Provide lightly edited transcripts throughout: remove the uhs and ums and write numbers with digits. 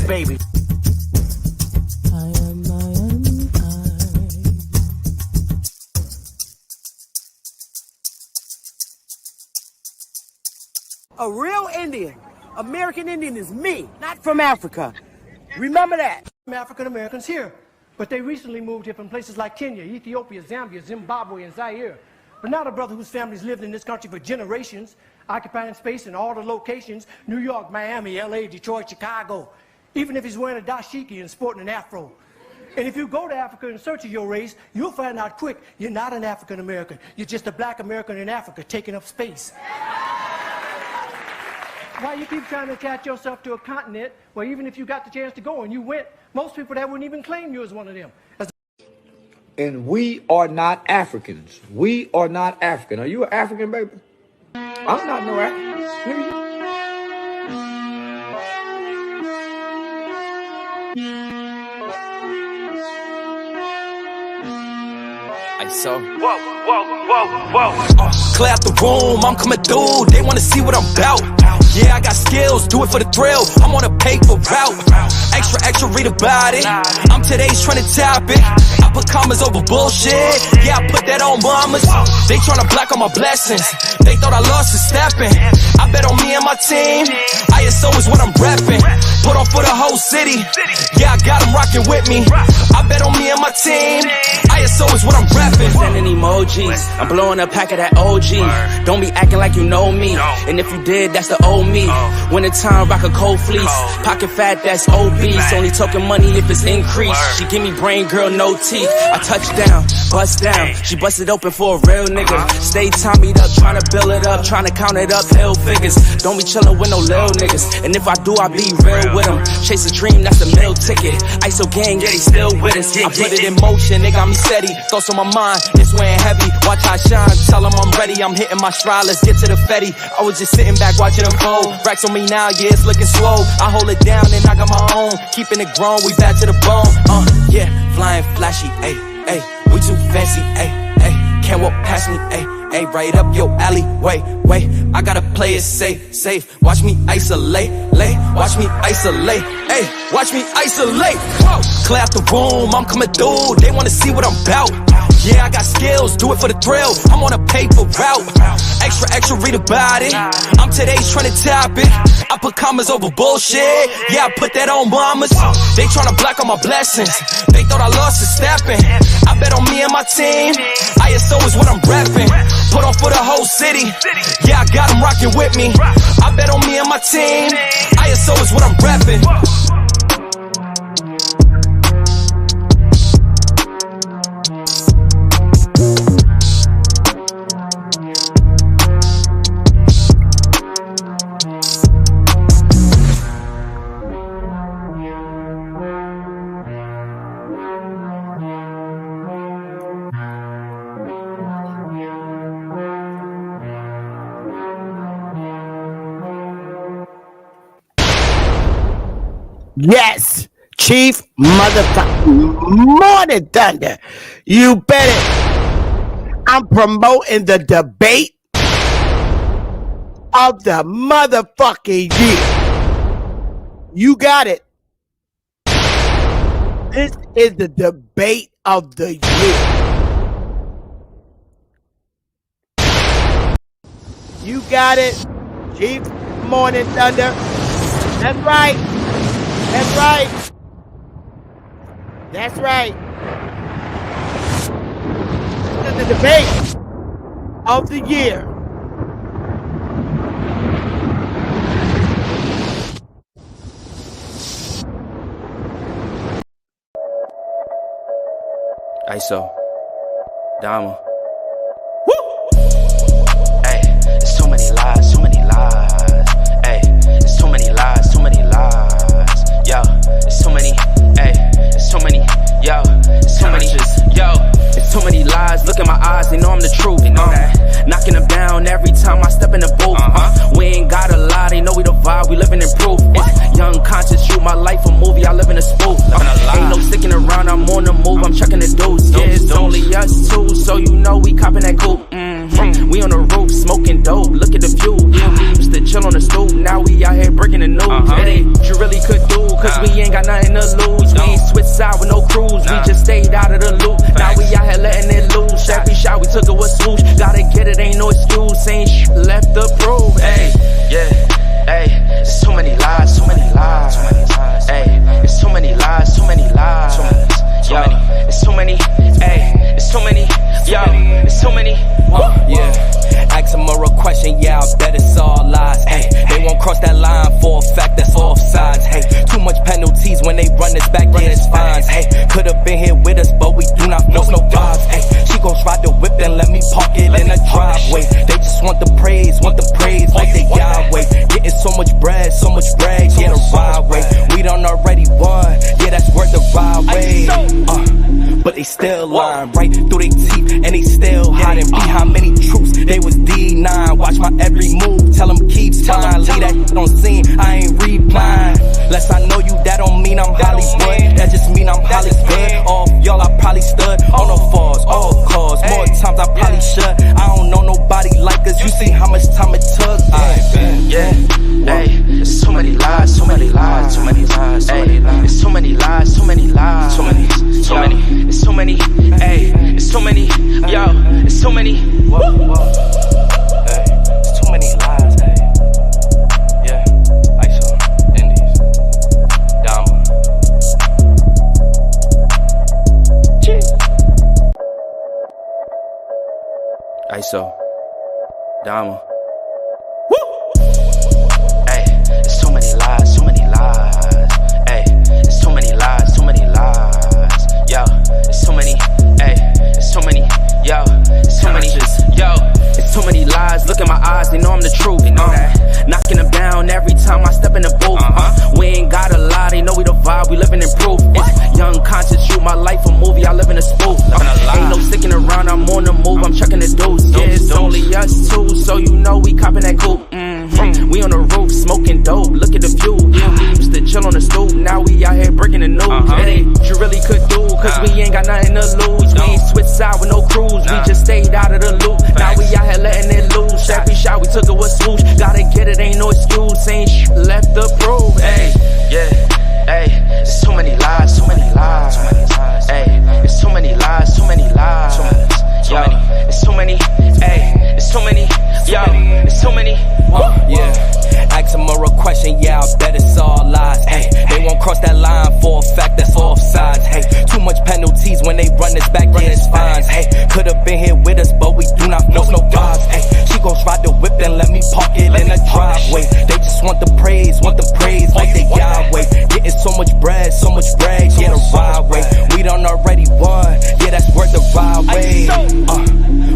baby. A real Indian, American Indian is me, not from Africa. Remember that. African Americans here, but they recently moved here from places like Kenya, Ethiopia, Zambia, Zimbabwe, and Zaire. But now the brother whose family's lived in this country for generations, occupying space in all the locations, New York, Miami, LA, Detroit, Chicago, even if he's wearing a dashiki and sporting an afro. And if you go to Africa in search of your race, you'll find out quick, you're not an African American. You're just a black American in Africa taking up space. Why you keep trying to attach yourself to a continent where even if you got the chance to go and you went, most people that wouldn't even claim you as one of them. And we are not Africans. We are not African. Are you an African, baby? I'm not no African. So, clear out the room, I'm coming through. They wanna see what I'm about. Yeah, I got skills, do it for the thrill. I'm on a paper route. Extra, read about it. I'm today's trending topic. I put commas over bullshit. Yeah, I put that on mamas. They tryna block all my blessings. They thought I lost a stepping. I bet on me and my team. ISO is what I'm repping. Put on for the whole city. Yeah, I got them rocking with me. I bet on me and my team. ISO is what I'm repping. Sending emojis, I'm blowing a pack of that OG. Don't be acting like you know me. And if you did, that's the old me. Wintertime, rock a cold fleece. Pocket fat, that's obese. Only talking money if it's increased. She give me brain, girl, no teeth. I touch down, bust down. She busted open for a real nigga. Stay tommied up, trying to build it up, trying to count it up, hill figures. Don't be chillin' with no lil niggas. And if I do, I be real with them. Chase a dream, that's a meal ticket. ISO gang, yeah, they still with us. I put it in motion, they got me steady. Thoughts on my mind, it's weighing heavy. Watch I shine, tell them I'm ready. I'm hitting my stride, let's get to the fetty. I was just sitting back watching them fold. Racks on me now, yeah, it's looking swole. I hold it down and I got my own. Keeping it grown, we back to the bone. Yeah, flying flashy, ayy, ayy. We too fancy, ayy, ayy. Can't walk past me, ayy, ayy. Right up your alley, wait. I gotta play it safe. Watch me isolate, watch me isolate, ayy. Watch me isolate. Whoa. Clear out the room, I'm coming through. They wanna see what I'm about. Yeah, I got skills, do it for the thrill. I'm on a paper route. Extra, read about it. I'm today's trending topic. I put commas over bullshit. Yeah, I put that on mamas. They tryna block all my blessings. They thought I lost a stepping. I bet on me and my team. ISO is what I'm repping. Put on for the whole city. Yeah, I got them rocking with me. I bet on me and my team. ISO is what I'm repping. Yes, Chief Motherfucking Morning Thunder. You bet it. I'm promoting the debate of the motherfucking year. You got it. This is the debate of the year. You got it. Chief Morning Thunder. That's right. That's right. That's right. This is the debate of the year. ISO. Dama. Look in my eyes, they know I'm the truth. Knocking them down every time I step in the booth. We ain't got a lie, they know we the vibe, we living in proof. Young conscious, shoot my life a movie, I live in a spoof. Ain't no sticking around, I'm on the move, I'm checking the dudes. Yeah, it's only us two, so you know the praise, like they Yahweh. Getting so much bread, yeah, the right way. We done already won, yeah, that's worth the ride way. But they still lying right through their teeth, and they still hiding behind many truths. They was D9, watch my every move, tell them keep fine. Leave that on scene, I ain't replying. Less I know you, that don't mean I'm Hollywood. That just mean I'm Hollywood. All y'all, I probably stood on the falls, all cause. More times I probably should. I don't know nobody like us. You see how much time it took. Yeah, hey, it's so many lies, so many lies, so many lies, hey, it's so many lies, so many lies, so many, it's so many, hey, it's so many, yo, it's so many, Hey, it's too many lies, hey. Yeah, ISO, Indies, Dama. ISO, Dama. Hey, it's so many lies, so many lies. Hey, it's so many lies, so many lies. Yo, it's so many. Hey, it's so many. Yo, it's so many. Yo, it's so many lies. Look in my eyes, they know I'm the truth. They know that. Knocking them down every time I step in the booth. We ain't gotta lie, they know we the vibe, we living in proof. It's young conscious, shoot my life a movie, I live in a spoof. Ain't no sticking around, I'm on the move, I'm checking the deuce. Yeah, it's only us two, so you know we copping that coupe. We on the roof, smoking dope, look at the view. Yeah, we used to chill on the stoop, now we out here breaking the news. It ain't what you really could do, cause we ain't got nothing to lose. We ain't switch side with no cruise, we just stayed out of the loop. Now we out here letting it loose, every shot we took it was swoosh. Gotta get it, ain't no excuse, ain't left to prove. Hey, yeah, hey, there's so many lies, so many lies. Hey, there's so many lies, so many lies. Yo, it's so many, hey, it's so many, yo, it's so many. Yeah, ask them a real question, yeah, I bet it's all lies. Hey, they won't cross that line for a fact that's offsides. Hey, too much penalties when they run this back, yeah, it's fines. Hey, could've been here with us, but we do not force no vibes. Hey, she gon' ride the whip and let me park it in the driveway. They just want the praise, like they Yahweh. Getting so much bread, yeah, the right way. We done already won, yeah, that's worth the ride way.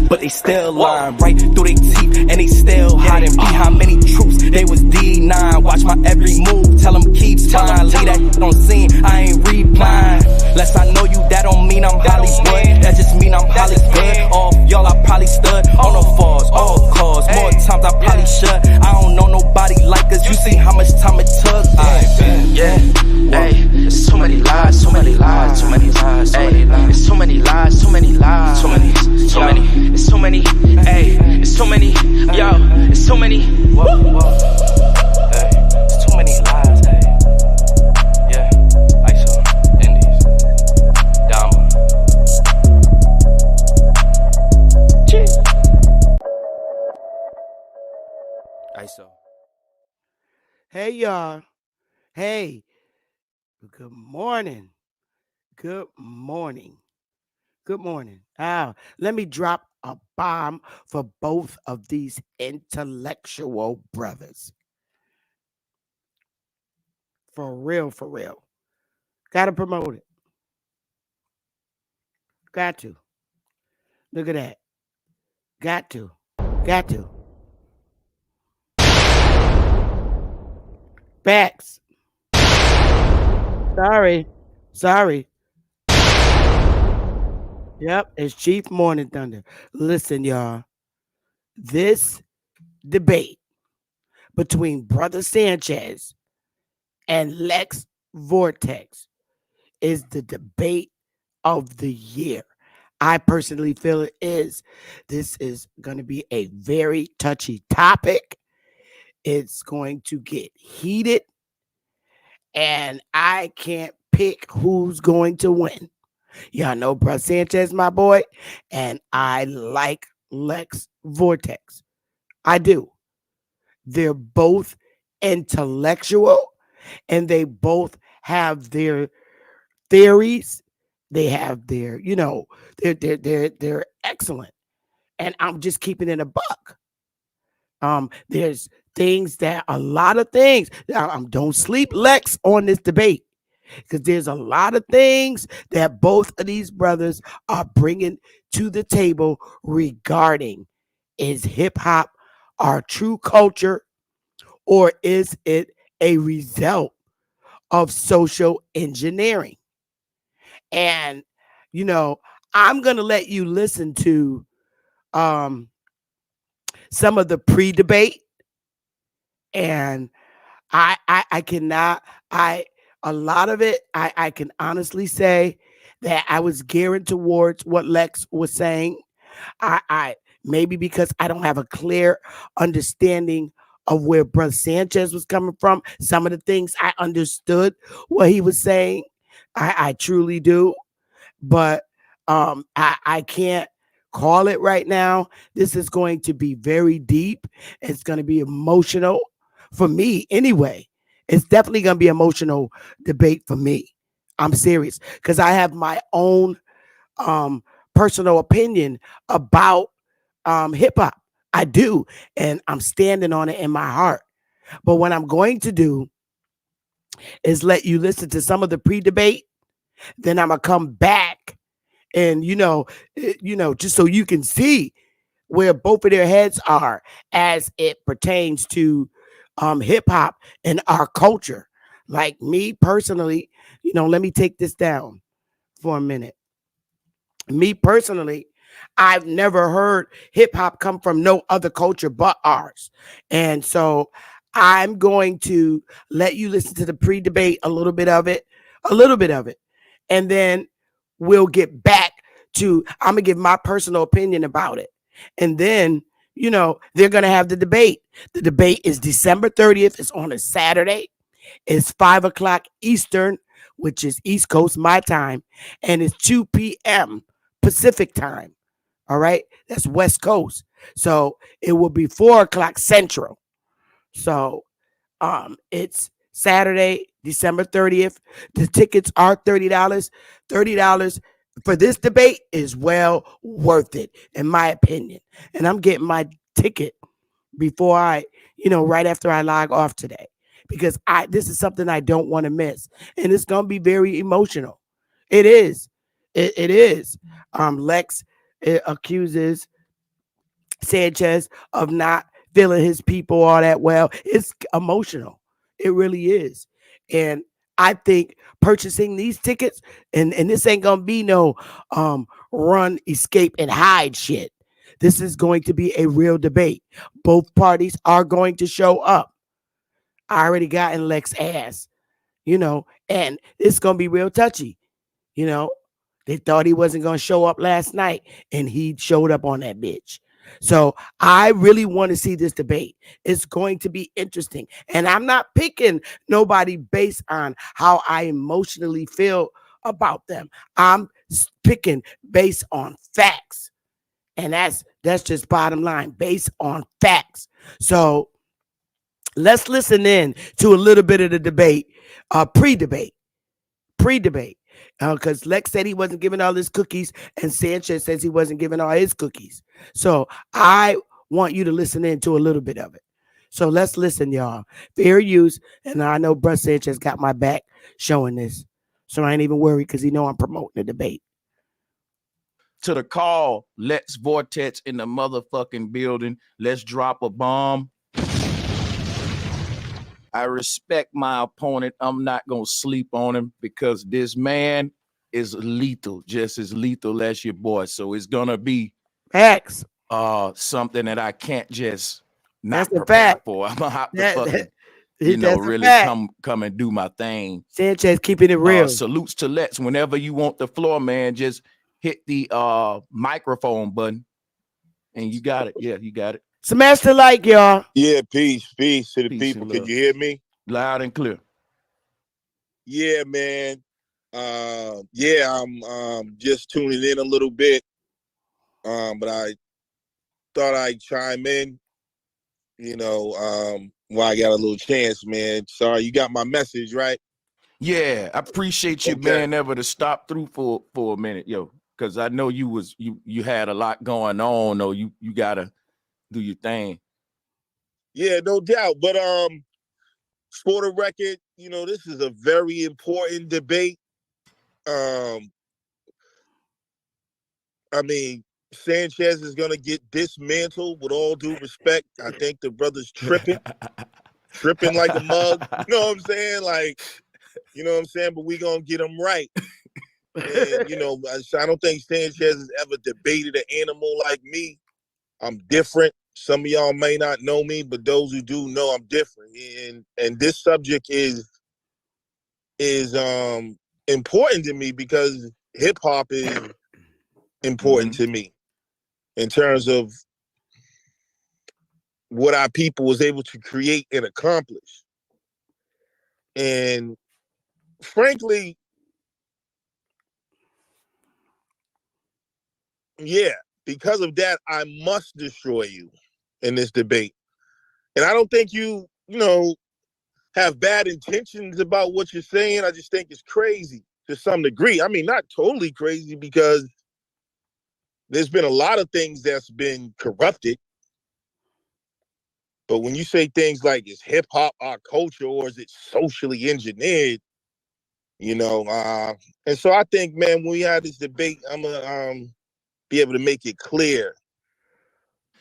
But they still lying right through their teeth, and they still hiding behind many truths. They was D9, watch my every move, tell them keep fine. Leave that on scene, I ain't replying. Less I know you, that don't mean I'm Hollywood. That just mean I'm Hollywood. All y'all, I probably stood on the falls, all cause. More times I probably should. I don't know nobody like us. You see how much time it took. Yeah, hey, there's so many lies, so many lies, so many lies. Hey, there's so many lies, so many lies, so many, it's so many. Hey, it's so many, yo, it's so many. Hey, it's too many lies, hey. Yeah, ISO, Indies, Dama. ISO. Hey, y'all. Hey. Good morning. Good morning. Good morning. Let me drop a bomb for both of these intellectual brothers. For real, for real. Gotta promote it. Got to. Look at that. Got to. Backs. Sorry. Yep, it's Chief Morning Thunder. Listen, y'all. This debate between Brother Sanchez and Lex Vortex is the debate of the year. I personally feel it is. This is going to be a very touchy topic. It's going to get heated, and I can't pick who's going to win. Y'all know Brother Sanchez, my boy, and I like Lex Vortex. I do. They're both intellectual, and they both have their theories. They have their, they're excellent. And I'm just keeping it a buck. There's a lot of things. Don't sleep, Lex, on this debate, because there's a lot of things that both of these brothers are bringing to the table regarding, is hip hop our true culture, or is it a result of social engineering? And, you know, I'm going to let you listen to um, some of the pre-debate, and I cannot, a lot of it, I can honestly say that I was gearing towards what Lex was saying. I maybe because I don't have a clear understanding of where Brother Sanchez was coming from. Some of the things I understood what he was saying. I truly do, but I can't call it right now. This is going to be very deep. It's going to be emotional for me anyway. It's definitely going to be emotional debate for me. I'm serious because I have my own um, personal opinion about hip hop. I do, and I'm standing on it in my heart. But what I'm going to do is let you listen to some of the pre-debate. Then I'm gonna come back and just so you can see where both of their heads are as it pertains to hip hop and our culture. Like me personally, let me take this down for a minute. Me personally, I've never heard hip hop come from no other culture but ours. And so I'm going to let you listen to the pre debate, a little bit of it. And then we'll get back to, I'm going to give my personal opinion about it. And then, they're going to have the debate. The debate is December 30th. It's on a Saturday. It's 5 o'clock Eastern, which is East Coast, my time, and it's 2 p.m. Pacific time. All right, that's West Coast. So it will be 4 o'clock Central. So it's Saturday, December 30th. The tickets are $30. $30 for this debate is well worth it, in my opinion. And I'm getting my ticket before right after I log off today, because this is something I don't want to miss, and it's gonna be very emotional. It is, it is. Lex accuses Sanchez of not feeling his people all that well. It's emotional. It really is. And I think purchasing these tickets, and this ain't gonna be no run, escape, and hide shit. This is going to be a real debate. Both parties are going to show up. I already got in Lex ass, and it's gonna be real touchy, you know. They thought he wasn't gonna show up last night, and he showed up on that bitch. So I really want to see this debate. It's going to be interesting. And I'm not picking nobody based on how I emotionally feel about them. I'm picking based on facts. And that's just bottom line, based on facts. So let's listen in to a little bit of the debate, pre-debate, pre-debate. Because Lex said he wasn't giving all his cookies, and Sanchez says he wasn't giving all his cookies. So I want you to listen in to a little bit of it. So let's listen, y'all. Fair use, and I know Bro Sanchez got my back showing this, so I ain't even worried because he know I'm promoting the debate. To the call, Lex Vortex in the motherfucking building. Let's drop a bomb. I respect my opponent. I'm not going to sleep on him because this man is lethal, just as lethal as your boy. So it's going to be Facts. something that I can't just not That's a prepare fact. for. I'm going to have to That, fucking, that's a really fact. come and do my thing. Sanchez keeping it real. Salutes to Lex. Whenever you want the floor, man, just hit the microphone button and you got it. Yeah, you got it. Smash the like, y'all. Yeah, peace to the Peace people. and Can love. you hear me? Loud and clear. Yeah, man. I'm just tuning in a little bit. But I thought I'd chime in, while I got a little chance, man. Sorry, you got my message, right? Yeah, I appreciate you being able to stop through for a minute, yo. Because I know you had a lot going on, or you gotta do your thing. Yeah, no doubt. But for the record, this is a very important debate. I mean, Sanchez is gonna get dismantled. With all due respect, I think the brother's tripping like a mug. You know what I'm saying? Like, you know what I'm saying? But we gonna get him right. And you know, I don't think Sanchez has ever debated an animal like me. I'm different. Some of y'all may not know me, but those who do know I'm different. And this subject is important to me because hip hop is important to me in terms of what our people was able to create and accomplish. And frankly, yeah, because of that, I must destroy you in this debate. And I don't think you have bad intentions about what you're saying. I just think it's crazy to some degree. I mean, not totally crazy because there's been a lot of things that's been corrupted. But when you say things like, is hip hop our culture or is it socially engineered? And so I think, man, when we have this debate, I'm gonna be able to make it clear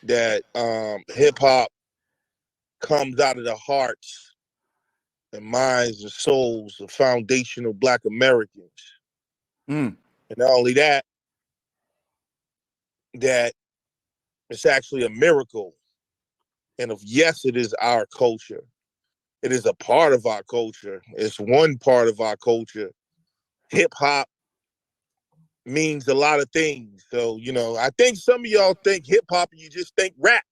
that hip hop comes out of the hearts and minds and souls of foundational Black Americans. And not only that it's actually a miracle. And yes, it is our culture. It is a part of our culture. It's one part of our culture. Hip hop means a lot of things. So, I think some of y'all think hip hop and you just think rap.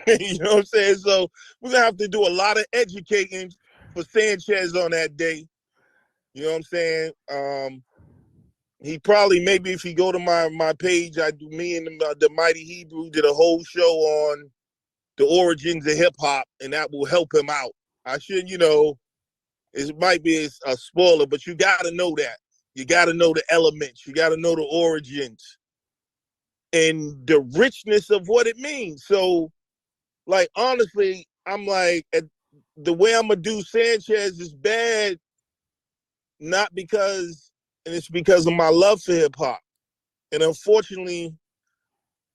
You know what I'm saying? So we're going to have to do a lot of educating for Sanchez on that day. You know what I'm saying? He probably, maybe if you go to my page, me and the Mighty Hebrew did a whole show on the origins of hip hop, and that will help him out. I shouldn't, it might be a spoiler, but you got to know that. You got to know the elements. You got to know the origins and the richness of what it means. So, like, honestly, I'm like, the way I'm going to do Sanchez is bad, not because, and it's because of my love for hip hop. And unfortunately,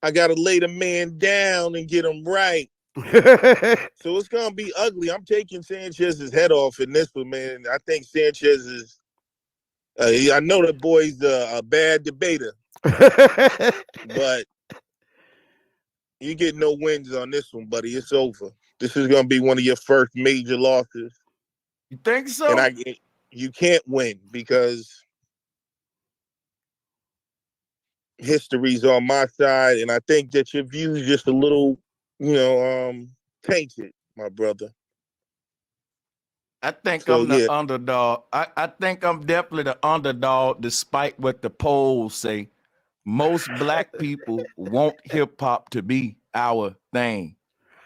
I got to lay the man down and get him right. So it's going to be ugly. I'm taking Sanchez's head off in this one, man. I think Sanchez is, I know that boy's a bad debater, but you get no wins on this one, buddy. It's over. This is going to be one of your first major losses. You think so? And you can't win because history's on my side, and I think that your view is just a little, tainted, my brother. I think I'm the underdog. I think I'm definitely the underdog, despite what the polls say. Most Black people want hip hop to be our thing.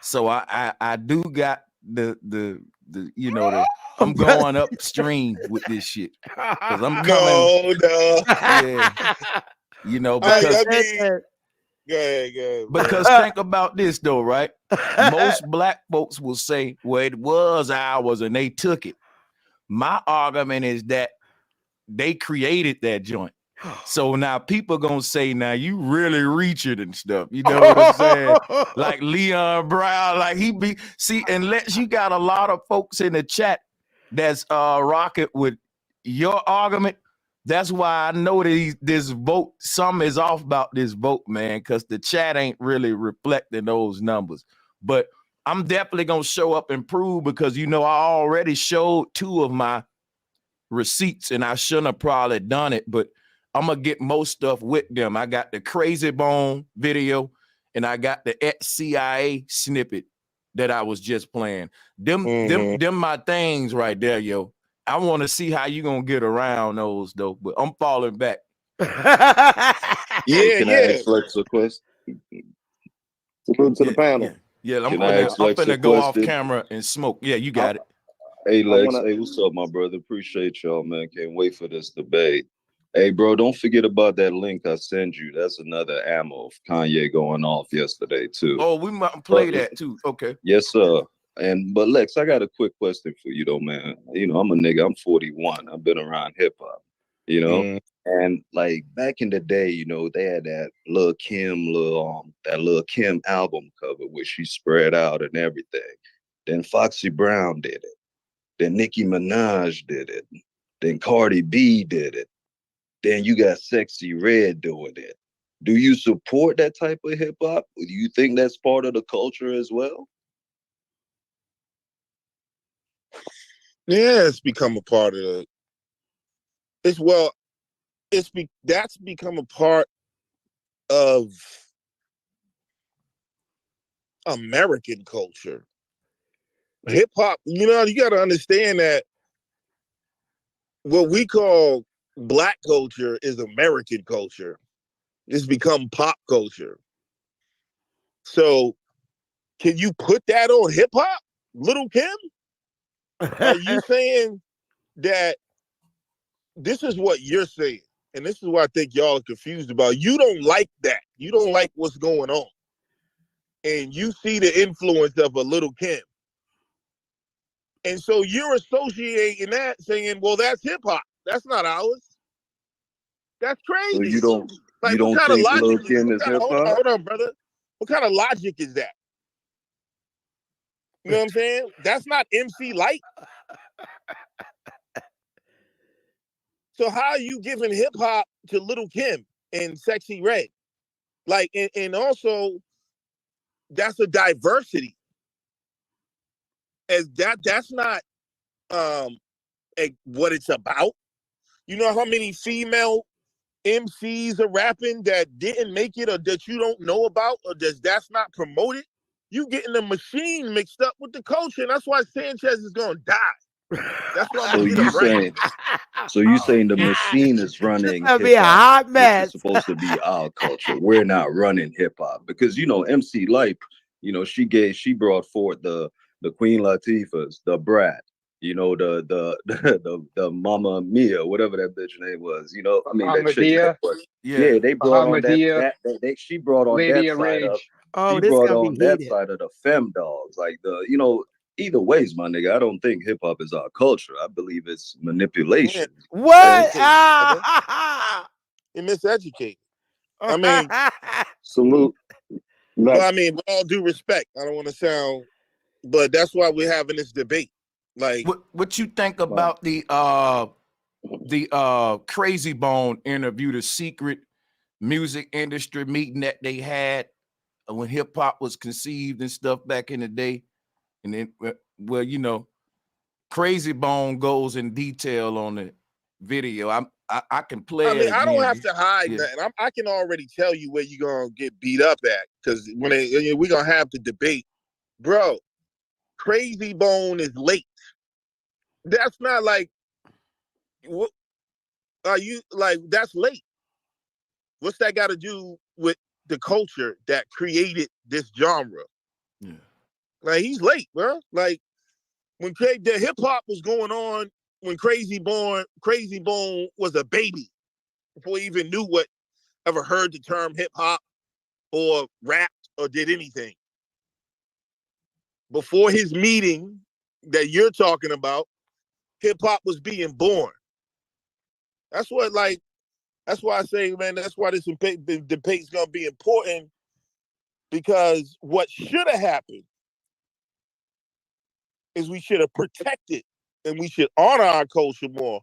So I do got the I'm going upstream with this shit because I'm coming. No. Yeah. Because go ahead. Because think about this though, right? Most Black folks will say, well, it was ours and they took it. My argument is that they created that joint. So now people gonna say, now you really reach it and stuff. You know what I'm saying? Like Leon Brown, like unless you got a lot of folks in the chat that's rocking with your argument. That's why I know that this vote, something is off about this vote, man, because the chat ain't really reflecting those numbers. But I'm definitely gonna show up and prove because I already showed 2 of my receipts and I shouldn't have probably done it, but I'm gonna get most stuff with them. I got the Crazy Bone video and I got the CIA snippet that I was just playing. Them my things right there, yo. I want to see how you gonna get around those though, but I'm falling back. Can I ask Lex a question? To the panel. Yeah, I'm gonna go off camera and smoke. Yeah, you got it. Hey Lex, hey, what's up, my brother? Appreciate y'all, man. Can't wait for this debate. Hey, bro, don't forget about that link I sent you. That's another ammo of Kanye going off yesterday too. Oh, we might play that too. Okay. Yes, sir. But Lex, I got a quick question for you though, man. I'm a nigga. I'm 41. I've been around hip hop. And like back in the day, you know, they had that little Kim album cover where she spread out and everything. Then Foxy Brown did it. Then Nicki Minaj did it. Then Cardi B did it. Then you got Sexy Red doing it. Do you support that type of hip hop? Do you think that's part of the culture as well? Yeah, it's become a part of the. That's become a part of American culture. Hip hop, you know, you got to understand that what we call Black culture is American culture. It's become pop culture. So, can you put that on hip hop, Little Kim? Are you saying that this is what you're saying? And this is what I think y'all are confused about. You don't like that. You don't like what's going on. And you see the influence of a Little Kim. And so you're associating that, saying, well, that's hip hop. That's not ours. That's crazy. So you don't what kind of think logic Lil Kim is hip hop? Hold on, brother. What kind of logic is that? You know what I'm saying? That's not MC Light. So how are you giving hip hop to Little Kim and Sexy Red? Like, and also, that's a diversity. As that's not what it's about. You know how many female MCs are rapping that didn't make it, or that you don't know about, or that's not promoted? You getting the machine mixed up with the culture, and that's why Sanchez is gonna die. That's why I'm gonna saying. So you saying the machine is running hip hop, which is supposed to be our culture. We're not running hip hop because you know MC Light, you know, she brought forth the Queen Latifahs, the Brat, you know, the Mama Mia, whatever that bitch name was, you know. I mean that chick. Yeah, they brought on she brought on Lady that of side Rage. of. Oh, she this brought gonna on be that heated. side of the femme dogs, like the, you know. Either ways, my nigga, I don't think hip hop is our culture. I believe it's manipulation. What? You're miseducated. I mean, salute. But I mean, with all due respect, I don't want to sound, but that's why we're having this debate. Like, what you think about the Crazy Bone interview, the secret music industry meeting that they had when hip hop was conceived and stuff back in the day? And then, well, you know, Crazy Bone goes in detail on the video. I can play it again. I don't have to hide nothing. I can already tell you where you're gonna get beat up at, because when we're gonna have the debate, bro. Crazy Bone is late. That's not like, what are you like? That's late. What's that got to do with the culture that created this genre? Yeah. Like, he's late, bro. Like, when the hip hop was going on, when Crazy Bone was a baby, before he even knew ever heard the term hip hop or rapped or did anything. Before his meeting that you're talking about, hip hop was being born. That's why I say, man, that's why this debate's gonna be important, because what should have happened is we should have protected and we should honor our culture more.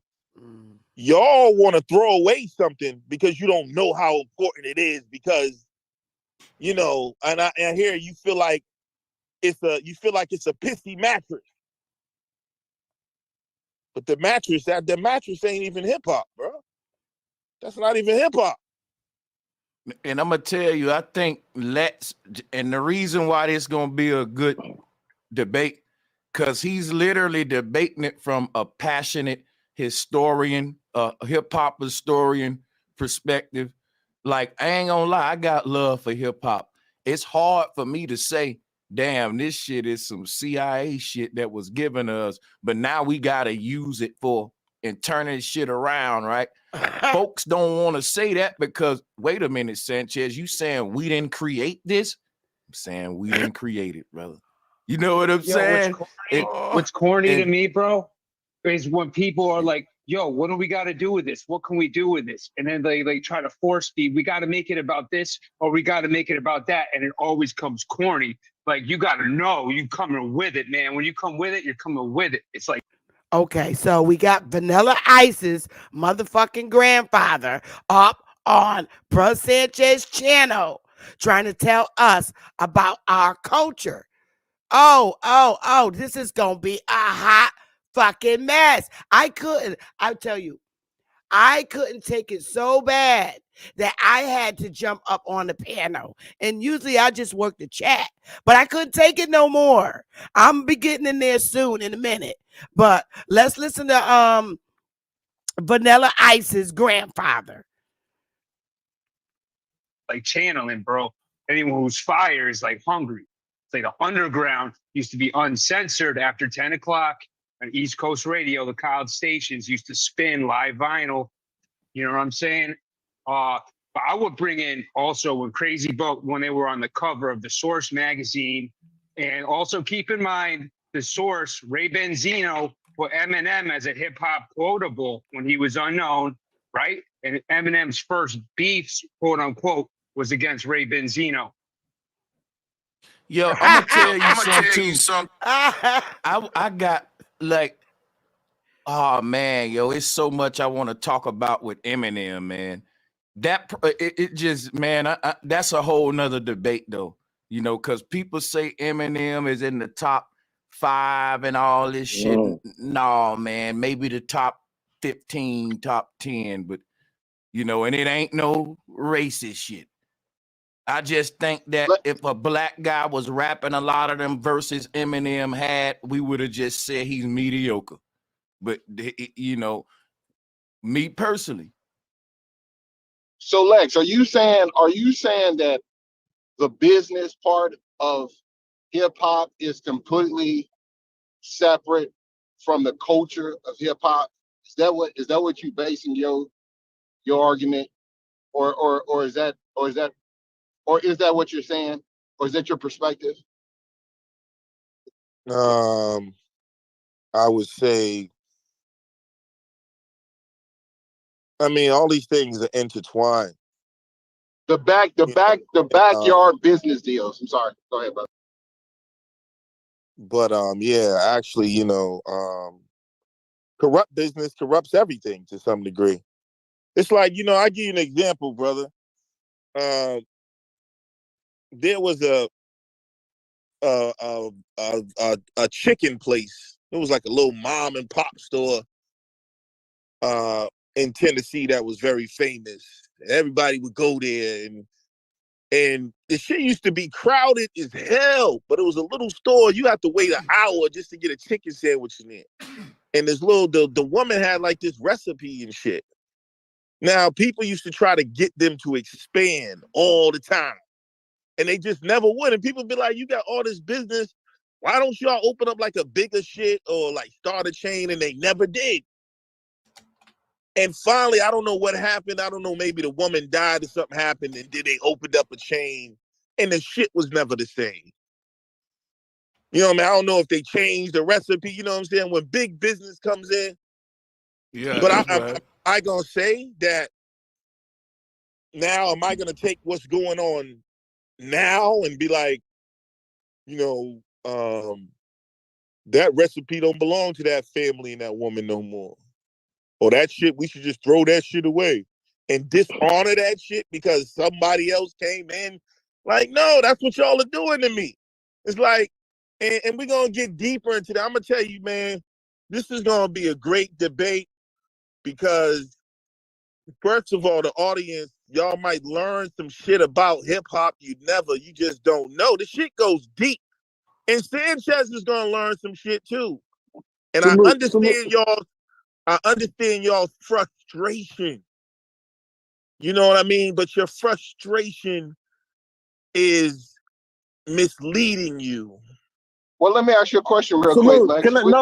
Y'all want to throw away something because you don't know how important it is, because, you know, and I hear you feel like it's a pissy mattress. But the mattress ain't even hip hop, bro. That's not even hip hop. And I'm gonna tell you, I think and the reason why this gonna be a good debate, because he's literally debating it from a passionate historian, hip hop historian perspective. Like, I ain't gonna lie, I got love for hip hop. It's hard for me to say, damn, this shit is some CIA shit that was given us, but now we gotta use it for and turning shit around, right? Folks don't want to say that because, wait a minute, Sanchez, you saying we didn't create this? I'm saying we didn't create it, brother. You know what I'm saying? What's corny to me, bro, is when people are like, yo, what do we got to do with this? What can we do with this? And then they try to force feed. We got to make it about this, or we got to make it about that, and it always comes corny. Like, you got to know you coming with it, man. When you come with it, you're coming with it. It's like, okay, so we got Vanilla Ice's motherfucking grandfather up on Bro Sanchez channel trying to tell us about our culture. Oh, this is gonna be a hot fucking mess. I tell you, I couldn't take it so bad that I had to jump up on the piano. And usually I just work the chat, but I couldn't take it no more. I'm be getting in there soon in a minute. But let's listen to Vanilla Ice's grandfather. like channeling, bro. Anyone who's fire is like hungry. It's like the underground used to be uncensored after 10 o'clock on East Coast radio. The college stations used to spin live vinyl. You know what I'm saying? But I would bring in also when Crazy Boat, when they were on the cover of the Source magazine. And also keep in mind the Source, Ray Benzino, put Eminem as a hip hop quotable when he was unknown, right? And Eminem's first beefs, quote unquote, was against Ray Benzino. Yo, I'm gonna tell you something too. I got like, oh man, yo, it's so much I want to talk about with Eminem, man. That it just, man, that's a whole nother debate though, you know, because people say Eminem is in the top 5 and all this shit. No, man, maybe the top 15, top 10, but you know, and it ain't no racist shit. I just think that if a black guy was rapping a lot of them verses Eminem had, we would have just said he's mediocre. But, you know, me personally. So Lex, are you saying that the business part of hip hop is completely separate from the culture of hip hop? Is that what you basing your argument, or is that what you're saying, or is that your perspective? I would say, I mean, all these things are intertwined. The backyard business deals. I'm sorry. Go ahead, brother. But yeah, actually, you know, corrupt business corrupts everything to some degree. It's like, you know, I give you an example, brother. There was a chicken place. It was like a little mom and pop store in Tennessee that was very famous. Everybody would go there, and the shit used to be crowded as hell, but it was a little store. You have to wait an hour just to get a chicken sandwich in there. And this the woman had like this recipe and shit. Now, people used to try to get them to expand all the time, and they just never would. And people be like, you got all this business. Why don't y'all open up like a bigger shit or like start a chain? And they never did. And finally, I don't know what happened. I don't know, maybe the woman died or something happened, and then they opened up a chain, and the shit was never the same. You know what I mean? I don't know if they changed the recipe, you know what I'm saying, when big business comes in. Yeah, but I gonna say that now, am I gonna take what's going on now and be like, you know, that recipe don't belong to that family and that woman no more? Or that shit, we should just throw that shit away and dishonor that shit because somebody else came in? Like, no, that's what y'all are doing to me. It's like, and we're going to get deeper into that. I'm going to tell you, man, this is going to be a great debate because, first of all, the audience, y'all might learn some shit about hip-hop you just don't know. The shit goes deep. And Sanchez is going to learn some shit, too. And I understand y'all's frustration. You know what I mean? But your frustration is misleading you. Well, let me ask you a question real quick, Lex. Hold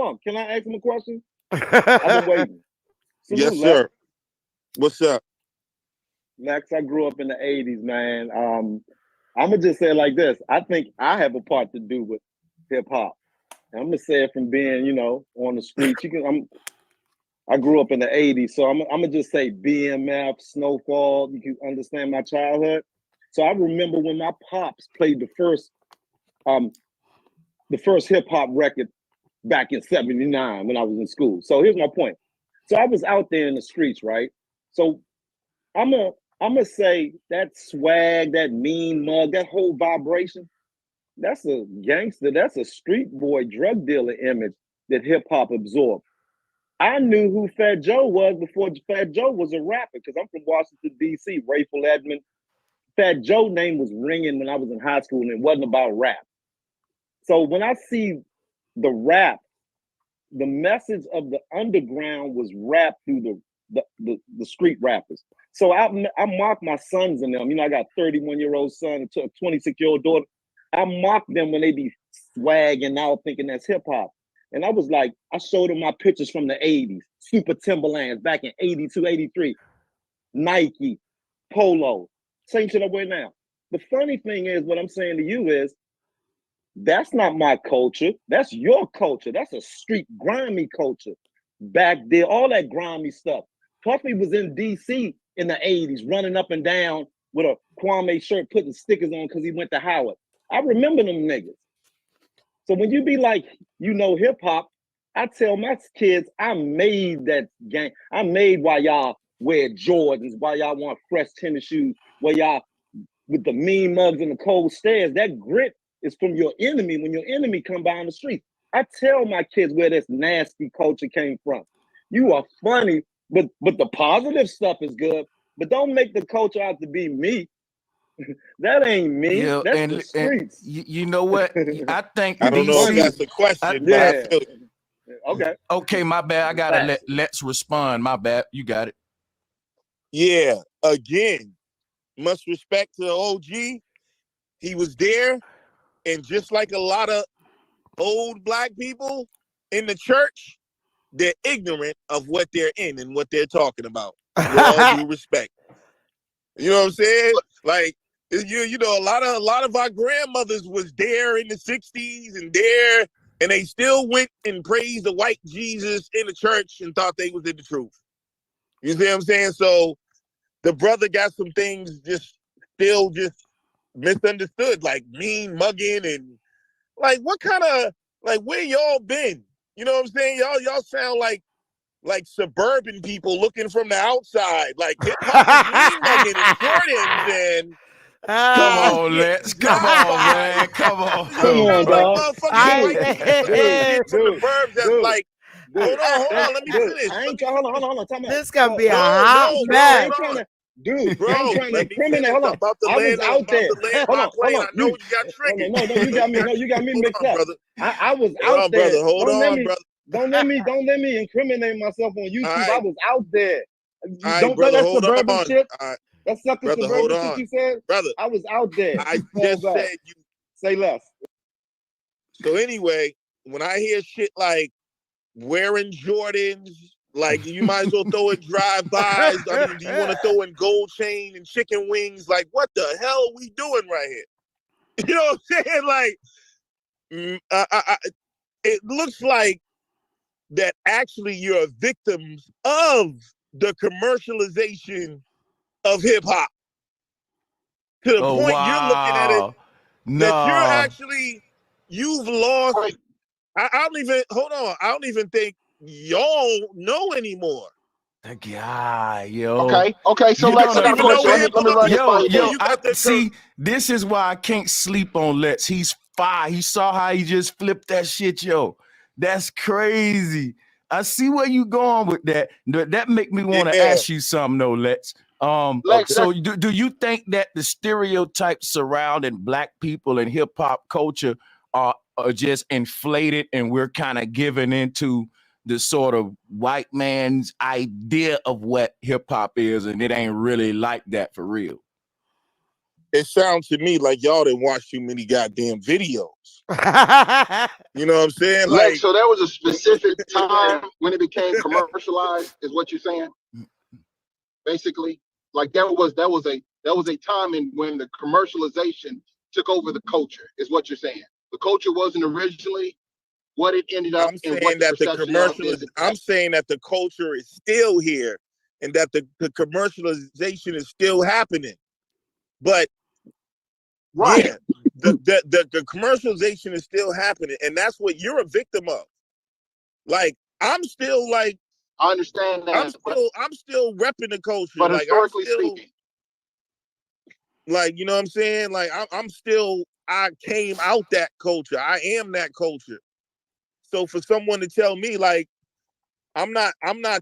on. Can I ask him a question? I've been waiting. Yes, sir. What's up? Lex, I grew up in the 80s, man. I'm going to just say it like this. I think I have a part to do with hip hop. I'm gonna say it from being, on the streets. I grew up in the '80s, so I'm gonna just say BMF, Snowfall. You can understand my childhood. So I remember when my pops played the first hip hop record back in '79 when I was in school. So here's my point. So I was out there in the streets, right? So I'm gonna say that swag, that mean mug, that whole vibration. That's a gangster. That's a street boy drug dealer image that hip hop absorbed. I knew who Fat Joe was before Fat Joe was a rapper because I'm from Washington, D.C., Rayful Edmond. Fat Joe name was ringing when I was in high school and it wasn't about rap. So when I see the rap, the message of the underground was rap through the street rappers. So I mock my sons in them. I got a 31-year-old son and a 26-year-old daughter. I mock them when they be swagging out thinking that's hip hop. And I was like, I showed them my pictures from the 80s, Super Timberlands back in 82, 83, Nike, Polo, same shit I wear now. The funny thing is, what I'm saying to you is, that's not my culture. That's your culture. That's a street grimy culture. Back there, all that grimy stuff. Puffy was in DC in the 80s, running up and down with a Kwame shirt, putting stickers on because he went to Howard. I remember them niggas. So when you be like, hip hop, I tell my kids, I made that game. I made why y'all wear Jordans, why y'all want fresh tennis shoes, why y'all with the mean mugs and the cold stares. That grit is from your enemy when your enemy come by on the street. I tell my kids where this nasty culture came from. You are funny, but the positive stuff is good. But don't make the culture out to be me. That ain't me. Yeah, that's the streets. You know what? I think I don't know if that's the question, but I feel it. Okay. Okay, my bad. I gotta let's respond. My bad. You got it. Yeah. Again, much respect to the OG. He was there, and just like a lot of old Black people in the church, they're ignorant of what they're in and what they're talking about. With all due respect. You know what I'm saying? Like, a lot of our grandmothers was there in the 60s and there, and they still went and praised the white Jesus in the church and thought they was in the truth. You see what I'm saying? So the brother got some things still misunderstood, like mean mugging and like what kind of, like, where y'all been? You know what I'm saying? Y'all sound like suburban people looking from the outside. Like hip hop is mean mugging and Jordans and come on, Lex. Come on, man. Come on. Come on, dog. From the burbs that's like, hold on, let me finish. Hold on. This gonna be a hot mess. Dude, bro, I'm trying to incriminate. Hold on. I was out there. Hold on. I know you got triggered. No, you got me mixed up. Brother. I was out there. Brother. Hold on, brother. Don't let me incriminate myself on YouTube. Right. I was out there. Don't let that suburban shit. Right. That sucker brother, suburban shit you said. Brother, I was out there. I just said you say less. So anyway, when I hear shit like wearing Jordans, like you might as well throw in drive-bys. I mean, do you want to throw in gold chain and chicken wings? Like, what the hell are we doing right here? You know what I'm saying? Like, it looks like that actually you're victims of the commercialization of hip hop. To the point you're looking at it, that you're actually, you've lost. I don't even think y'all know anymore. The guy, yo. Okay. So Lex, I got a question. Let me run this by you. See, this is why I can't sleep on Lex. He's fire. He saw how he just flipped that shit, yo. That's crazy. I see where you going with that. That make me want to ask you something, though, Lex. So do you think that the stereotypes surrounding Black people and hip hop culture are just inflated, and we're kind of giving into the sort of white man's idea of what hip hop is, and it ain't really like that for real? It sounds to me like y'all didn't watch too many goddamn videos. You know what I'm saying? Like, so there was a specific time when it became commercialized, is what you're saying? Basically, like there was a time in when the commercialization took over the culture, is what you're saying. The culture wasn't originally what it ended up I'm and saying what the that the perception of is. I'm saying that the culture is still here and that the commercialization is still happening. But right. yeah, the commercialization is still happening, and that's what you're a victim of. Like, I'm still like, I understand that. I'm still repping the culture. But like, historically speaking, like, you know what I'm saying? Like, I'm still, I came out that culture. I am that culture. So for someone to tell me, like, I'm not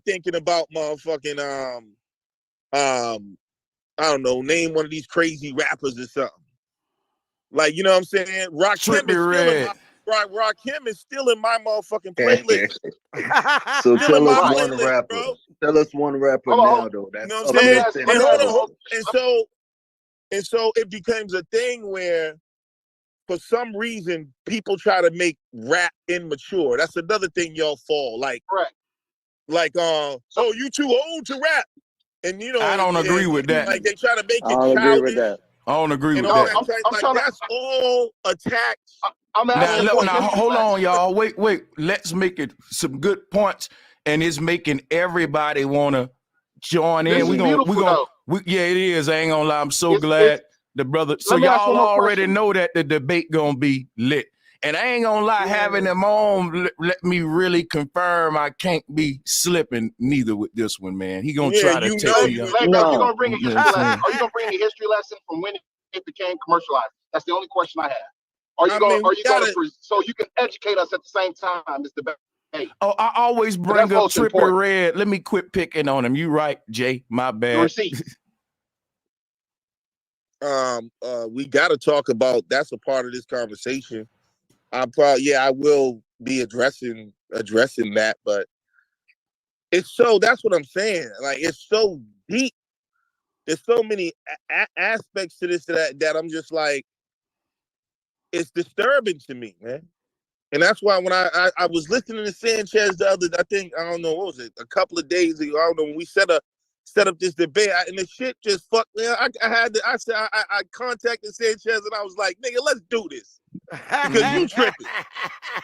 thinking about motherfucking I don't know, name one of these crazy rappers or something. Like, you know what I'm saying? Rakim is still in my motherfucking playlist. So Still in tell us my one playlist, rapper. bro. Tell us one rapper now, though. That's You know what I'm saying? uplifting And the hold on. culture. And so it becomes a thing where, for some reason, people try to make rap immature. That's another thing y'all fall. Like, correct. Like, oh, you too old to rap. And, you know, I don't agree with that. Like, they try to make I it don't agree with childish. that. I don't agree with all that. Like, that's all attacks. Now, hold on, y'all. Wait. Let's make it some good points, and it's making everybody want to join in. Yeah, it is. I ain't gonna lie. I'm so glad the brother. So y'all already know that the debate gonna be lit. And I ain't gonna lie, having them on let me really confirm I can't be slipping neither with this one, man. He gonna try to take me up. Are you gonna bring a history lesson? Are you gonna bring the history lesson from when it became commercialized? That's the only question I have. Are you going to so you can educate us at the same time? It's the debate. Oh, I always bring up Trippie Redd. Let me quit picking on him. You right, Jay. My bad. The receipts. We got to talk about. That's a part of this conversation. I will be addressing that, but it's so. That's what I'm saying. Like, it's so deep. There's so many aspects to this that I'm just like, it's disturbing to me, man. And that's why when I was listening to Sanchez I don't know, what was it, a couple of days ago, I don't know, when we set up this debate, and the shit just fucked me. I contacted Sanchez and I was like, nigga, let's do this. Because you tripping.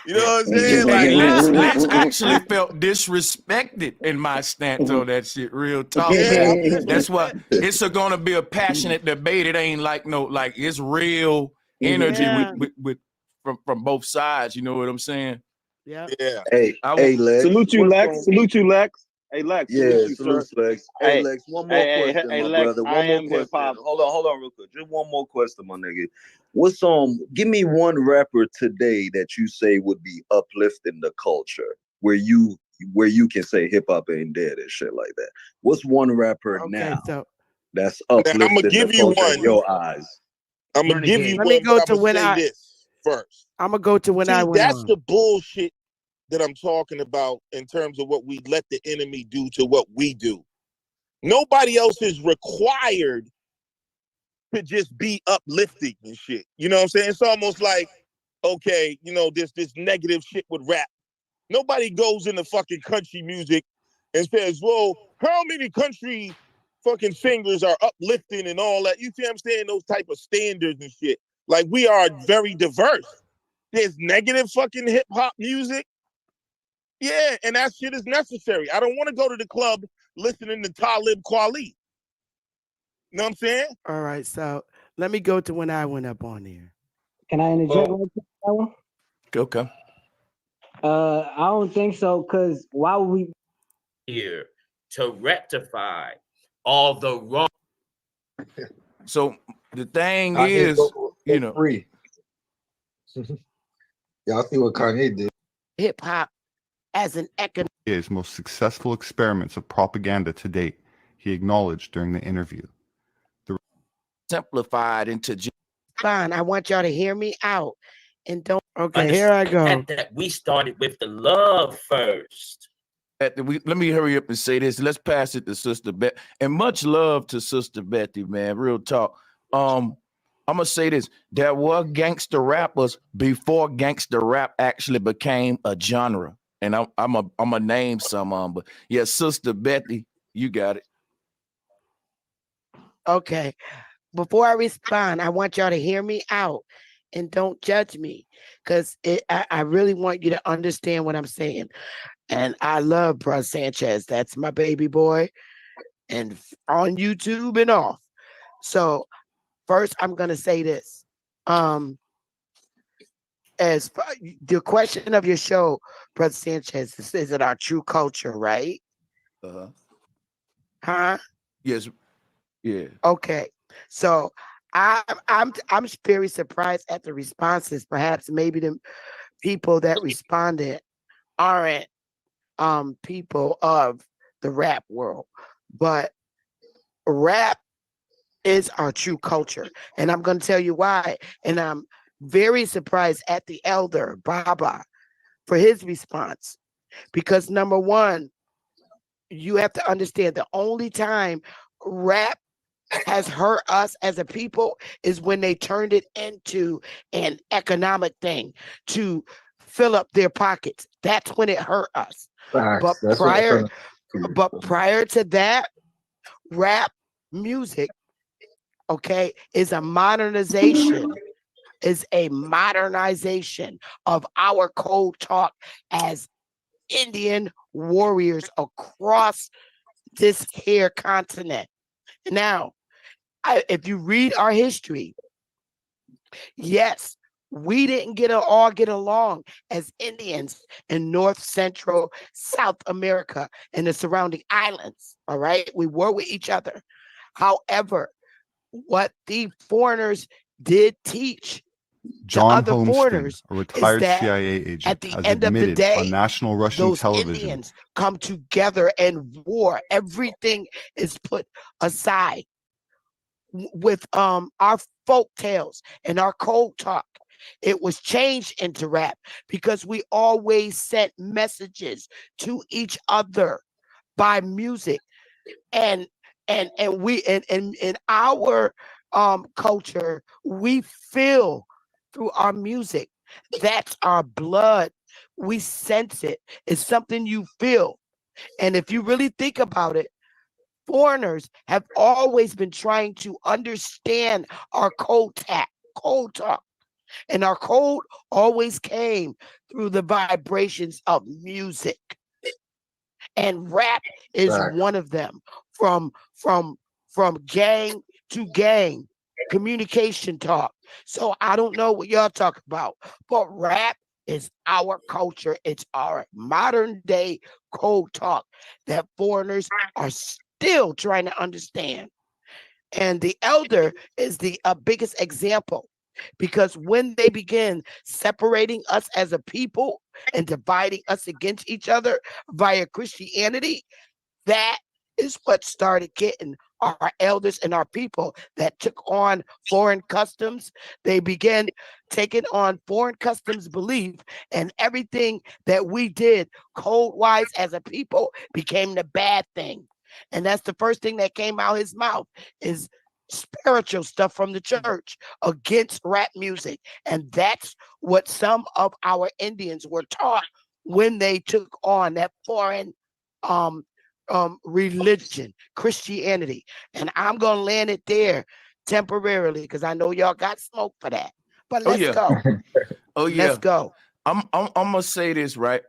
You know what I'm saying? Like, Lex actually felt disrespected in my stance on that shit. Real talk. That's why it's gonna be a passionate debate. It ain't like it's real energy with from both sides. You know what I'm saying? Yeah. Hey, Lex. Salute you, Lex. Hey, Lex. Yeah, salute Lex. Hey, Lex, one more question, hey, my Lex, brother. One more question. Hold on real quick. Just one more question, my nigga. Give me one rapper today that you say would be uplifting the culture, where you can say hip hop ain't dead and shit like that. What's one rapper now that's uplifting the culture in your eyes? I'm gonna give you Let me go to when this first. I'm gonna go to when I went that's on. the bullshit that I'm talking about in terms of what we let the enemy do to what we do. Nobody else is required to just be uplifting and shit. You know what I'm saying? It's almost like, okay, you know, this negative shit with rap. Nobody goes into fucking country music and says, well, how many country fucking singers are uplifting and all that? You see what I'm saying? Those type of standards and shit. Like, we are very diverse. There's negative fucking hip hop music. Yeah, and that shit is necessary. I don't want to go to the club listening to Talib Kweli. You know what I'm saying? All right, so let me go to when I went up on there. Can I interject that one? Okay. I don't think so, because why would we here to rectify all the wrong? So the thing is, you know, free. Y'all see what Kanye did? Hip hop as an economic. His most successful experiments of propaganda to date, he acknowledged during the interview. Simplified into. Fine, I want y'all to hear me out and don't. Okay, here I go. That we started with the love first. Let me hurry up and say this. Let's pass it to Sister Beth. And much love to Sister Betty, man. Real talk. I'm gonna say this. There were gangster rappers before gangster rap actually became a genre. And I'm a name some but yeah, Sister Betty, you got it. Okay. Before I respond, I want y'all to hear me out and don't judge me, because I really want you to understand what I'm saying. And I love Bro Sanchez. That's my baby boy, and on YouTube and off. So first, I'm gonna say this. Um, as the question of your show, Brother Sanchez, is it our true culture, right? Uh-huh. Huh? Yes. Yeah. Okay. So I'm very surprised at the responses. Perhaps maybe the people that responded aren't people of the rap world, but rap is our true culture, and I'm going to tell you why. And I'm very surprised at the elder Baba for his response, because number one, you have to understand the only time rap has hurt us as a people is when they turned it into an economic thing to fill up their pockets. That's when it hurt us. But Facts. That's what prior I'm saying. but prior to that, rap music, okay, is a modernization of our code talk as Indian warriors across this here continent. Now, if you read our history, yes, we didn't all get along as Indians in North, Central, South America and the surrounding islands. All right, we were with each other. However, what the foreigners did teach to John other Homestead, foreigners a is retired that CIA at agent, the has end of the admitted on day, national Russian those television. Indians come together and war. Everything is put aside with our folk tales and our cold talk. It was changed into rap because we always sent messages to each other by music, and we in our culture, we feel through our music. That's our blood. We sense it. It's something you feel. And if you really think about it, foreigners have always been trying to understand our cold talk. And our code always came through the vibrations of music. And rap is Facts. one of them. From from from gang to gang, communication talk. So I don't know what y'all talk about, but rap is our culture. It's our modern day code talk that foreigners are still trying to understand. And the elder is the biggest example, because when they begin separating us as a people and dividing us against each other via Christianity, that is what started getting our elders and our people that took on foreign customs. They began taking on foreign customs belief, and everything that we did code wise as a people became the bad thing. And that's the first thing that came out his mouth is spiritual stuff from the church against rap music. And that's what some of our Indians were taught when they took on that foreign um religion, Christianity. And I'm gonna land it there temporarily because I know y'all got smoke for that. But Oh let's yeah. go. Oh Let's yeah. go. I'm gonna say this right,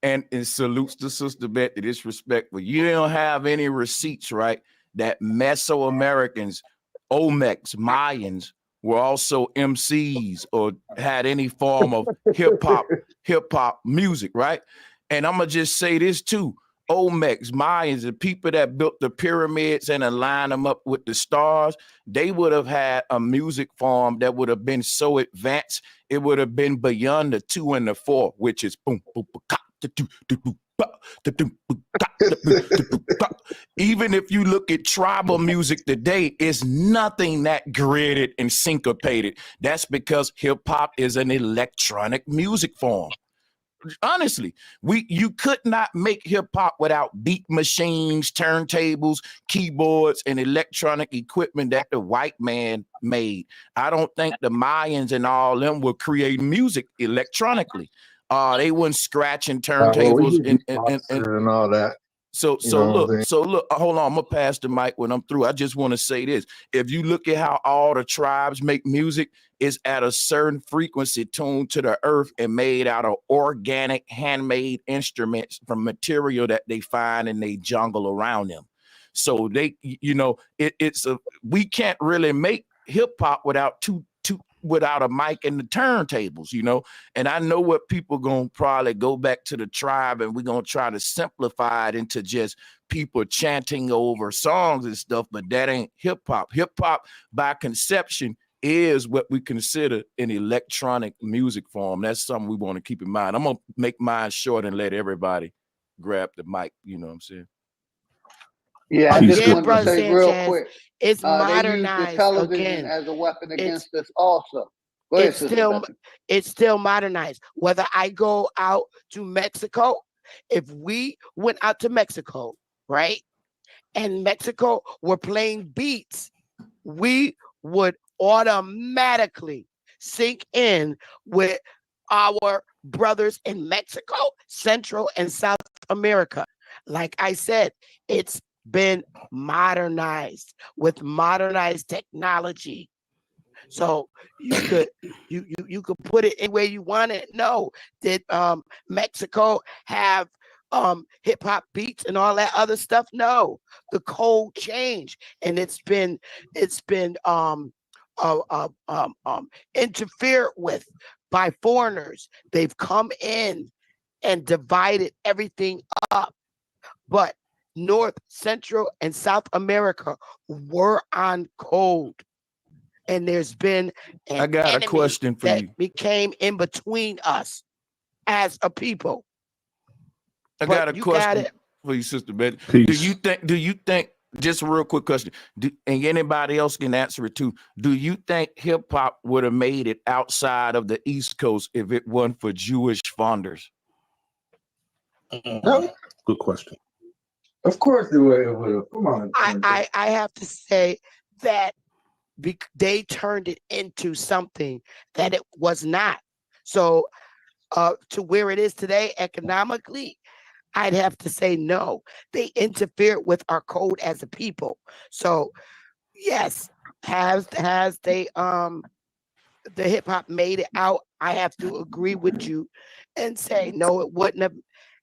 and it salutes to Sister Betty. Disrespectful. You don't have any receipts, right? That Mesoamericans, Olmecs, Mayans were also MCs or had any form of hip hop music, right? And I'm gonna just say this too. Olmecs, Mayans, the people that built the pyramids and aligned them up with the stars, they would have had a music form that would have been so advanced, it would have been beyond the 2 and the 4, which is boom, boom, boom, ka, da, do, da, boo, ba, da, do, boo, ka, da, boo, da, boo, ka. Even if you look at tribal music today, it's nothing that gridded and syncopated. That's because hip hop is an electronic music form. Honestly, you could not make hip hop without beat machines, turntables, keyboards, and electronic equipment that the white man made. I don't think the Mayans and all them were creating music electronically. They weren't scratching Well, we turntables could and all that. so You know what I'm look, saying? hold on. I'm gonna pass the mic when I'm through. I just want to say this: if you look at how all the tribes make music, is at a certain frequency tuned to the earth and made out of organic, handmade instruments from material that they find in the jungle around them. So they, we can't really make hip hop without without a mic and the turntables, And I know what people gonna probably go back to the tribe, and we're gonna try to simplify it into just people chanting over songs and stuff, but that ain't hip hop. Hip hop by conception is what we consider an electronic music form. That's something we want to keep in mind. I'm gonna make mine short and let everybody grab the mic. You know what I'm saying? Yeah, I just wanted to say real Sanchez, quick. it's They use the modernized television again. as a weapon against us also. Go ahead, Sister Bethany. It's still modernized. Whether I go out to Mexico, if we went out to Mexico, right, and Mexico were playing beats, we would automatically sink in with our brothers in Mexico, Central and South America. Like I said, it's been modernized with modernized technology. So you could you could put it any way you want it. No, did Mexico have hip hop beats and all that other stuff? No, the code changed, and it's been interfered with by foreigners. They've come in and divided everything up. But North, Central, and South America were on code. And there's been I got a question for that you. became in between us as a people. I got a question for you, Sister Betty. Do you think, just a real quick question, and anybody else can answer it too, do you think hip hop would have made it outside of the East Coast if it wasn't for Jewish founders? No. Good question. Of course it would have. Come on. I have to say that they turned it into something that it was not. So to where it is today economically, I'd have to say no. They interfered with our code as a people. So yes, has they the hip hop made it out? I have to agree with you and say no, it wouldn't have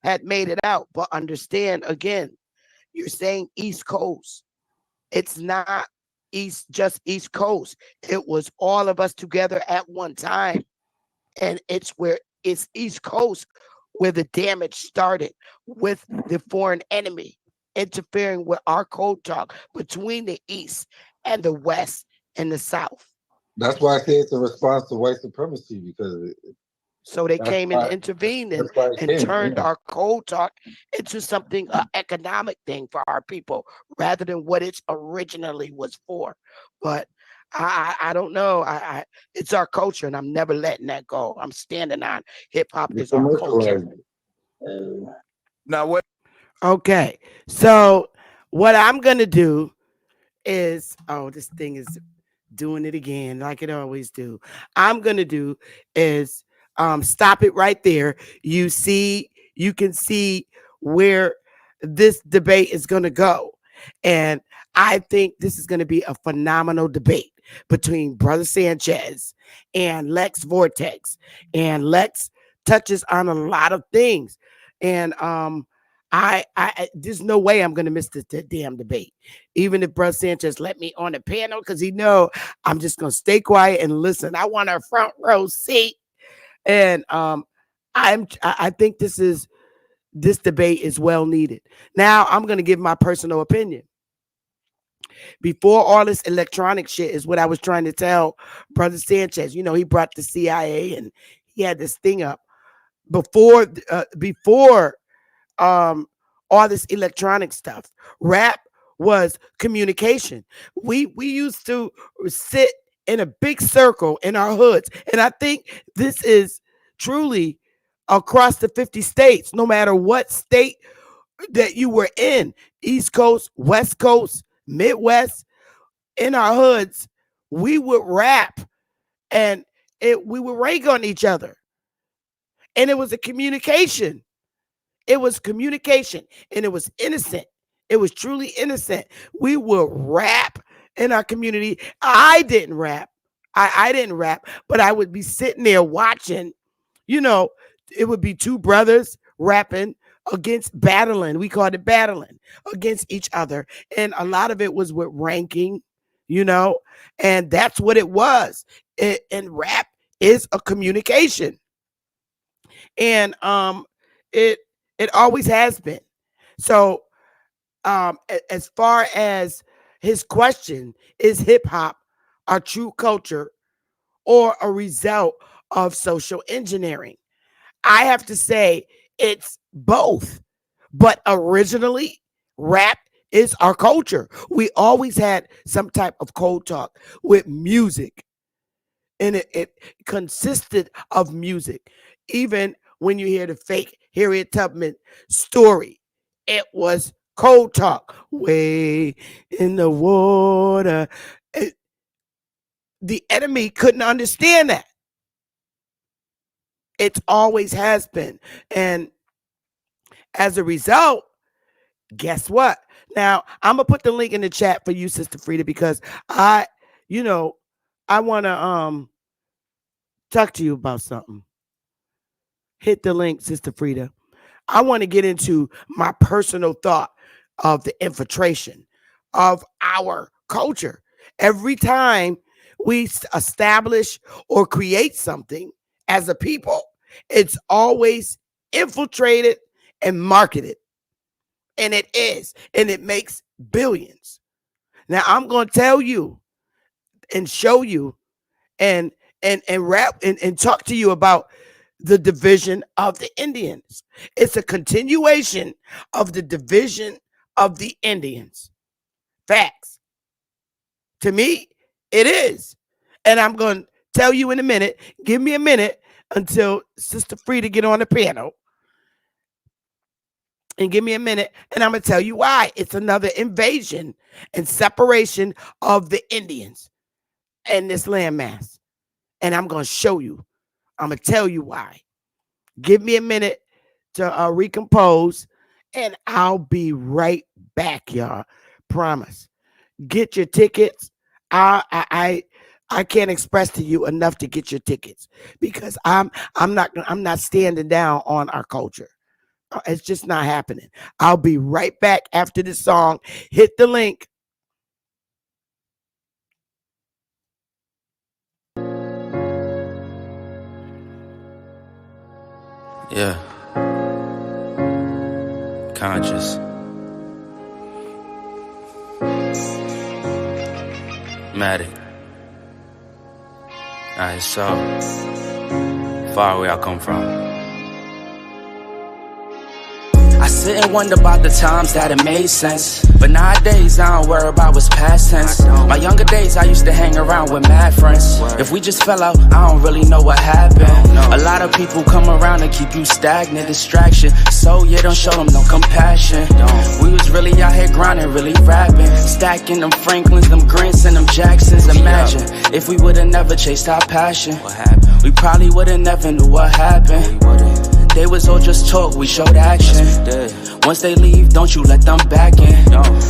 had made it out. But understand again, you're saying East Coast. It's not just East Coast. It was all of us together at one time. And it's East Coast where the damage started with the foreign enemy interfering with our code talk between the East and the West and the South. That's why I say it's a response to white supremacy, because so they came and intervened and turned our code talk into something, an economic thing for our people, rather than what it originally was for. But I don't know. It's our culture, and I'm never letting that go. I'm standing on hip hop is our culture. Now what? Okay, so what I'm gonna do is, this thing is doing it again like it always do. I'm gonna do is stop it right there. You can see where this debate is gonna go, and I think this is gonna be a phenomenal debate between Brother Sanchez and Lex Vortex, and Lex touches on a lot of things, and I there's no way I'm gonna miss this damn debate, even if Brother Sanchez let me on the panel, because he know I'm just gonna stay quiet and listen. I want a front row seat, and I think this debate is well needed. Now I'm gonna give my personal opinion. Before all this electronic shit is what I was trying to tell Brother Sanchez. He brought the CIA and he had this thing up before all this electronic stuff. Rap was communication. We used to sit in a big circle in our hoods, and I think this is truly across the 50 states, no matter what state that you were in, East Coast, West Coast, Midwest, in our hoods, we would rap and we would rag on each other. And it was a communication. It was communication, and it was innocent. It was truly innocent. We would rap in our community. I didn't rap. I didn't rap, but I would be sitting there watching, you know, it would be two brothers rapping against battling. We called it battling against each other. And a lot of it was with ranking, you know, and that's what it was. And rap is a communication. And it always has been. So as far as his question, is hip hop a true culture or a result of social engineering? I have to say it's both. But originally, rap is our culture. We always had some type of code talk with music. And it consisted of music. Even when you hear the fake Harriet Tubman story, it was code talk. Way in the water. The enemy couldn't understand that. It always has been. And as a result, guess what? Now, I'm going to put the link in the chat for you, Sister Frida, because I want to talk to you about something. Hit the link, Sister Frida. I want to get into my personal thought of the infiltration of our culture. Every time we establish or create something as a people, it's always infiltrated and marketed. And it is. And it makes billions. Now, I'm going to tell you and show you and rap and talk to you about the division of the Indians. It's a continuation of the division of the Indians. Facts. To me, it is. And I'm going to tell you in a minute. Give me a minute until Sister Frida get on the panel. And give me a minute, and I'm going to tell you why. It's another invasion and separation of the Indians and this landmass. And I'm going to show you. I'm going to tell you why. Give me a minute to recompose, and I'll be right back, y'all. Promise. Get your tickets. I can't express to you enough to get your tickets because I'm not standing down on our culture. It's just not happening. I'll be right back after this song. Hit the link. Yeah. Conscious. Matic. Alright, so far away I come from. I sit and wonder about the times that it made sense. But nowadays I don't worry about what's past tense. My younger days I used to hang around with mad friends. If we just fell out, I don't really know what happened. A lot of people come around and keep you stagnant, distraction. So you don't show them no compassion. We was really out here grinding, really rapping, stacking them Franklins, them Grants and them Jacksons. Imagine if we would've never chased our passion. We probably would've never knew what happened. They was all just talk, we showed action. Once they leave, don't you let them back in.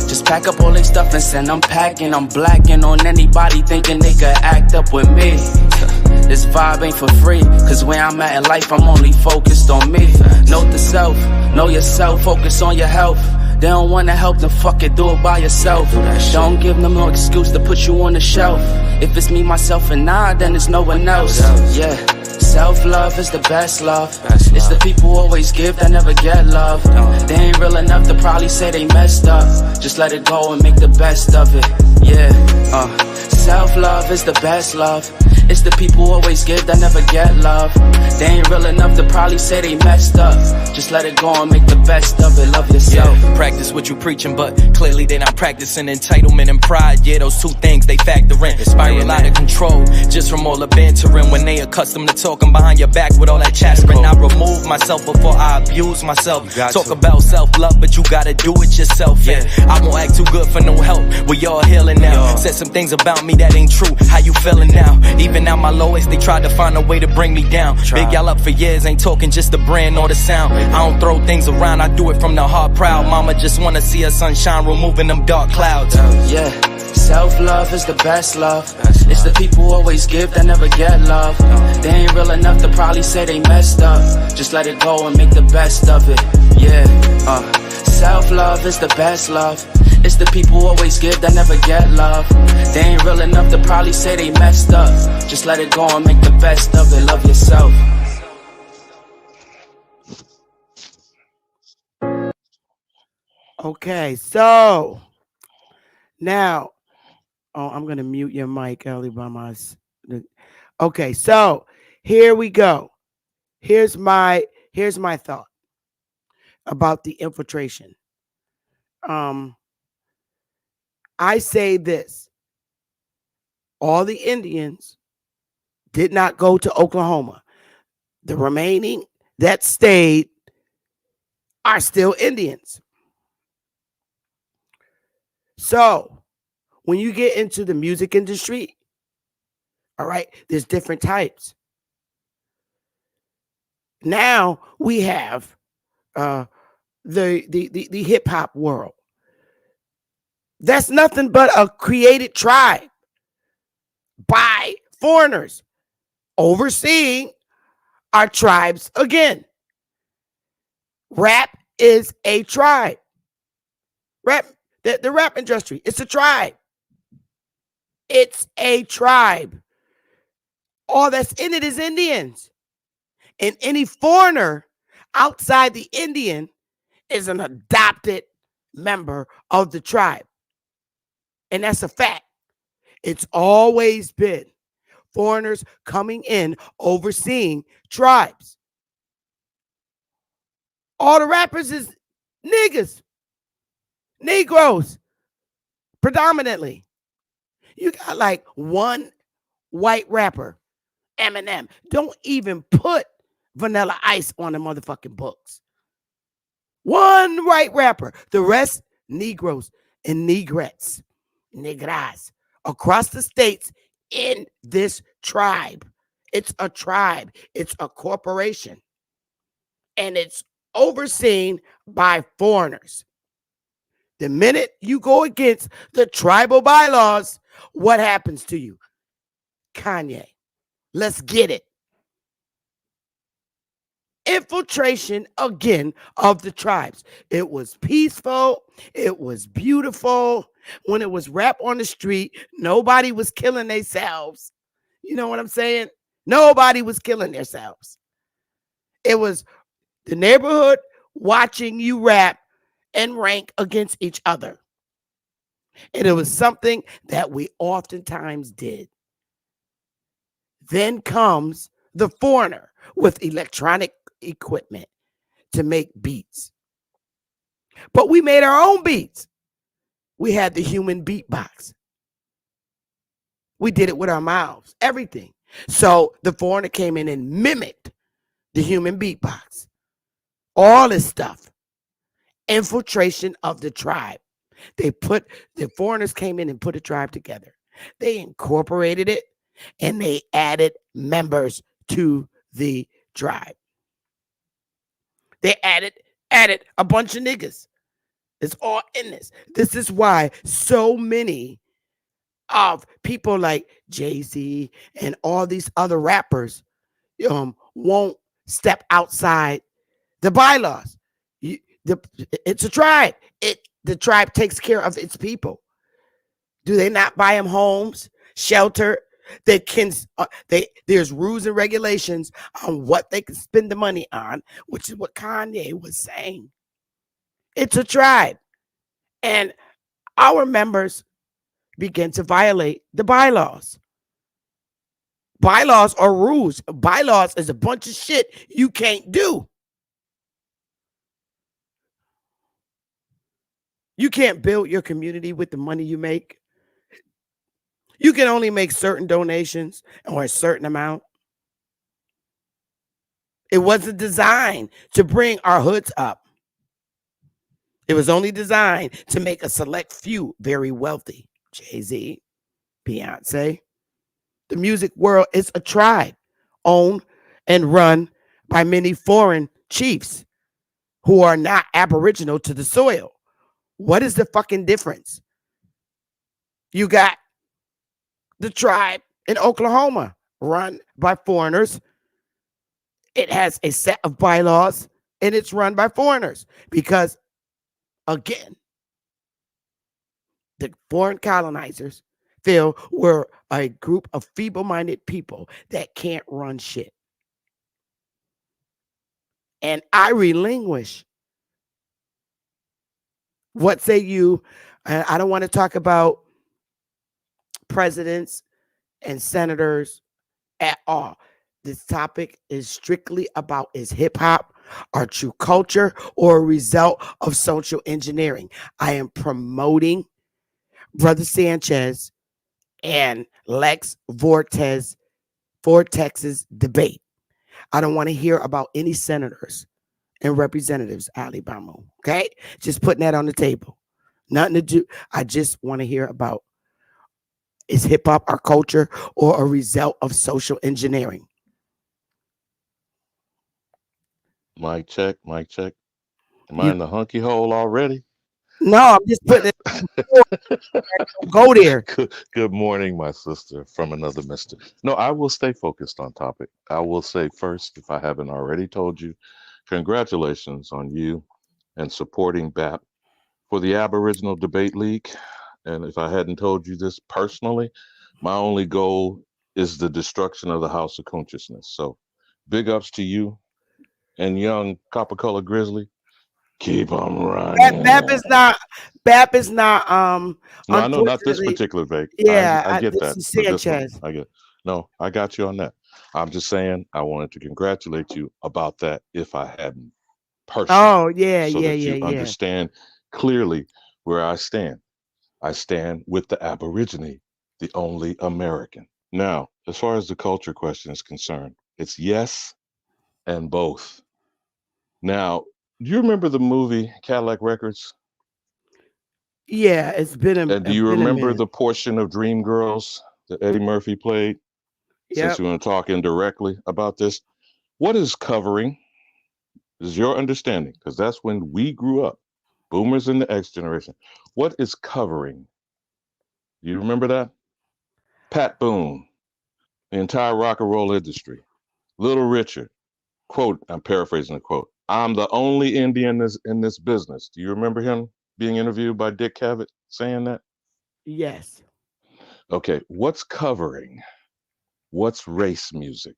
Just pack up all their stuff and send them packing. I'm blacking on anybody thinking they could act up with me. This vibe ain't for free, cause where I'm at in life, I'm only focused on me. Note the self, know yourself, focus on your health. They don't wanna help, then fuck it, do it by yourself. Don't give them no excuse to put you on the shelf. If it's me, myself, and I, then it's no one else. Yeah. Self-love is the best love. It's the people who always give that never get love. They ain't real enough to probably say they messed up. Just let it go and make the best of it. Yeah, self-love is the best love. It's the people who always give that never get love. They ain't real enough to probably say they messed up. Just let it go and make the best of it. Love yourself. Yeah, practice what you preaching, but clearly they not practicing entitlement and pride. Yeah, those two things they factor in. Spiral out of control just from all the bantering. When they accustomed to talking behind your back with all that chattering. I remove myself before I abuse myself. Talk about self-love, but you gotta do it yourself. Yeah, I won't act too good for no help. We all healing now. Said some things about me that ain't true. How you feeling now? Even Even at my lowest, they tried to find a way to bring me down. Big y'all up for years, ain't talking just the brand or the sound. I don't throw things around, I do it from the heart proud. Mama just wanna see her sunshine, removing them dark clouds. Yeah, self-love is the best love. It's the people who always give that never get love. They ain't real enough to probably say they messed up. Just let it go and make the best of it. Yeah, self-love is the best love. It's the people who always give that never get love. They ain't real enough to probably say they messed up. Just let it go and make the best of it. Love yourself. Okay, so now, I'm going to mute your mic, Ellie, by my. Okay, so here we go. Here's my thought about the infiltration. I say this. All the Indians did not go to Oklahoma. The remaining that stayed are still Indians. So when you get into the music industry, all right, there's different types. Now we have the hip hop world. That's nothing but a created tribe by foreigners overseeing our tribes again. Rap is a tribe. The rap industry, it's a tribe. It's a tribe. All that's in it is Indians. And any foreigner outside the Indian is an adopted member of the tribe. And that's a fact. It's always been foreigners coming in, overseeing tribes. All the rappers is niggas, Negroes, predominantly. You got like one white rapper, Eminem. Don't even put Vanilla Ice on the motherfucking books. One white rapper. The rest, Negroes and Negrettes, Negras, across the states in this tribe. It's a tribe. It's a corporation. And it's overseen by foreigners. The minute you go against the tribal bylaws, what happens to you? Kanye. Let's get it. Infiltration again of the tribes. It was peaceful. It was beautiful. When it was rap on the street, nobody was killing themselves. You know what I'm saying? Nobody was killing themselves. It was the neighborhood watching you rap and rank against each other. And it was something that we oftentimes did. Then comes the foreigner with electronic equipment to make beats. But we made our own beats. We had the human beatbox. We did it with our mouths, everything. So the foreigner came in and mimicked the human beatbox. All this stuff. Infiltration of the tribe. The foreigners came in and put a tribe together. They incorporated it and they added members to the tribe. They added a bunch of niggas. It's all in this. This is why so many of people like Jay-Z and all these other rappers won't step outside the bylaws. It's a tribe. The tribe takes care of its people. Do they not buy them homes, shelter? There's rules and regulations on what they can spend the money on, which is what Kanye was saying. It's a tribe. And our members begin to violate the bylaws. Bylaws are rules. Bylaws is a bunch of shit you can't do. You can't build your community with the money you make. You can only make certain donations or a certain amount. It wasn't designed to bring our hoods up. It was only designed to make a select few very wealthy. Jay-Z, Beyonce, The music world is a tribe owned and run by many foreign chiefs who are not aboriginal to the soil. What is the fucking difference? You got the tribe in Oklahoma run by foreigners. It has a set of bylaws and it's run by foreigners because, again, the foreign colonizers feel we're a group of feeble-minded people that can't run shit. And I relinquish. What say you? I don't want to talk about presidents and senators at all. This topic is strictly about, is hip hop our true culture or a result of social engineering? I am promoting Brother Sanchez and Lex Vortex's debate. I don't want to hear about any senators and representatives, Alabama. Okay? Just putting that on the table. Nothing to do. I just want to hear about, is hip hop our culture or a result of social engineering? Mic check, mic check. Am I in the hunky hole already? No, I'm just putting it. Go there. Good morning, my sister from another mister. No, I will stay focused on topic. I will say first, if I haven't already told you, congratulations on you and supporting BAP for the Aboriginal Debate League. And if I hadn't told you this personally, my only goal is the destruction of the House of Consciousness. So big ups to you and young Copper Color Grizzly. Keep them running. BAP is not No, I know not this particular vape. Yeah, I get that. This is But this one, Sanchez. I got you on that. I'm just saying I wanted to congratulate you about that if I hadn't personally. Oh, yeah, so yeah, that yeah, you yeah. understand clearly where I stand. I stand with the Aborigine, the only American. Now, as far as the culture question is concerned, it's yes and both. Now, do you remember the movie Cadillac Records? Yeah, it's been And do you remember the portion of Dreamgirls that Eddie Murphy played? Since Yep. you want to talk indirectly about this, what is covering? Is your understanding? Because that's when we grew up, boomers and the X generation. What is covering? You remember that? Pat Boone, the entire rock and roll industry. Little Richard, quote, I'm paraphrasing the quote, I'm the only Indian in this business. Do you remember him being interviewed by Dick Cavett saying that? Yes. Okay, what's covering? What's race music?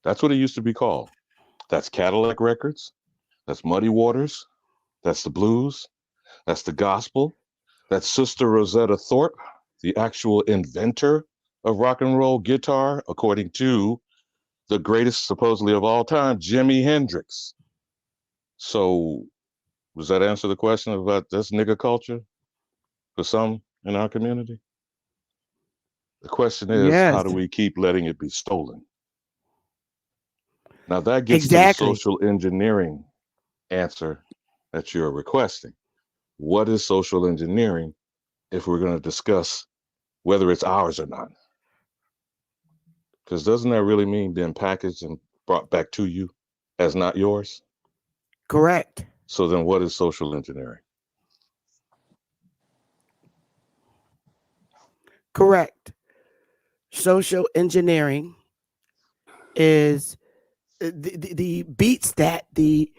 That's what it used to be called. That's Cadillac Records. That's Muddy Waters. That's the blues. That's the gospel. That's Sister Rosetta Thorpe, the actual inventor of rock and roll guitar, according to the greatest supposedly of all time, Jimi Hendrix. So does that answer the question about this nigga culture for some in our community? The question is, Yes. how do we keep letting it be stolen? Now that gets to the social engineering answer that you're requesting. What is social engineering if we're going to discuss whether it's ours or not? Because doesn't that really mean then packaged and brought back to you as not yours? Correct. So then what is social engineering? Correct. Social engineering is the beats that the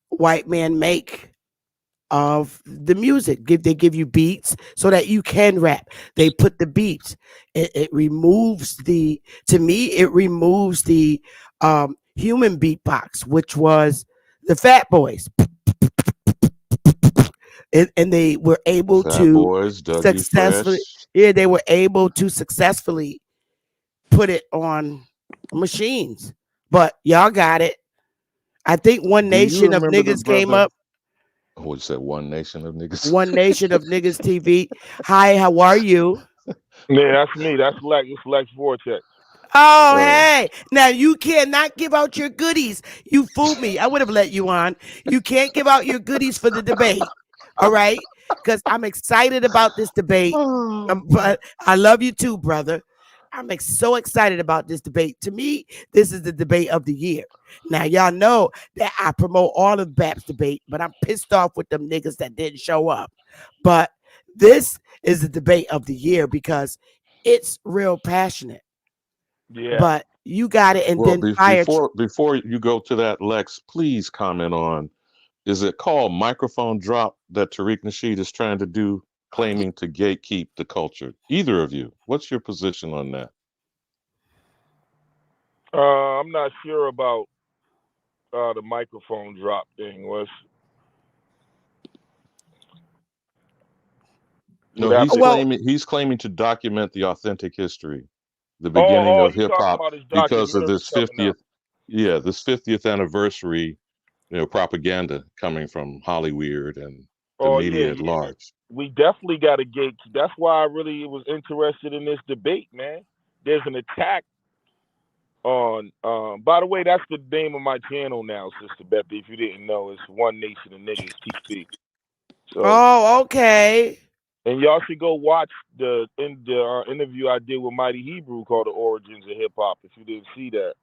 white man make of the music. They give you beats so that you can rap. They put the beats. It removes to me, it removes the human beatbox, which was the Fat Boys. And they were able to successfully, they were able to successfully put it on machines. But y'all got it. I think One Nation of Niggas came up. What you said, One Nation of Niggas? One Nation of Niggas TV. Hi, how are you? Yeah, that's me. That's Lex. It's Lex Vortex. Oh, hey. Now, you cannot give out your goodies. You fooled me. I would have let you on. You can't give out your goodies for the debate. All right? Because I'm excited about this debate. But I love you too, brother. I'm so excited about this debate. To me, this is the debate of the year. Now, y'all know that I promote all of BAP's debate, but I'm pissed off with them niggas that didn't show up. But this is the debate of the year because it's real passionate. Yeah. But you got it, and Well, then fire. before you go to that, Lex, please comment on, is it called microphone drop that Tariq Nasheed is trying to do, claiming to gatekeep the culture? Either of you, what's your position on that? I'm not sure about the microphone drop thing. No, he's claiming to document the authentic history, the beginning of you hip talking hop, about his because of documentary this coming out? 50th, this 50th anniversary, propaganda coming from Hollywood and the media at large. We definitely got a gate. That's why I really was interested in this debate, man. There's an attack on. By the way, that's the name of my channel now, Sister Beppy. If you didn't know, it's One Nation of Niggas TV. So, oh, okay. And y'all should go watch the interview I did with Mighty Hebrew called "The Origins of Hip Hop." If you didn't see that,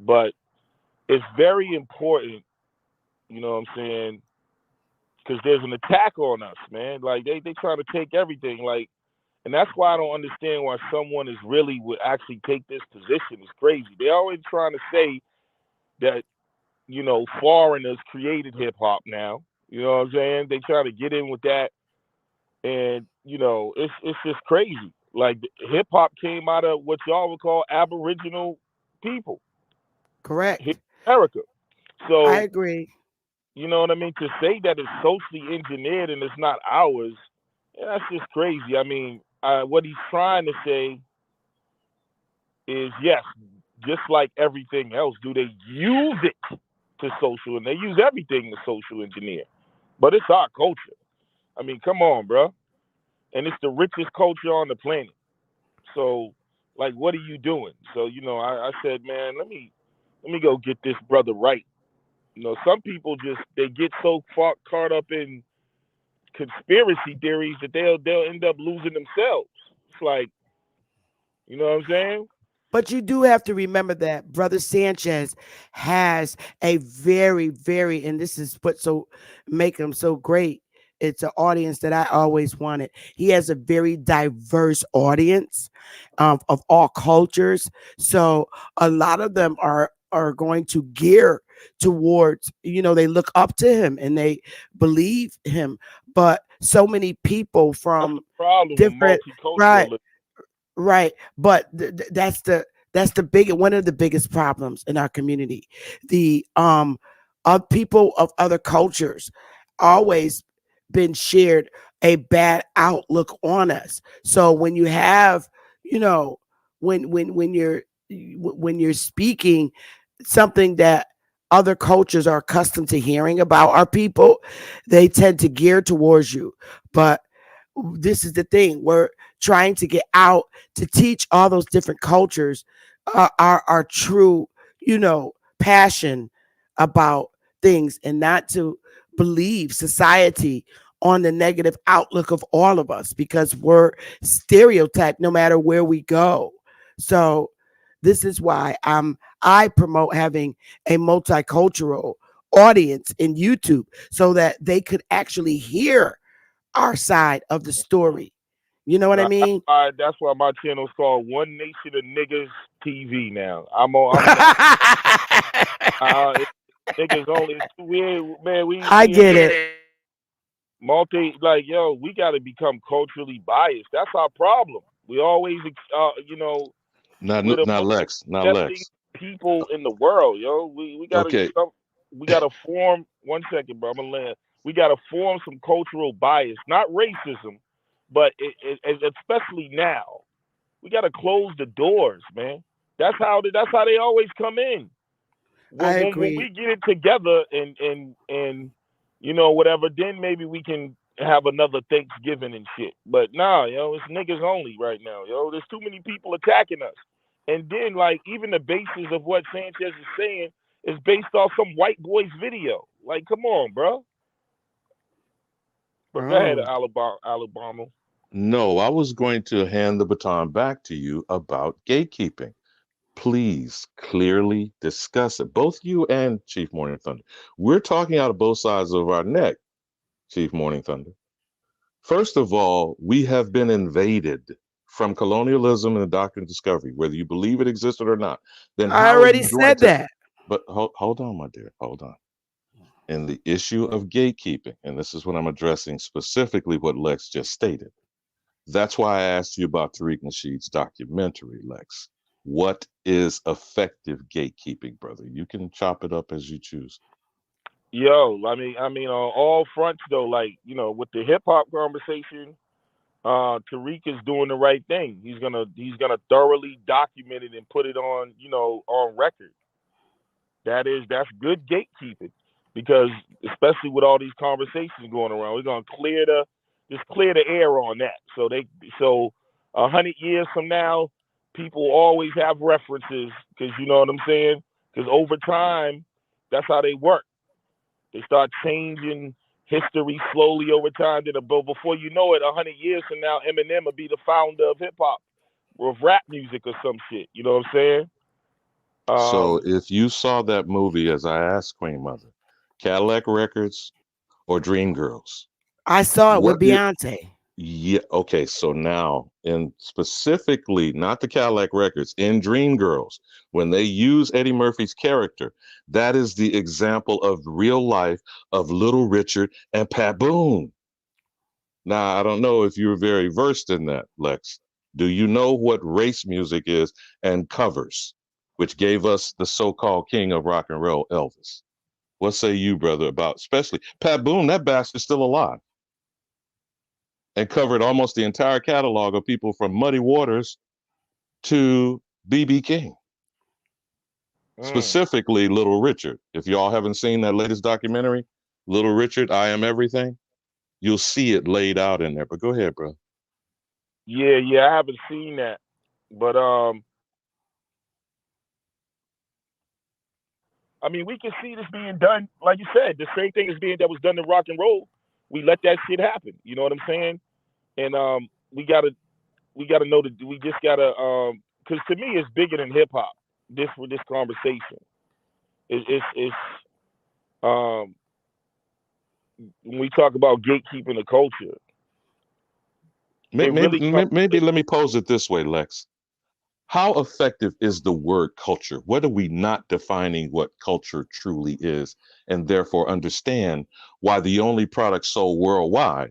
but it's very important. You know what I'm saying? Because there's an attack on us, man. Like they trying to take everything. Like, and that's why I don't understand why someone is really would actually take this position. It's crazy. They're always trying to say that foreigners created hip hop now. You know what I'm saying? They try to get in with that, and it's just crazy. Like hip hop came out of what y'all would call Aboriginal people. Correct. Here in America. So I agree. You know what I mean? To say that it's socially engineered and it's not ours, that's just crazy. I mean, what he's trying to say is yes, just like everything else, do they use it to social? And they use everything to social engineer. But it's our culture. I mean, come on, bro. And it's the richest culture on the planet. So, like, what are you doing? So, I said, man, let me go get this brother right. Some people they get so caught up in conspiracy theories that they'll end up losing themselves. It's like, you know what I'm saying? But you do have to remember that Brother Sanchez has a very, very, and this is what make him so great. It's an audience that I always wanted. He has a very diverse audience of all cultures. So a lot of them are going to gear towards, they look up to him and they believe him. But so many people from different, right. But that's the one of the biggest problems in our community. The of people of other cultures always been shared a bad outlook on us. So when you have, when you're speaking something that other cultures are accustomed to hearing about our people, they tend to gear towards you. But this is the thing, we're trying to get out to teach all those different cultures our true passion about things, and not to believe society on the negative outlook of all of us, because we're stereotyped no matter where we go. So this is why I promote having a multicultural audience in YouTube, so that they could actually hear our side of the story. You know what I mean? That's why my channel's called One Nation of Niggas TV now. I'm niggas only. It's weird, man. I get it. We got to become culturally biased. That's our problem. We always, Not Lex. People in the world, we got to. Okay. We got to form. One second, bro. I'm gonna land. We got to form some cultural bias, not racism, but especially now, we got to close the doors, man. That's how they always come in. When we get it together and whatever, then maybe we can have another Thanksgiving and shit. But nah, it's niggas only right now, There's too many people attacking us. And then, like, even the basis of what Sanchez is saying is based off some white boy's video. Like, come on, bro. But go ahead, Alabama. No, I was going to hand the baton back to you about gatekeeping. Please clearly discuss it. Both you and Chief Morning Thunder. We're talking out of both sides of our neck, Chief Morning Thunder. First of all, we have been invaded from colonialism and the doctrine of discovery, whether you believe it existed or not. Then I how are already you going said to? that. But hold on, my dear, hold on. In the issue of gatekeeping, and this is what I'm addressing specifically what Lex just stated. That's why I asked you about Tariq Nasheed's documentary, Lex. What is effective gatekeeping, brother? You can chop it up as you choose. Yo, I mean, on all fronts though, like with the hip hop conversation, Tariq is doing the right thing. He's gonna thoroughly document it and put it on on record. That's good gatekeeping because especially with all these conversations going around, we're gonna clear the air on that. So 100 years from now, people always have references because you know what I'm saying. Because over time, that's how they work. They start changing history slowly over time. But before you know it, 100 years from now, Eminem will be the founder of hip hop or of rap music or some shit. You know what I'm saying? So if you saw that movie, as I asked Queen Mother, Cadillac Records or Dreamgirls, I saw it with what did Beyonce. yeah, okay, so now in specifically not the Cadillac Records, in Dreamgirls, when they use Eddie Murphy's character, that is the example of real life of Little Richard and Pat Boone. Now, I don't know if you're very versed in that, Lex. Do you know what race music is and covers, which gave us the so-called king of rock and roll, Elvis? What say you, brother, about especially Pat Boone? That bastard's still alive and covered almost the entire catalog of people from Muddy Waters to B.B. King, specifically Little Richard. If y'all haven't seen that latest documentary, Little Richard, I Am Everything, you'll see it laid out in there. But go ahead, bro. Yeah, I haven't seen that, but I mean, we can see this being done, like you said, the same thing that was done to rock and roll. We let that shit happen. You know what I'm saying? And we gotta know that we just gotta because to me it's bigger than hip hop. This conversation, it's um when we talk about gatekeeping the culture, it Maybe, really comes. maybe let me pose it this way, Lex. How effective is the word culture? What are we not defining what culture truly is, and therefore understand why the only product sold worldwide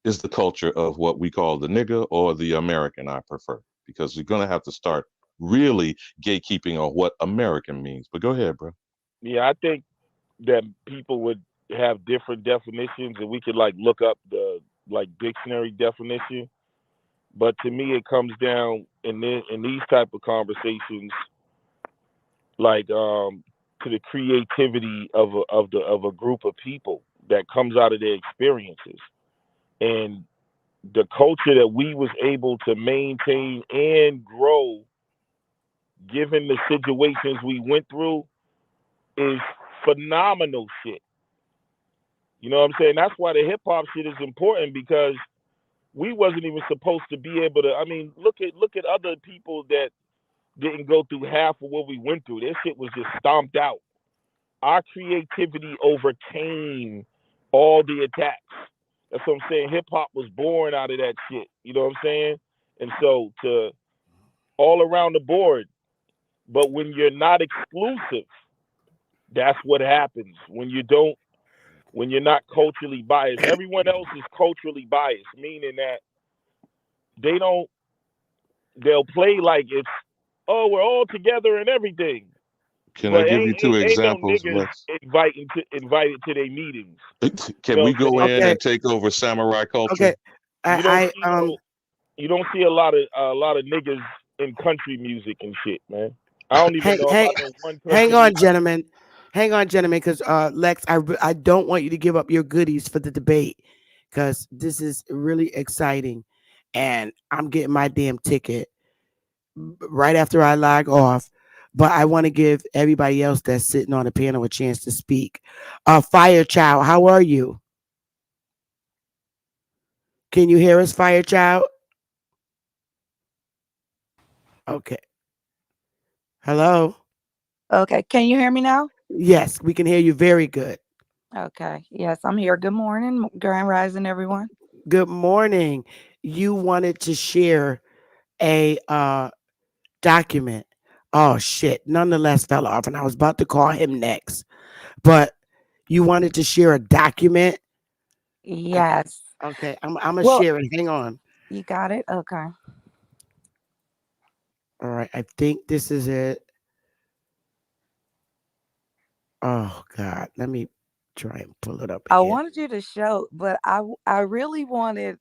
is the culture of what we call the nigga or the American, I prefer, because we're going to have to start really gatekeeping on what American means. But go ahead, bro. Yeah, I think that people would have different definitions, and we could like look up the like dictionary definition. But to me, it comes down in these type of conversations, like to the creativity of a group of people that comes out of their experiences and the culture that we was able to maintain and grow, given the situations we went through, is phenomenal shit. You know what I'm saying? That's why the hip hop shit is important because we wasn't even supposed to be able to. I mean, look at other people that didn't go through half of what we went through. Their shit was just stomped out. Our creativity overcame all the attacks. That's what I'm saying. Hip hop was born out of that shit. You know what I'm saying? And so to all around the board. But when you're not exclusive, that's what happens. When you're not culturally biased. Everyone else is culturally biased, meaning that they'll play like it's, oh, we're all together and everything. Can I But give you two ain't no examples, niggas Lex? invited to their meetings. You Can know we what I'm go saying? in and take over samurai culture? Okay. You don't I see you don't see a lot of niggas in country music and shit, man. I don't even know if I know one hang country on, music. gentlemen. Hang on, gentlemen, because Lex, I don't want you to give up your goodies for the debate because this is really exciting, and I'm getting my damn ticket right after I log off. But I want to give everybody else that's sitting on the panel a chance to speak. Fire Child, how are you? Can you hear us, Fire Child? Okay. Hello? Okay, can you hear me now? Yes, we can hear you very good. Okay, yes, I'm here. Good morning, Grand Rising, everyone. Good morning. You wanted to share a document. Oh shit. Nonetheless fell off and I was about to call him next. But you wanted to share a document? Yes. Okay, I'm gonna Well, share it. Hang on. you got it? Okay. All right, I think this is it. Oh God, let me try and pull it up I again. wanted you to show, but I really wanted,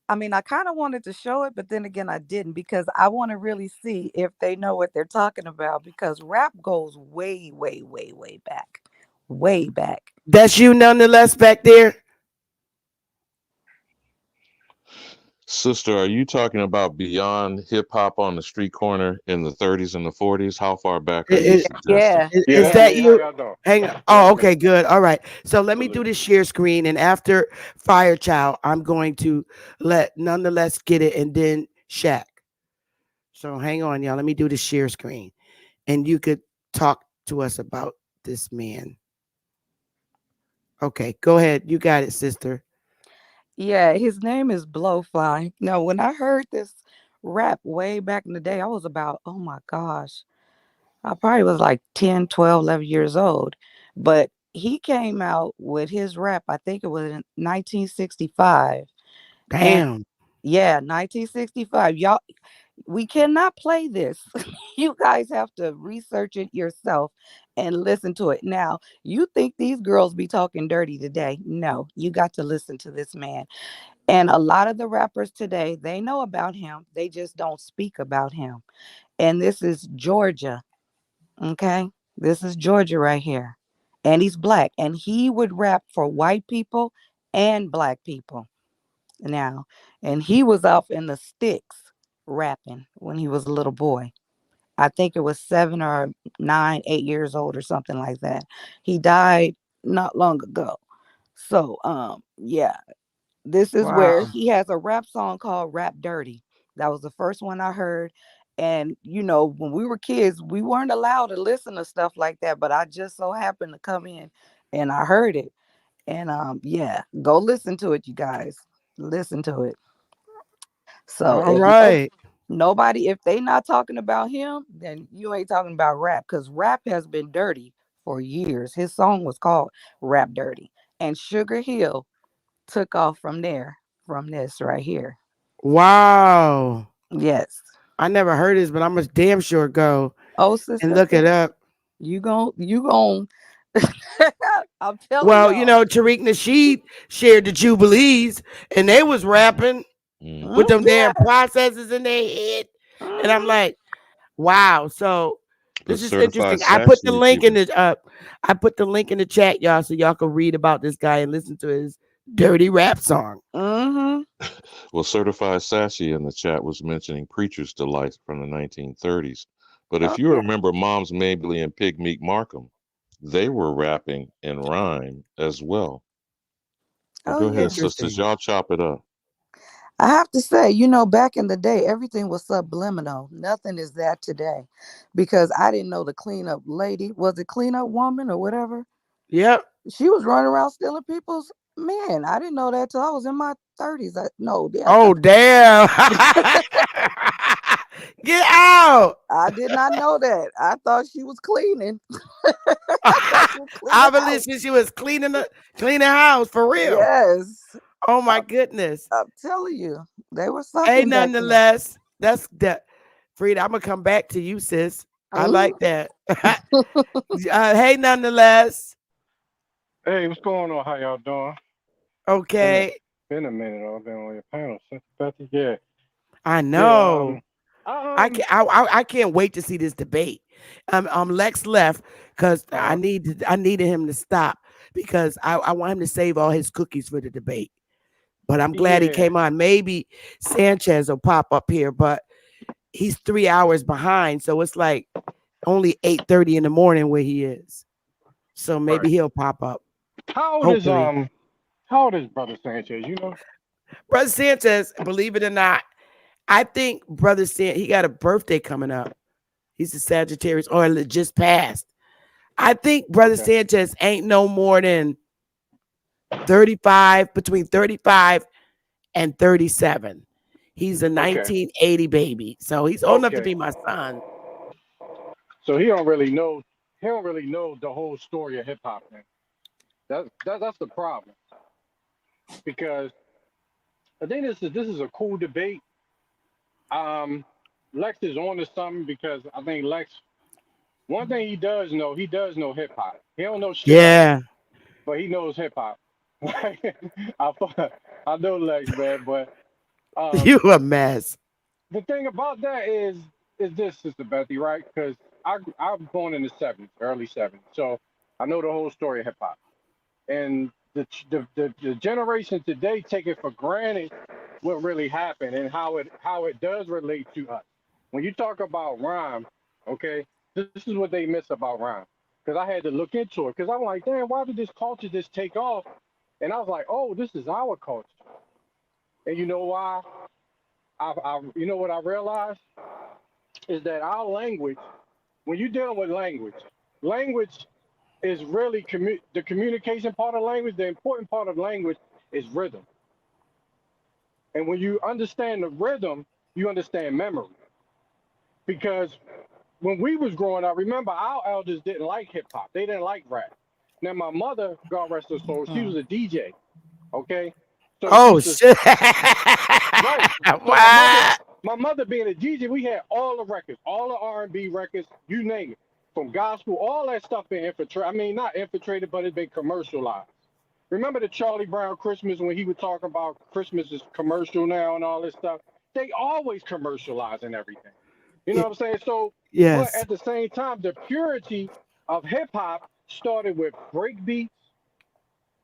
I mean, I kind of wanted to show it, but then again, I didn't because I want to really see if they know what they're talking about because rap goes way, way, way, way back. Way back. That's you nonetheless back there? Sister, are you talking about beyond hip hop on the street corner in the 30s and the 40s? How far back are you suggesting? Yeah. Is Yeah. that you? How y'all doing? Hang on. Oh, okay, good. All right. So let me do the share screen, and after Fire Child, I'm going to let nonetheless get it, and then Shaq. So hang on, y'all. Let me do the share screen, and you could talk to us about this man. Okay, go ahead. You got it, sister. Yeah, his name is Blowfly. Now, when I heard this rap way back in the day, I was about, oh my gosh, I probably was like 10, 12, 11 years old. But he came out with his rap, I think it was in 1965. And Damn. yeah, 1965. Y'all, we cannot play this. You guys have to research it yourself and listen to it. Now, you think these girls be talking dirty today? No, you got to listen to this man. And a lot of the rappers today, they know about him. They just don't speak about him. And this is Georgia. Okay. This is Georgia right here. And he's black. And he would rap for white people and black people now. And he was off in the sticks rapping when he was a little boy. I think it was 7 or 9, 8 years old or something like that. He died not long ago. So yeah, this is where Wow. he has a rap song called Rap Dirty. That was the first one I heard. And when we were kids, we weren't allowed to listen to stuff like that, but I just so happened to come in and I heard it. And yeah, go listen to it, you guys. Listen to it. So All if right. nobody, if they not talking about him, then you ain't talking about rap because rap has been dirty for years. His song was called Rap Dirty. And Sugar Hill took off from there, from this right here. Wow. Yes. I never heard this, but I'm a damn sure go Oh, and sister, look it up. you gon' I'm telling Well, y'all. Tariq Nasheed shared the Jubilees, and they was rapping with them damn Yeah. processes in their head, and I'm Mhm. like, wow. So But this is certified interesting. I put the sassy link in people. the I put the link in the chat, y'all, so y'all can read about this guy and listen to his dirty rap song. Mhm. Well, certified sassy in the chat was mentioning Preacher's Delight from the 1930s. But if Oh you yeah. remember Mom's Mabley and Pig Meat Markham, they were rapping in rhyme as well. But Oh go yeah. ahead, sisters. Interesting. Y'all chop it up. I have to say, back in the day, everything was subliminal. Nothing is that today. Because I didn't know the cleanup lady, was it cleanup woman or whatever? Yep. She was running around stealing people's men. I didn't know that till I was in my 30s. No, yeah, Oh damn. Get out. I did not know that. I thought she was cleaning. I thought she was cleaning house. Obviously, she was cleaning house for real. Yes. Oh my I'm, goodness. I'm telling you, they were Hey, something back then. nonetheless, that's that. Frida, I'm gonna come back to you, sis. I Mhm. like that. Hey, nonetheless. Hey, what's going on? How y'all doing? Been a Okay. been a minute. I've been on your panel since Betty. Yeah, I yeah. know. I Um, can I can't wait to see this debate. Lex left because uh, I needed him to stop because I want him to save all his cookies for the debate. But I'm glad he yeah. came on. Maybe Sanchez will pop up here, but he's 3 hours behind, so it's like only 8:30 in the morning where he is. So Right. maybe he'll pop up. How old is Hopefully. How old is Brother Sanchez? You know? Brother Sanchez, believe it or not, I think Brother Sanchez, he got a birthday coming up. He's a Sagittarius, or it just passed. I think Brother Sanchez ain't no more than 35, between 35 and 37. He's a 1980 baby, so he's old enough to be my son. So he don't really know. He don't really know the whole story of hip hop, man. That's the problem. Because I think this is a cool debate. Lex is on to something because I think Lex. One thing he does know hip hop. He don't know shit else, but he knows hip hop. I know Lex, man, but You a mess. the thing about that is this, Sister Bethy, right? Because I was born in the '70s, early '70s, so I know the whole story of hip hop. And the generation today take it for granted what really happened and how it does relate to us. When you talk about rhyme, okay, this is what they miss about rhyme. Because I had to look into it. Because I'm like, damn, why did this culture just take off? And I was like, oh, this is our culture. And you know why? You know what I realized is that our language, when you're dealing with language is really the communication part of language. The important part of language is rhythm. And when you understand the rhythm, you understand memory. Because when we was growing up, remember our elders didn't like hip hop. They didn't like rap. Now my mother, God rest her soul, she was a DJ. Okay. So shit! Right. So my mother being a DJ, we had all the records, all the R&B records, you name it, from gospel, all that stuff been infiltrated. I mean, not infiltrated, but it's been commercialized. Remember the Charlie Brown Christmas when he was talking about Christmas is commercial now and all this stuff? They always commercializing everything. You know what I'm saying? So, but at the same time, the purity of hip hop started with break beats.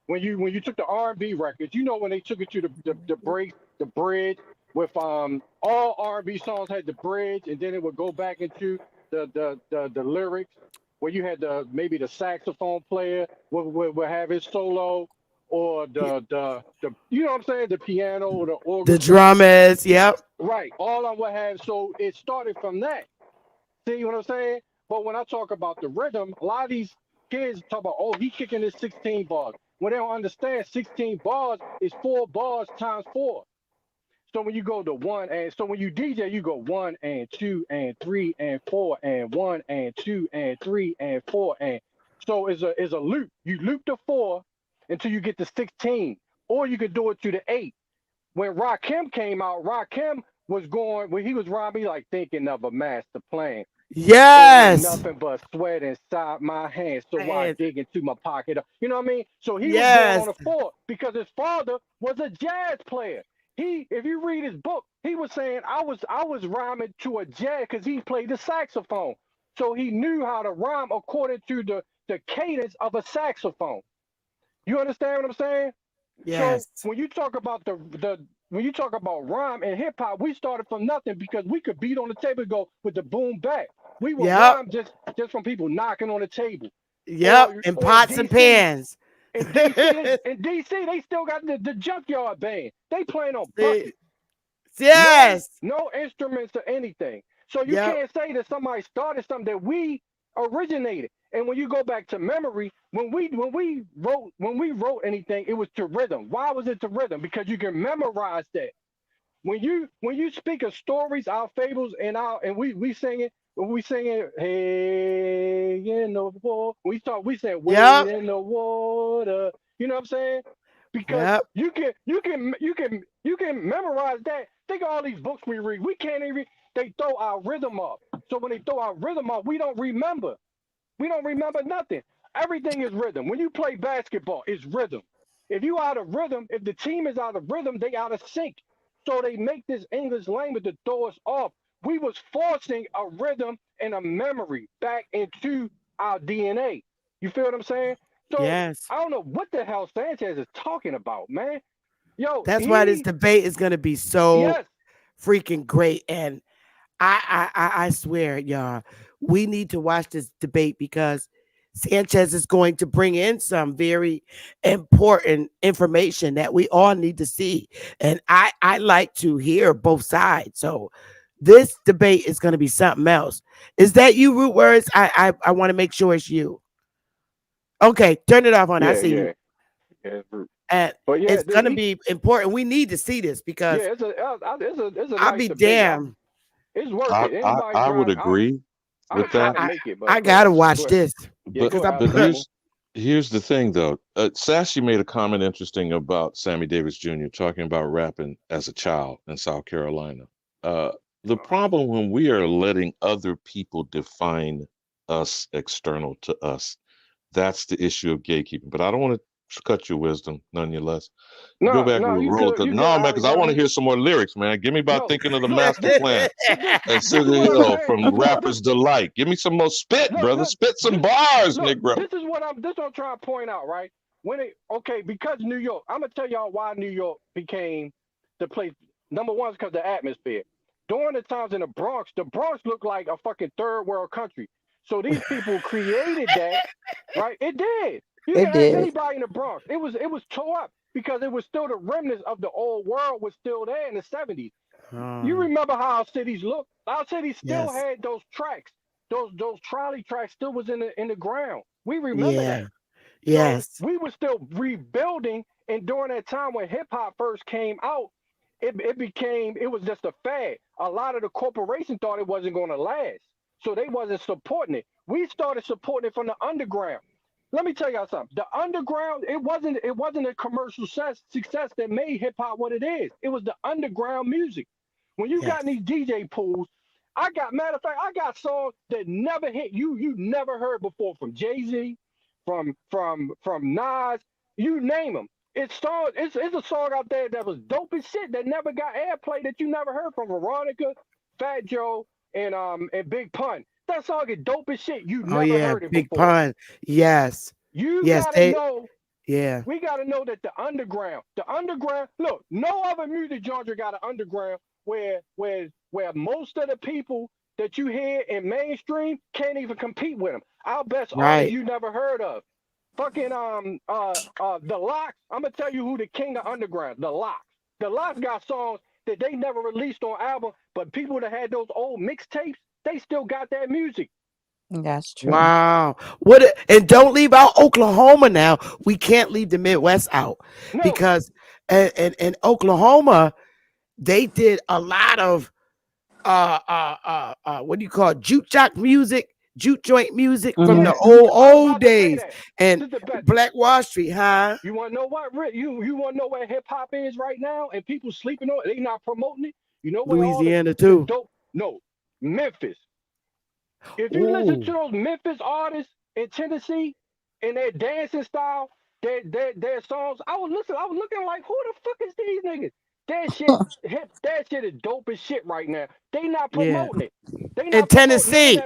When you took the R&B records, you know when they took it to the break, the bridge, with all R&B songs had the bridge, and then it would go back into the lyrics, where you had maybe the saxophone player would have his solo, or the you know what I'm saying, the piano or the organ, the drummers, yep. Right, all of what have. So it started from that. See what I'm saying? But when I talk about the rhythm, a lot of these kids talk about, oh, he kicking his 16 bars. Well, they don't understand 16 bars is 4 bars times 4. So when you go to 1 and so when you DJ, you go 1 and 2 and 3 and 4 and 1 and 2 and 3 and 4 and so it's a loop. You loop the 4 until you get to 16, or you could do it to the 8. When Rakim came out, Rakim was going when he was rhyming like thinking of a master plan. Yes. Nothing but sweat inside my hands, so I dig into my pocket. You know what I mean? So he was going on a 4 because his father was a jazz player. If you read his book, he was saying I was rhyming to a jazz because he played the saxophone, so he knew how to rhyme according to the cadence of a saxophone. You understand what I'm saying? Yes. So when you talk about when you talk about rhyme and hip hop, we started from nothing because we could beat on the table and go with the boom back. We would rhyme just from people knocking on the table. Yep, and pots and pans. In DC, they still got the junkyard band. They playing on buckets. Yes. No instruments or anything. So you can't say that somebody started something that we originated. And when you go back to memory, when we wrote anything, it was to rhythm. Why was it to rhythm? Because you can memorize that. When you speak of stories, our fables, and we sing it. When we sing it, hey in the water, we say wade in the water. You know what I'm saying? Because you can memorize that. Think of all these books we read. We can't even. They throw our rhythm up. So when they throw our rhythm up, we don't remember. We don't remember nothing. Everything is rhythm. When you play basketball, it's rhythm. If you out of rhythm, if the team is out of rhythm, they out of sync. So they make this English language to throw us off. We was forcing a rhythm and a memory back into our DNA. You feel what I'm saying? So I don't know what the hell Sanchez is talking about, man. Yo, that's why this debate is gonna be so freaking great. And I swear, y'all, we need to watch this debate because Sanchez is going to bring in some very important information that we all need to see. And I like to hear both sides. So this debate is going to be something else. Is that you, Root Words? I want to make sure it's you. Okay, turn it off on. I see you. Yeah. And But yeah, it's going to be important. We need to see this because it's a I'll nice be debate. damned. It's worth it. Anybody I would trying? agree with try that. to make it, but I gotta watch go ahead. this. Yeah, But go ahead. but here's the thing though. Sassy made a comment interesting about Sammy Davis Jr. talking about rapping as a child in South Carolina. The problem when we are letting other people define us external to us, that's the issue of gatekeeping. But I don't want to cut your wisdom, nonetheless. Go back to the rules. No, man, because I want to hear some more lyrics, man. Give me about thinking of the master plan and Sugar Hill from Rapper's Delight. Give me some more spit, brother. Spit some bars, Negro. This is what I'm trying to point out, right? Because New York, I'm gonna tell y'all why New York became the place. Number one is because the atmosphere. During the times in the Bronx looked like a fucking third world country. So these people created that, right? It did. You can ask anybody in the Bronx. It was tore up because it was still the remnants of the old world was still there in the 70s. You remember how our cities looked? Our cities still had those tracks. Those trolley tracks still was in the ground. We remember that. Yes. So we were still rebuilding, and during that time when hip hop first came out, it was just a fad. A lot of the corporations thought it wasn't going to last, so they wasn't supporting it. We started supporting it from the underground. Let me tell y'all something. The underground, it wasn't a commercial success that made hip hop what it is. It was the underground music. When you got in these DJ pools, matter of fact, I got songs that never hit you never heard before from Jay-Z, from Nas, you name them. It's a song out there that was dope as shit that never got airplay that you never heard from Veronica, Fat Joe, and Big Pun. That song is dope as shit. You never heard it Big before. Pun. Yes. You gotta know. Yeah. We gotta know that the underground. Look, no other music genre got an underground where most of the people that you hear in mainstream can't even compete with them. Our best artist you never heard of. Fucking the Locks. I'm gonna tell you who the king of underground. The Locks. The Locks got songs that they never released on album, but people that had those old mixtapes, they still got that music. That's true. Wow. And don't leave out Oklahoma now. We can't leave the Midwest out because in Oklahoma, they did a lot of what do you call it? Juke joint music from the old days and Black Wall Street, huh? You want to know what, Rick? You want to know where hip hop is right now, and people sleeping on it? They not promoting it. You know where Louisiana too. No, Memphis. If you listen to those Memphis artists in Tennessee and their dancing style, their songs, I was looking like, who the fuck is these niggas? That shit is dope as shit right now. They not promoting it. They not in Tennessee,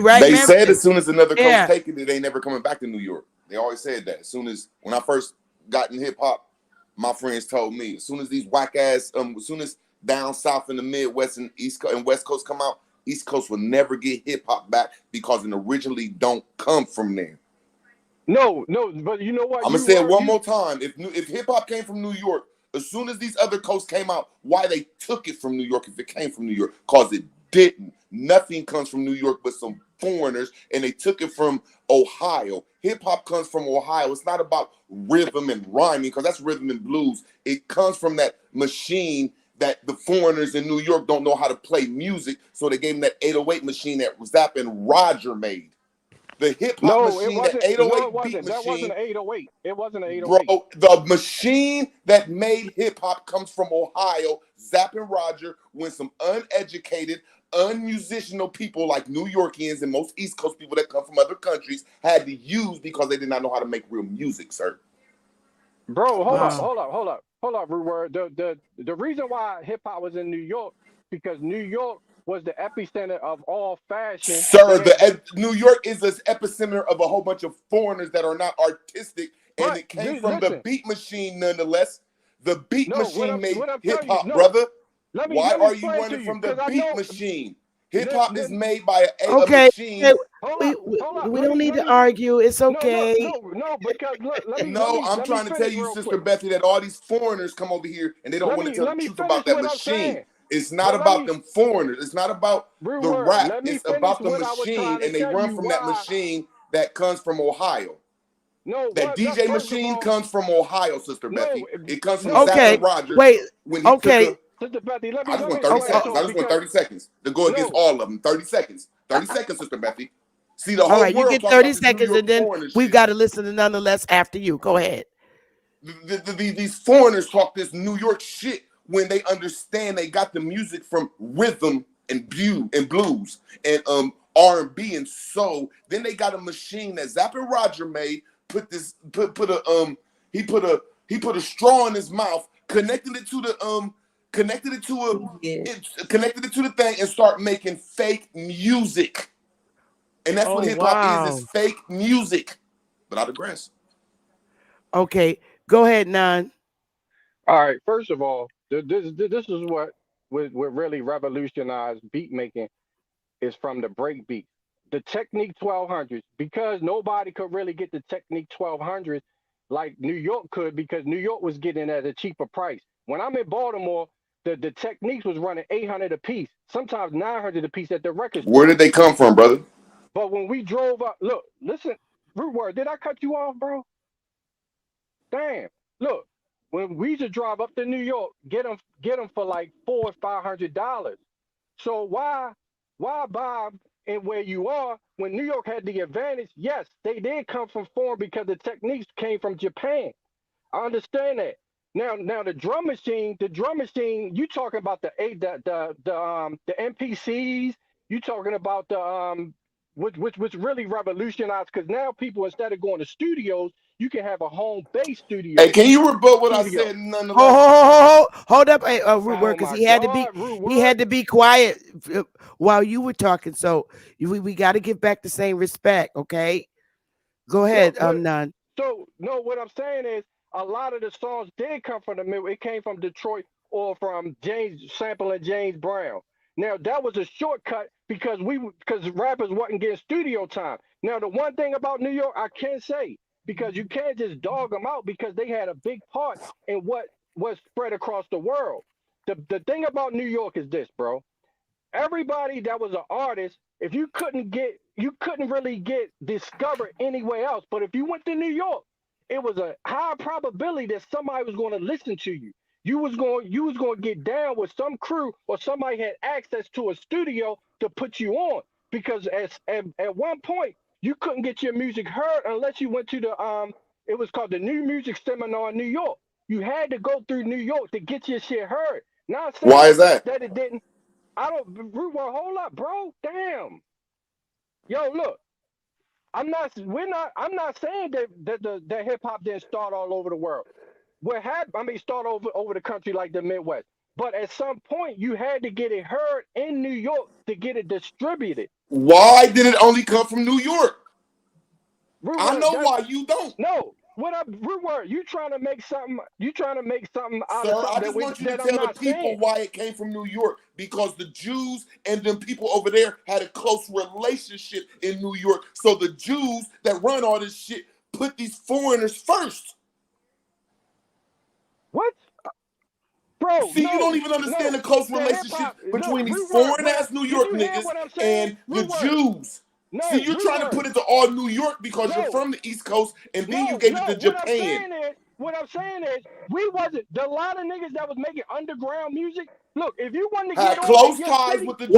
right? They Memphis. said as soon as another coach taking it, they ain't never coming back to New York. They always said that. As soon as when I first got in hip hop, my friends told me as soon as these whack ass, as soon as down south in the Midwest and East Coast and West Coast come out, East Coast will never get hip hop back because it originally don't come from there. No, but you know what? I'm gonna say it one more time. If hip hop came from New York, as soon as these other coasts came out, why they took it from New York if it came from New York? Because it didn't. Nothing comes from New York but some foreigners, and they took it from Ohio. Hip hop comes from Ohio. It's not about rhythm and rhyming because that's rhythm and blues. It comes from that machine that the foreigners in New York don't know how to play music, so they gave them that 808 machine that Zapp and Roger made. The hip hop machine, that 808 beat machine. That wasn't an 808. It wasn't an 808. Bro, the machine that made hip hop comes from Ohio. Zapp and Roger, when some uneducated, unmusical people like New Yorkians and most East Coast people that come from other countries had to use because they did not know how to make real music, sir. Bro, hold up, Rude. The reason why hip hop was in New York because New York was the epicenter of all fashion. Sir, New York is the epicenter of a whole bunch of foreigners that are not artistic, and it came from the beat machine nonetheless. The beat machine made hip hop, brother. Why are you running from the beat machine? Hip hop is made by a Okay. machine. We don't need to argue. It's okay. No, because look, I'm let me trying to tell finish you, real Sister quick. Bethy, that all these foreigners come over here and they don't want to tell the Let me truth finish about that what I'm machine. saying. It's not about them foreigners. It's not about the rap. Let me It's finish about the what I was machine, trying to and they tell run you from that why. machine that comes from Ohio. No, That first DJ of machine all, comes from Ohio, Sister Bethy. It comes from Zapp Okay. and Roger. Wait. When he Okay. took Sister Bethy, let I me just want 30 explain seconds. I something just want 30 seconds to go against No. all of them. 30 seconds. 30 seconds, Sister Bethy. See, the All whole right, you world get talking 30 about this New seconds, York and then foreigner we shit. got to listen to nonetheless after you. Go ahead. These foreigners talk this New York shit when they understand they got the music from rhythm and blues and R&B and soul. Then they got a machine that Zapp and Roger made. He put a straw in his mouth, connected it to the thing, and start making fake music. And that's what hip hop is fake music. But I digress. Okay, go ahead, Nan. All right. First of all, this is what really revolutionized beat making is from the break beat. The Technique 1200s, because nobody could really get the Technique 1200s like New York could, because New York was getting it at a cheaper price. When I'm in Baltimore, the Techniques was running $800 a piece, sometimes $900 a piece at the record store. Where did they come from, brother? But when we drove up, look, listen, Root Word, did I cut you off, bro? Damn. Look, when we used to drive up to New York, get them for like $400 or $500. So why buy in where you are when New York had the advantage? Yes, they did come from foreign because the techniques came from Japan. I understand that. Now the drum machine, you talking about the MPCs, you talking about the which really revolutionized, because now people, instead of going to studios, you can have a home base studio. Hey, can you rebut what I said nonetheless? Hold up, hey, Root Word, because he had to be quiet while you were talking. So we got to give back the same respect, okay? Go ahead, Nan. So no, what I'm saying is a lot of the songs did come from the middle. It came from Detroit or from sampling James Brown. Now that was a shortcut because rappers wasn't getting studio time. Now the one thing about New York I can say, because you can't just dog them out, because they had a big part in what was spread across the world. The thing about New York is this, bro. Everybody that was an artist, if you couldn't really get discovered anywhere else. But if you went to New York, it was a high probability that somebody was going to listen to you. You was going to get down with some crew, or somebody had access to a studio to put you on. Because at one point you couldn't get your music heard unless you went to it was called the New Music Seminar in New York. You had to go through New York to get your shit heard. Not saying Why is that? That it didn't. I don't. Hold up, bro. Damn. Yo, look. I'm not saying that hip hop didn't start all over the world. Start over the country, like the Midwest. But at some point, you had to get it heard in New York to get it distributed. Why did it only come from New York? I know why you don't. No. You trying to make something out Sir, of something I just want you to tell the people why it came from New York, because the Jews and them people over there had a close relationship in New York. So the Jews that run all this shit put these foreigners first. What? Bro, see, you don't even understand the close relationship between these foreign-ass New York niggas and the Jews. See, you're trying to put it to all New York because you're from the East Coast, and then you gave it to Japan. What I'm saying is, we wasn't. A lot of niggas that was making underground music. Look, if you wanted to had get close ties with the Jews.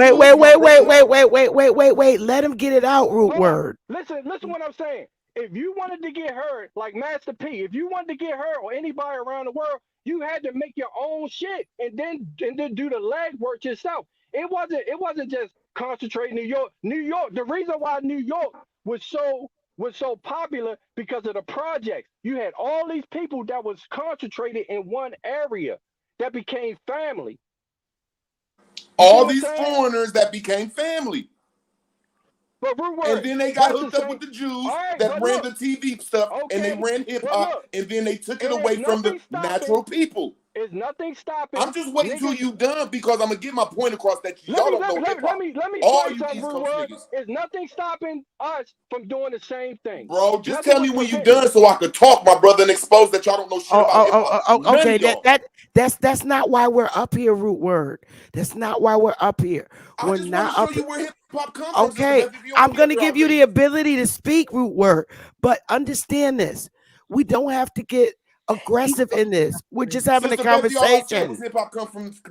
Wait. Let him get it out, Root Word. Listen what I'm saying. If you wanted to get heard, like Master P, if you wanted to get heard, or anybody around the world, you had to make your own shit and then do the legwork yourself. It wasn't just concentrate New York. New York. The reason why New York was so popular because of the projects. You had all these people that was concentrated in one area that became family. All these foreigners that became family. But and then they got hooked up with the Jews that ran the TV stuff, and they ran hip hop, and then they took it away from the natural people. Is nothing stopping. I'm just waiting till you done because I'm gonna get my point across that y'all don't know hip hop. Let me All say you something, East Coast niggas. Is nothing stopping us from doing the same thing. Bro, just tell me when you done so I could talk, my brother, and expose that y'all don't know shit about hip hop. Okay, that's not why we're up here, Root Word. That's not why we're up here. We're not up here. Where hip hop comes from. Okay, I'm gonna give you the ability to speak, Root Word, but understand this: we don't have to get aggressive in this. We're just having a conversation. Hip hop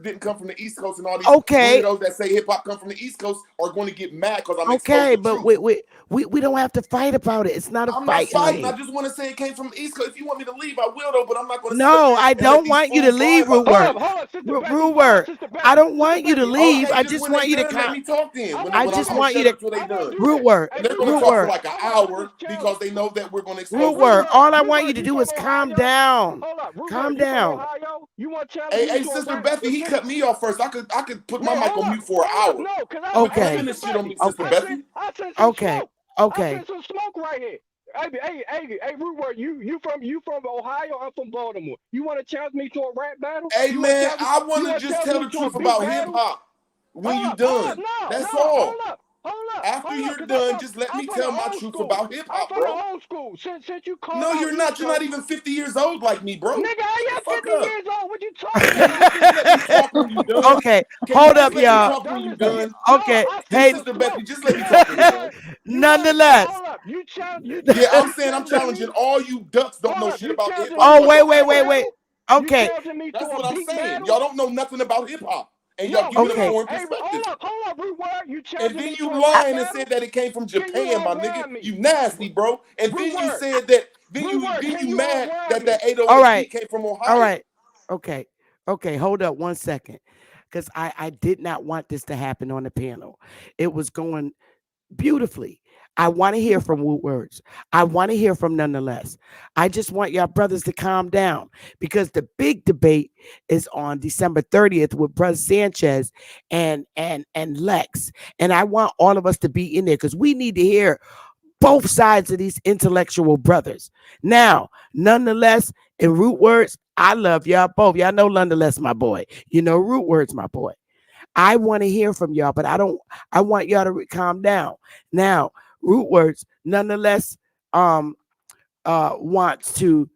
didn't come from the East Coast, and all these weirdos that say hip hop come from the East Coast are going to get mad because I'm okay, but we don't have to fight about it. It's not a fight. I'm not fighting. I just want to say it came from the East Coast. If you want me to leave, I will though. But I'm not going to. No, I don't want you to leave, Root Word. Root Word. I don't want you to leave. I just want you to let me talk. Then I just want you to Root Word. They're going to talk for like an hour because they know that we're going to expose. Root Word. All I want you to do is calm down. Calm down. Hey, Sister Bethy, he cut me off first. I could put my mic on mute for an hour. Okay. Okay. I sent some smoke right here. Hey, Root Word, you from Ohio? I'm from Baltimore. You want to challenge me to a rap battle? Hey man, I want to just tell the truth about hip hop. When you done, that's all. After you're done, just let me tell my truth about hip hop, bro. Old school. Since you call no, you're not. You're not even 50 years old like me, bro. Nigga, I am 50 years old. What you talking about? Okay, hold up, y'all. Okay, hey, Sister Becky, just let me talk to you done. Nonetheless. Yeah, I'm saying I'm challenging all you ducks don't know shit about hip hop. Oh, wait. Okay. That's what I'm saying. Y'all don't know nothing about hip hop. And y'all giving a foreign perspective. Hold up, Root Word. You and then you lying and said that it came from Japan, my nigga. You nasty, bro. And then you said that. Then you mad that 808 came from Ohio. All right. Okay. Hold up 1 second, because I did not want this to happen on the panel. It was going beautifully. I want to hear from Root Words. I want to hear from Nonetheless. I just want y'all brothers to calm down, because the big debate is on December 30th with Bro Sanchez and Lex. And I want all of us to be in there, because we need to hear both sides of these intellectual brothers. Now, Nonetheless and Root Words, I love y'all both. Y'all know Nonetheless, my boy. You know Root Words, my boy. I want to hear from y'all, but I want y'all to calm down. Now, Root Words, Nonetheless, wants to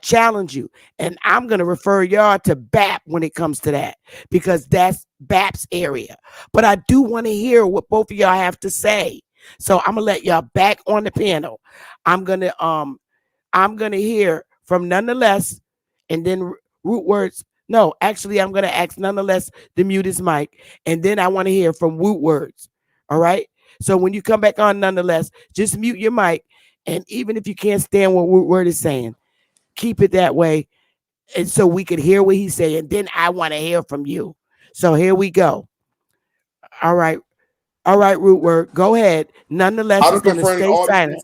challenge you. And I'm going to refer y'all to BAP when it comes to that, because that's BAP's area. But I do want to hear what both of y'all have to say. So I'm going to let y'all back on the panel. I'm going to hear from Nonetheless, and then Root Words. No, actually, I'm going to ask Nonetheless to mute his mic, and then I want to hear from Root Words. All right? So when you come back on Nonetheless, just mute your mic. And even if you can't stand what Root Word is saying, keep it that way. And so we could hear what he's saying. Then I want to hear from you. So here we go. All right, Root Word. Go ahead. Nonetheless, is going to stay silent.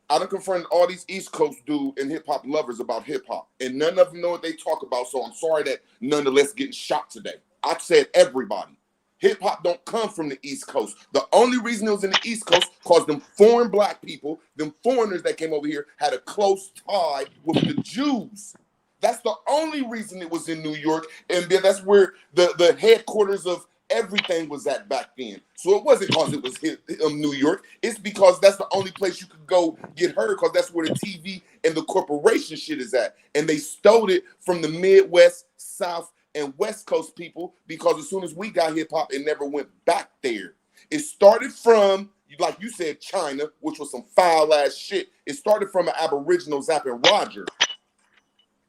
I done confronted all these East Coast dude and hip hop lovers about hip hop. And none of them know what they talk about. So I'm sorry that Nonetheless getting shot today. I said everybody. Hip hop don't come from the East Coast. The only reason it was in the East Coast because them foreign black people, them foreigners that came over here, had a close tie with the Jews. That's the only reason it was in New York, and that's where the headquarters of everything was at back then. So it wasn't because it was New York. It's because that's the only place you could go get heard, because that's where the TV and the corporation shit is at. And they stole it from the Midwest, South, and West Coast people, because as soon as we got hip hop, it never went back there. It started from, like you said, China, which was some foul ass shit. It started from an Aboriginal zapping Roger.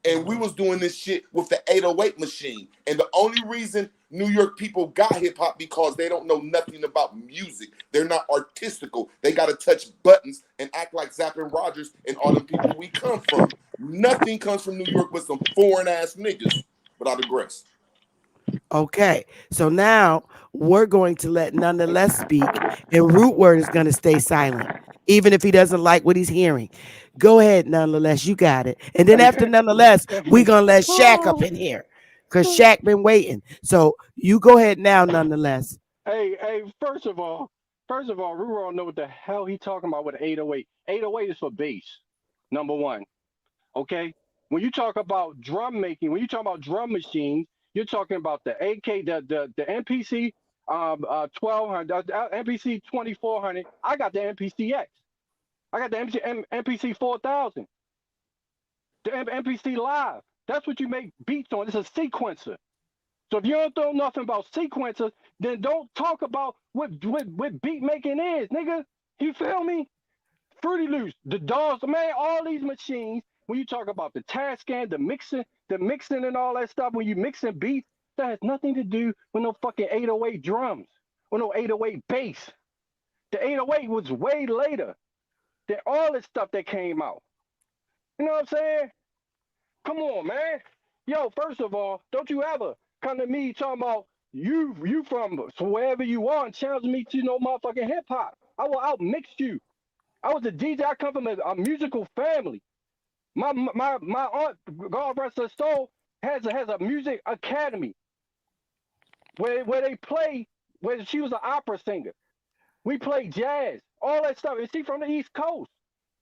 And we was doing this shit with the 808 machine. And the only reason New York people got hip hop because they don't know nothing about music. They're not artistical. They got to touch buttons and act like Zappin' Rogers and all the people we come from. Nothing comes from New York but some foreign ass niggas. But I digress. Okay, so now we're going to let Nonetheless speak, and Root Word is going to stay silent, even if he doesn't like what he's hearing. Go ahead, Nonetheless, you got it. And then after Nonetheless, we're going to let Shaq up in here, because Shaq been waiting. So you go ahead now, Nonetheless. Hey, first of all, First of all, Ruru don't know what the hell he talking about with 808. 808 is for bass, number one. Okay? When you talk about drum making, when you talk about drum machines, you're talking about the AK, the MPC 1200, MPC 2400. I got the MPC X. I got the MPC 4000. The MPC Live. That's what you make beats on. It's a sequencer. So if you don't know nothing about sequencers, then don't talk about what beat making is, nigga. You feel me? Fruity Loops, the DAWs, man, all these machines, when you talk about the Tascam, the mixing and all that stuff, when you mixing beats, that has nothing to do with no fucking 808 drums or no 808 bass. The 808 was way later than all this stuff that came out. You know what I'm saying? Come on, man. Yo, first of all, don't you ever come to me talking about you from wherever you are and challenge me to no motherfucking hip hop. I will outmix you. I was a DJ. I come from a musical family. My aunt, God rest her soul, has a music academy where they play. Where she was an opera singer. We play jazz, all that stuff. And she from the East Coast.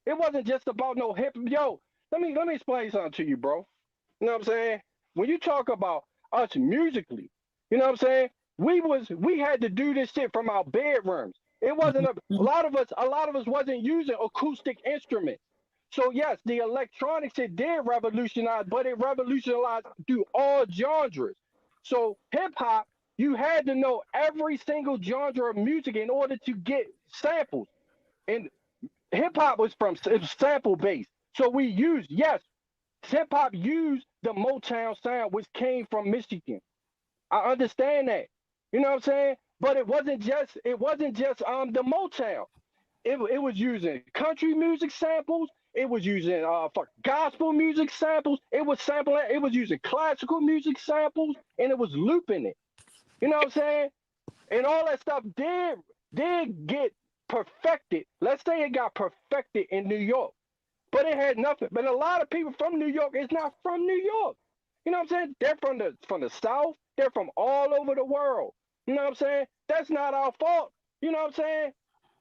It wasn't just about no hip. Yo, let me explain something to you, bro. You know what I'm saying? When you talk about us musically, you know what I'm saying? We had to do this shit from our bedrooms. It wasn't a lot of us wasn't using acoustic instruments. So yes, the electronic shit did revolutionize, but it revolutionized through all genres. So hip hop, you had to know every single genre of music in order to get samples. And hip hop was sample based. So we used, yes, hip hop used the Motown sound, which came from Michigan. I understand that. You know what I'm saying? But it wasn't just the Motown. It was using country music samples. It was using gospel music samples. It was using classical music samples, and it was looping it. You know what I'm saying? And all that stuff did get perfected. Let's say it got perfected in New York, but it had nothing. But a lot of people from New York is not from New York. You know what I'm saying? They're from the South. They're from all over the world. You know what I'm saying? That's not our fault. You know what I'm saying?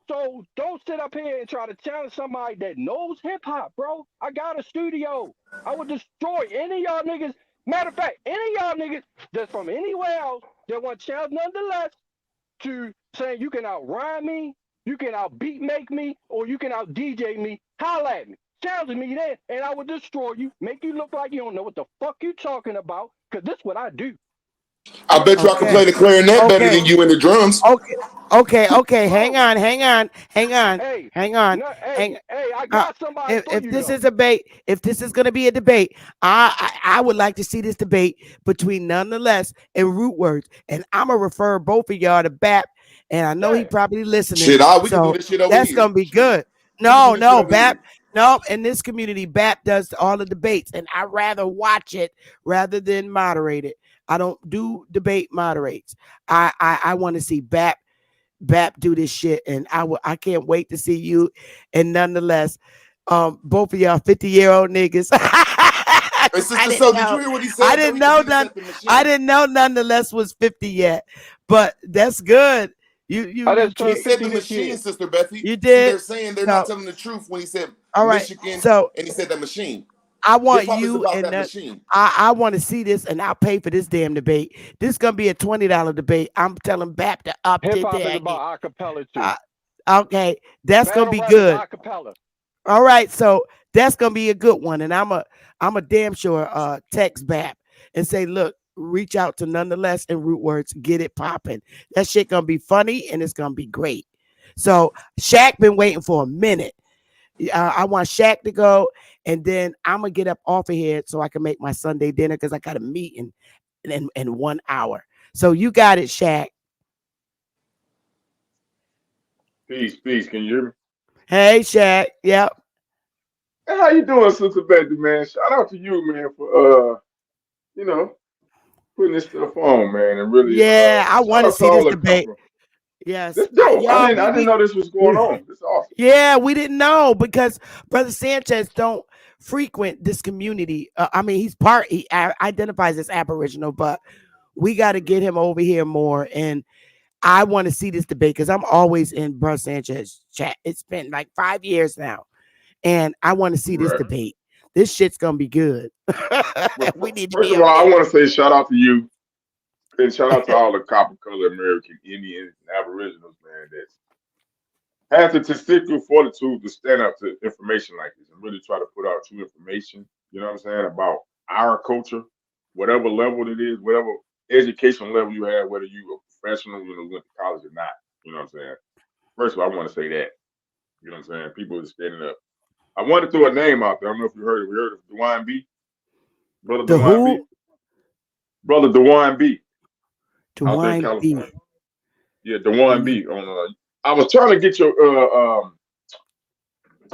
So don't sit up here and try to challenge somebody that knows hip hop, bro. I got a studio. I would destroy any of y'all niggas. Matter of fact, any of y'all niggas that's from anywhere else that want to challenge nonetheless to saying you can out rhyme me, you can out beat make me, or you can out DJ me, holla at me. Challenge me then, and I will destroy you, make you look like you don't know what the fuck you talking about, because this is what I do. I bet you I can play the clarinet better than you in the drums. Okay. Hang on. Hey, I got somebody for If you this though. is a debate, if this is going to be a debate, I would like to see this debate between Nonetheless and Root Words, and I'm gonna refer both of y'all to BAP, and I know he probably listening. Shit, we can do So this shit over that's here. gonna be good. We can do this shit No, over BAP. here. No, in this community, BAP does all the debates, and I rather watch it rather than moderate it. I don't do debate moderates. I want to see BAP do this shit, and I can't wait to see you. And Nonetheless, both of y'all 50-year-old niggas. Hey, Sister So, did you hear what he said? I didn't know Nonetheless was 50 yet, but that's good. I just He turned said 50 the this machine, year. Sister Bethy. You See, did. they're saying they're not telling the truth when he said All right. Michigan, So and he said the machine. I want Hip hop is you about and that machine. I want to see this, and I'll pay for this damn debate. This is gonna be a $20 debate. I'm telling BAP to up Hip the hop is ante. about acapella too. Okay, that's gonna Battle be rap is good. acapella. All right, so that's gonna be a good one, and I'm a damn sure text BAP and say, look, reach out to Nonetheless and Root Words, get it popping. That shit gonna be funny and it's gonna be great. So Shaq been waiting for a minute. I want Shaq to go, and then I'm gonna get up off of here so I can make my Sunday dinner because I got a meeting in 1 hour. So you got it, Shaq. Peace. Can you hear me? Hey, Shaq. Yep. Hey, how you doing, Sister Betty, man? Shout out to you, man, for putting this stuff on, man, and really Yeah, I shout want to out to see this all the debate. couple. Yes, This dope. I y'all. didn't know this was going on. This is awesome. Yeah, we didn't know because Brother Sanchez don't frequent this community. I mean, he identifies as Aboriginal, but we got to get him over here more. And I want to see this debate because I'm always in Bro Sanchez chat. It's been like 5 years now, and I want to see this Right. debate. This shit's gonna be good. Well, We need to first be of all, over I there. want to say shout out to you and shout out to all the copper colored American Indians and Aboriginals, man, that has the testicular fortitude to stand up to information like this and really try to put out true information, you know what I'm saying, about our culture, whatever level it is, whatever educational level you have, whether you a professional, went to college or not, you know what I'm saying. First of all, I want to say that, you know what I'm saying, people are standing up. I want to throw a name out there. I don't know if you heard it. We heard of Dewan B. Brother The Dewan B. who? Brother Dewan B. The Out there in wine B. California. Yeah, Dewan B. On I was trying to get your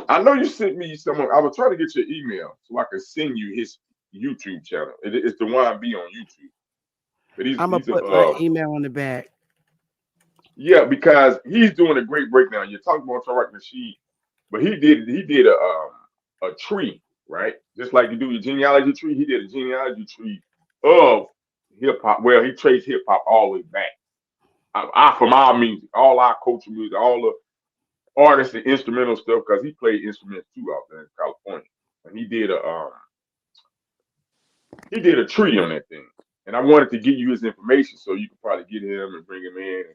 I know you sent me someone. I was trying to get your email so I could send you his YouTube channel. It's Dewan B on YouTube. But I'm gonna he's put my email on the back. yeah, because he's doing a great breakdown. You're talking about Tariq Nasheed, but he did a tree, right? Just like you do your genealogy tree, he did a genealogy tree of hip hop. Well, he traced hip hop all the way back. From our music, all our culture music, all the artists and instrumental stuff, because he played instruments too out there in California. And he did a tree on that thing. And I wanted to give you his information so you could probably get him and bring him in.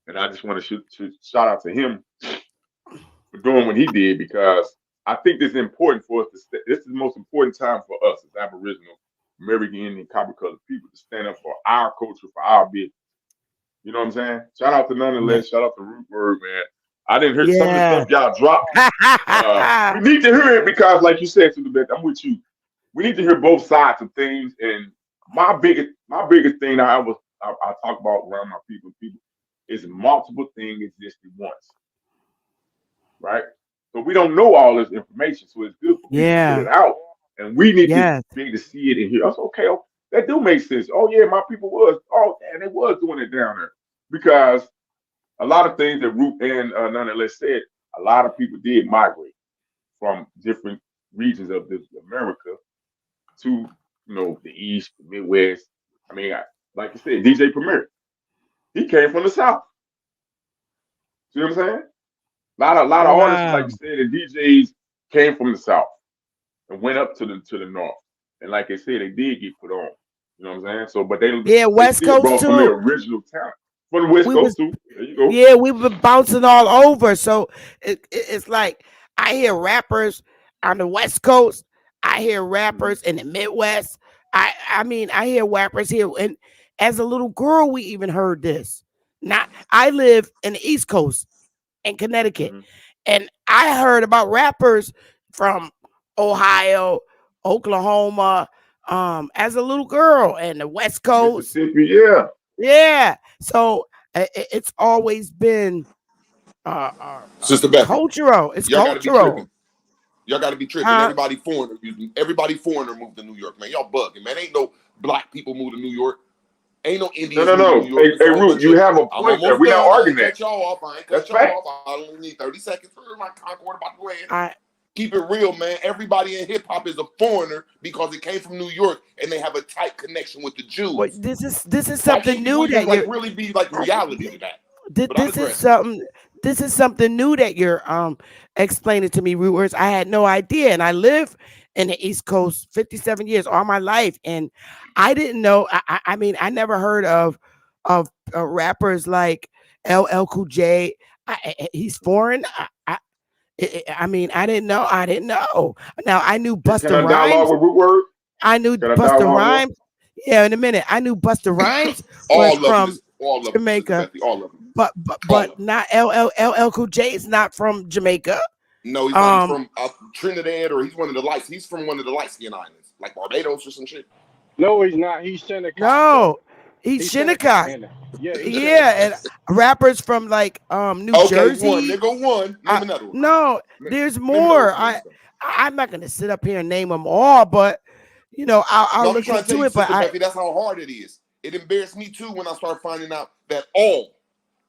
And I just want to shout out to him for doing what he did, because I think this is important for us this is the most important time for us as Aboriginal, American Indian, copper colored people to stand up for our culture, for our business. You know what I'm saying? Shout out to Nonetheless. Shout out to Root Word, man. I didn't hear some of the stuff y'all dropped. We need to hear it because, like you said, I'm with you. We need to hear both sides of things. And my biggest thing that I talk about around my people is multiple things existed once, right? So we don't know all this information, so it's good for people to put it out, and we need to be able to see it and hear. That's okay. That do make sense. Oh yeah, my people was. Oh, and they was doing it down there, because a lot of things that Root and Nonetheless said, a lot of people did migrate from different regions of this America to the East, the Midwest. I mean, like you said, DJ Premier, he came from the South. See what I'm saying? A lot of artists, like you said, and DJs came from the South and went up to the North. And like I said, they did get put on. You know what I'm saying? So, but they West still Coast brought from their too. original talent. From the West Coast too. There you go. Yeah, we were bouncing all over. So it's like I hear rappers on the West Coast. I hear rappers in the Midwest. I mean, I hear rappers here. And as a little girl, we even heard this. Not I live in the East Coast in Connecticut. And I heard about rappers from Ohio, Oklahoma, as a little girl, and the West Coast. Mississippi, yeah. Yeah. So it's always been Sister Beth, cultural. It's y'all gotta be cultural. tripping. Y'all gotta be tripping. Everybody foreigner moved to New York, man. Y'all bugging, man. Ain't no black people moved to New York. Ain't no Indians moved to New York. Hey, Root, you have a point there. We're not arguing that. Cut y'all off. I ain't cut y'all off. I only need 30 seconds for my Concord about to land. Keep it real, man. Everybody in hip hop is a foreigner because it came from New York and they have a tight connection with the Jews. Well, this is something new that like really be like reality to that. This is something new that you're explaining to me, Rooters. I had no idea, and I live in the East Coast 57 years all my life, and I didn't know. I mean, I never heard of rappers like LL Cool J. He's foreign. I mean, I didn't know. Now I knew Busta Rhymes. I knew Busta Rhymes. Yeah, in a minute. I knew Busta Rhymes was from Jamaica. But not LL Cool J is not from Jamaica. No, he's not from Trinidad, or he's one of the lights. He's from one of the light skin islands, like Barbados or some shit. No, he's not. He's Shinnecock. No, he's Shinnecock. Yeah, and rappers from like New Jersey. One. Name another one. No, there's more. I'm not gonna sit up here and name them all, but I'll look into it. But that's how hard it is. It embarrassed me too when I started finding out that all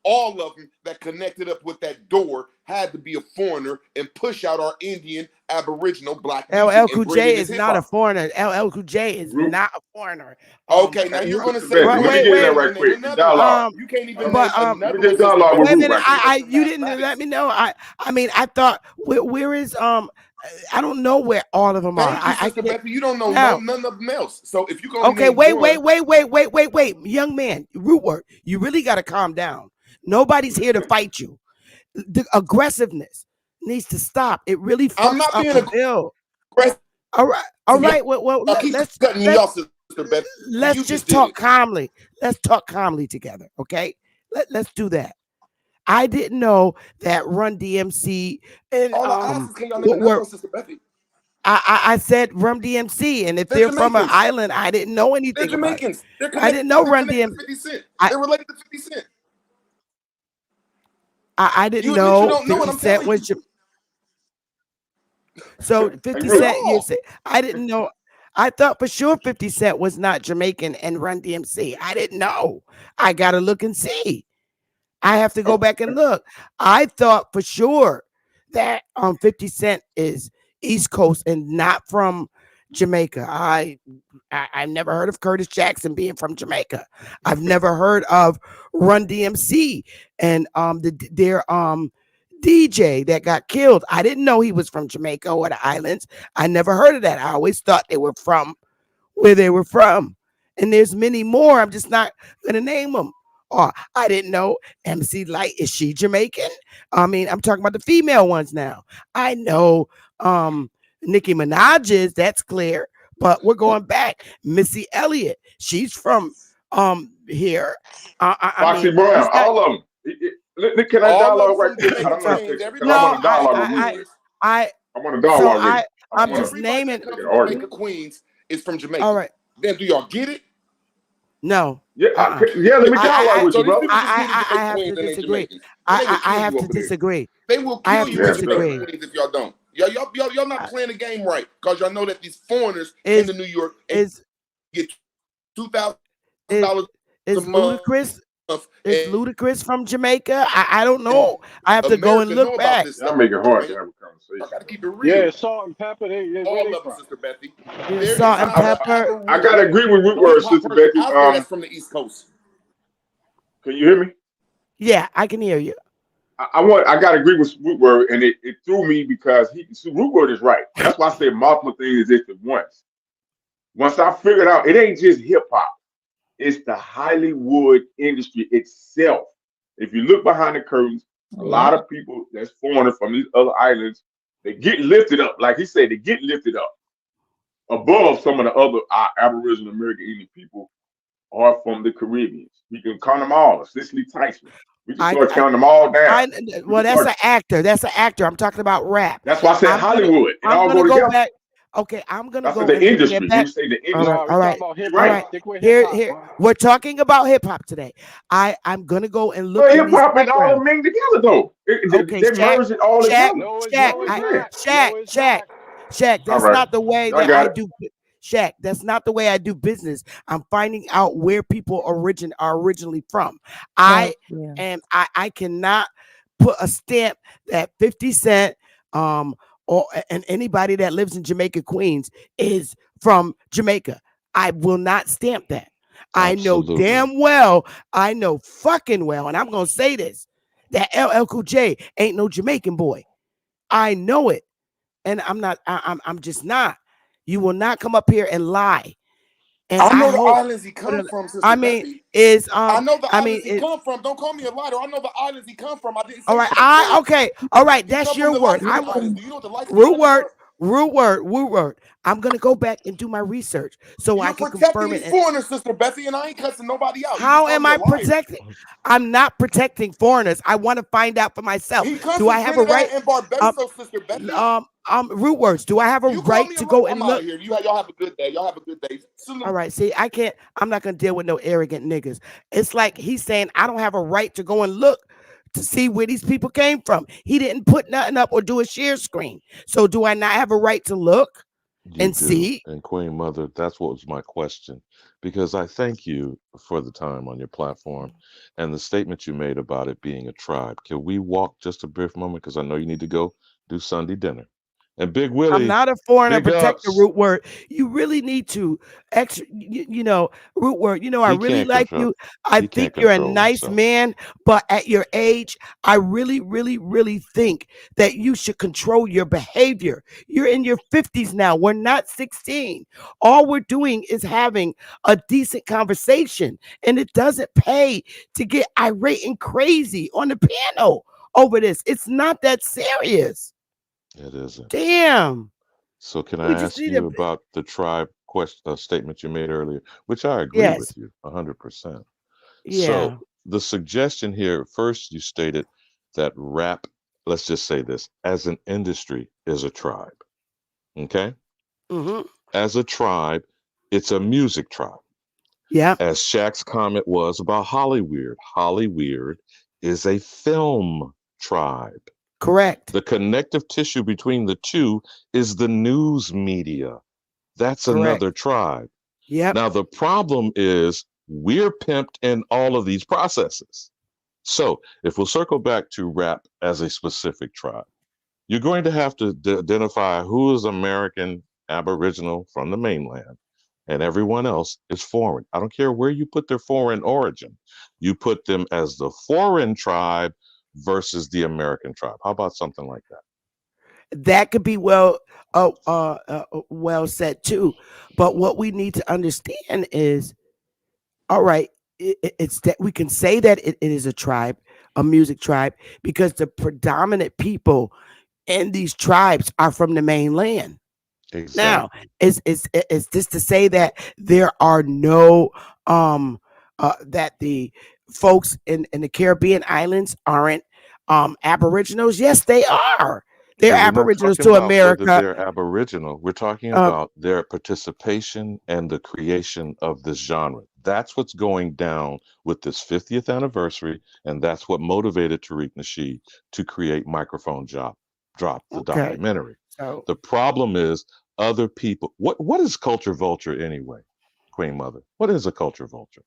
all of them that connected up with that door had to be a foreigner and push out our Indian, Aboriginal, Black music LL and Cool bring J in this is hip not a hop. foreigner. LL Cool J is not a foreigner. Okay, now you're gonna Sister say Becky, let me wait, get in there wait, right name quick. another Dialogue. one. You can't even but name Let me another just one, Sister dialogue with wait a Becky. Root minute. right quick. You didn't let me know. I mean, I thought where is I don't know where all of them are. Thank you, I Sister can't Becky. You don't know now. none of them else. So if you can only Okay, name one, wait, young man, root word. You really got to calm down. Nobody's here to fight you. The aggressiveness needs to stop. It really I'm fucks not up being the bill. aggressive. All right, Well, Y'all keep let's cutting me off, Sister Becky. let's You just just did talk it. calmly. Let's talk calmly together, okay? Let's do that. I didn't know that Run DMC and All I ask is, can y'all name another were one, Sister Becky? I said Run DMC, and if They're they're from an Jamaicans. island, I didn't know They're anything about it. Jamaicans. They're I connected. didn't know They're Run connected to DMC. 50 Cent. I They're related to 50 Cent. I didn't You admit you know don't know, 50 and I'm Cent telling was. you. So Hey, 50 Root. Cent, you say I didn't know. I thought for sure 50 Cent was not Jamaican and Run DMC. I didn't know. I gotta look and see. I have to go back and look. I thought for sure that 50 Cent is East Coast and not from Jamaica. I've never heard of Curtis Jackson being from Jamaica. I've never heard of Run DMC and their DJ that got killed. I didn't know he was from Jamaica or the islands. I never heard of that. I always thought they were from where they were from. And there's many more. I'm just not gonna name them. Or I didn't know MC Light, is she Jamaican? I mean, I'm talking about the female ones now. I know Nicki Minaj is, that's clear, but we're going back. Missy Elliott, she's from here. I Foxy mean, Brown, these guys. all of them. Can I All of them dialogue right from quick? I Jamaica don't want to Queens. say because I Everybody No, want to from dialogue with Jamaica Root. Queens. I I want to so dialogue with him. I don't I'm want just to Everybody naming. that comes make an from argument. Jamaica Queens is from Jamaica. All right. Then do y'all get it? No. Yeah, yeah. Let me dialogue with So you, these brother. people just need to I Jamaica have Queens to and they disagree. Jamaicans. And they will I kill have you to over there. disagree. They will I kill have to you in Yes, sir. Jamaica disagree. Queens if y'all don't. Y'all not playing the game right because y'all know that these foreigners came Is to New York and is get is $2,000 a is month. Ludacris from Jamaica? I don't And know. I have to go and America know look about back. this Y'all stuff, make it hard to man. have a conversation. I gotta keep it Yeah, real. Salt and Pepper. Where All they of them, from? Sister Bethy. Yeah, There salt is and not an pepper. I gotta agree with Root hip Word, hop Sister person Becky. out there that's from the East Coast. Can you hear me? Yeah, I can hear you. I gotta agree with Root Word, and it threw me because Root Word is right. That's why I said multiple things exist at once. Once I figured out it ain't just hip hop, it's the Hollywood industry itself. If you look behind the curtains, a lot of people that's foreigner from these other islands, they get lifted up. Like he said, they get lifted up above some of the other Aboriginal American Indian people are from the Caribbean. We can count them all. Cicely Tyson. We can start counting them all down. Well, that's an actor. That's an actor. I'm talking about rap. That's why I said Hollywood. It all go Go together. back. Okay, I'm gonna That's go the and bring industry. it When back. you say the All industry, right, we all talking right, about hip you're hop. right. Stick with hip hop. We're talking about hip hop today. I'm gonna go and look But in hip these hop and all programs. of them together though. Okay, They merge it all together. Shaq. All That's right. not the way I that got I it. do. Shaq, that's not the way I do business. I'm finding out where people are originally from. I cannot put a stamp that 50 Cent and anybody that lives in Jamaica Queens is from Jamaica. I will not stamp that. I know damn well, I know fucking well, and I'm gonna say this, that LL Cool J ain't no Jamaican boy. I know it. And I'm just not. You will not come up here and lie. And I I know the hope islands he come from, Sister I mean Bethy. is I know the islands he come from. Don't call me a liar. I know the islands he come from. I didn't say all right. from the crib. All right, He that's come from your the word. light skinned islands. Do you know what the light skinned Root islands are? word. I'm gonna go back and do my research so I You're can protecting confirm it. these foreigners, Sister Bethy, and I ain't cussing nobody out. You just How called am me a I liar. protecting? I'm not protecting foreigners. I want to find out for myself. He comes Do I from have a Trinidad right? and Barbados, Sister Bethy. Root words. Do I have a You call right me a to liar. go and I'm out look? of here. Y'all have a good day. Y'all have a good day. All right. See, I'm not gonna deal with no arrogant niggas. It's like he's saying I don't have a right to go and look to see where these people came from. He didn't put nothing up or do a share screen. So do I not have a right to look? You And do. see, And Queen Mother, that's what was my question. Because I thank you for the time on your platform and the statement you made about it being a tribe. Can we walk just a brief moment? Because I know you need to go do Sunday dinner. And Big I'm Willie, not a foreigner. big Protect the ups. root word. You really need to root word. I He really can't like control. you. I He can't think you're a control nice himself. man, but at your age, I really, really, really think that you should control your behavior. You're in your 50s now. We're not 16. All we're doing is having a decent conversation, and it doesn't pay to get irate and crazy on the piano over this. It's not that serious. It isn't. Damn. So can We I just ask need you a about the tribe statement you made earlier, which I agree yes. with you 100%. So Yeah. the suggestion here, first you stated that rap, let's just say this, as an industry is a tribe. Okay? Mm-hmm. As a tribe, it's a music tribe. Yeah. As Shaq's comment was about Hollyweird, Hollyweird is a film tribe. Correct. The connective tissue between the two is the news media. That's Correct. another tribe. Yep. Now, the problem is we're pimped in all of these processes. So, if we'll circle back to rap as a specific tribe, you're going to have to identify who is American Aboriginal from the mainland and everyone else is foreign. I don't care where you put their foreign origin, you put them as the foreign tribe versus the American tribe. How about something like that? That could be well said too. But what we need to understand is, all right, it's that we can say that it is a tribe, a music tribe, because the predominant people in these tribes are from the mainland. Now, Exactly. is this to say that there are no that the folks in the Caribbean islands aren't aboriginals? Yes, they are. They're But we're not aboriginals talking to about whether America. they're Aboriginal. We're talking Um, about their participation and the creation of this genre. That's what's going down with this 50th anniversary, and that's what motivated Tariq Nasheed to create Drop the okay. documentary. So The problem is other people. What is culture vulture anyway, Queen Mother? What is a culture vulture?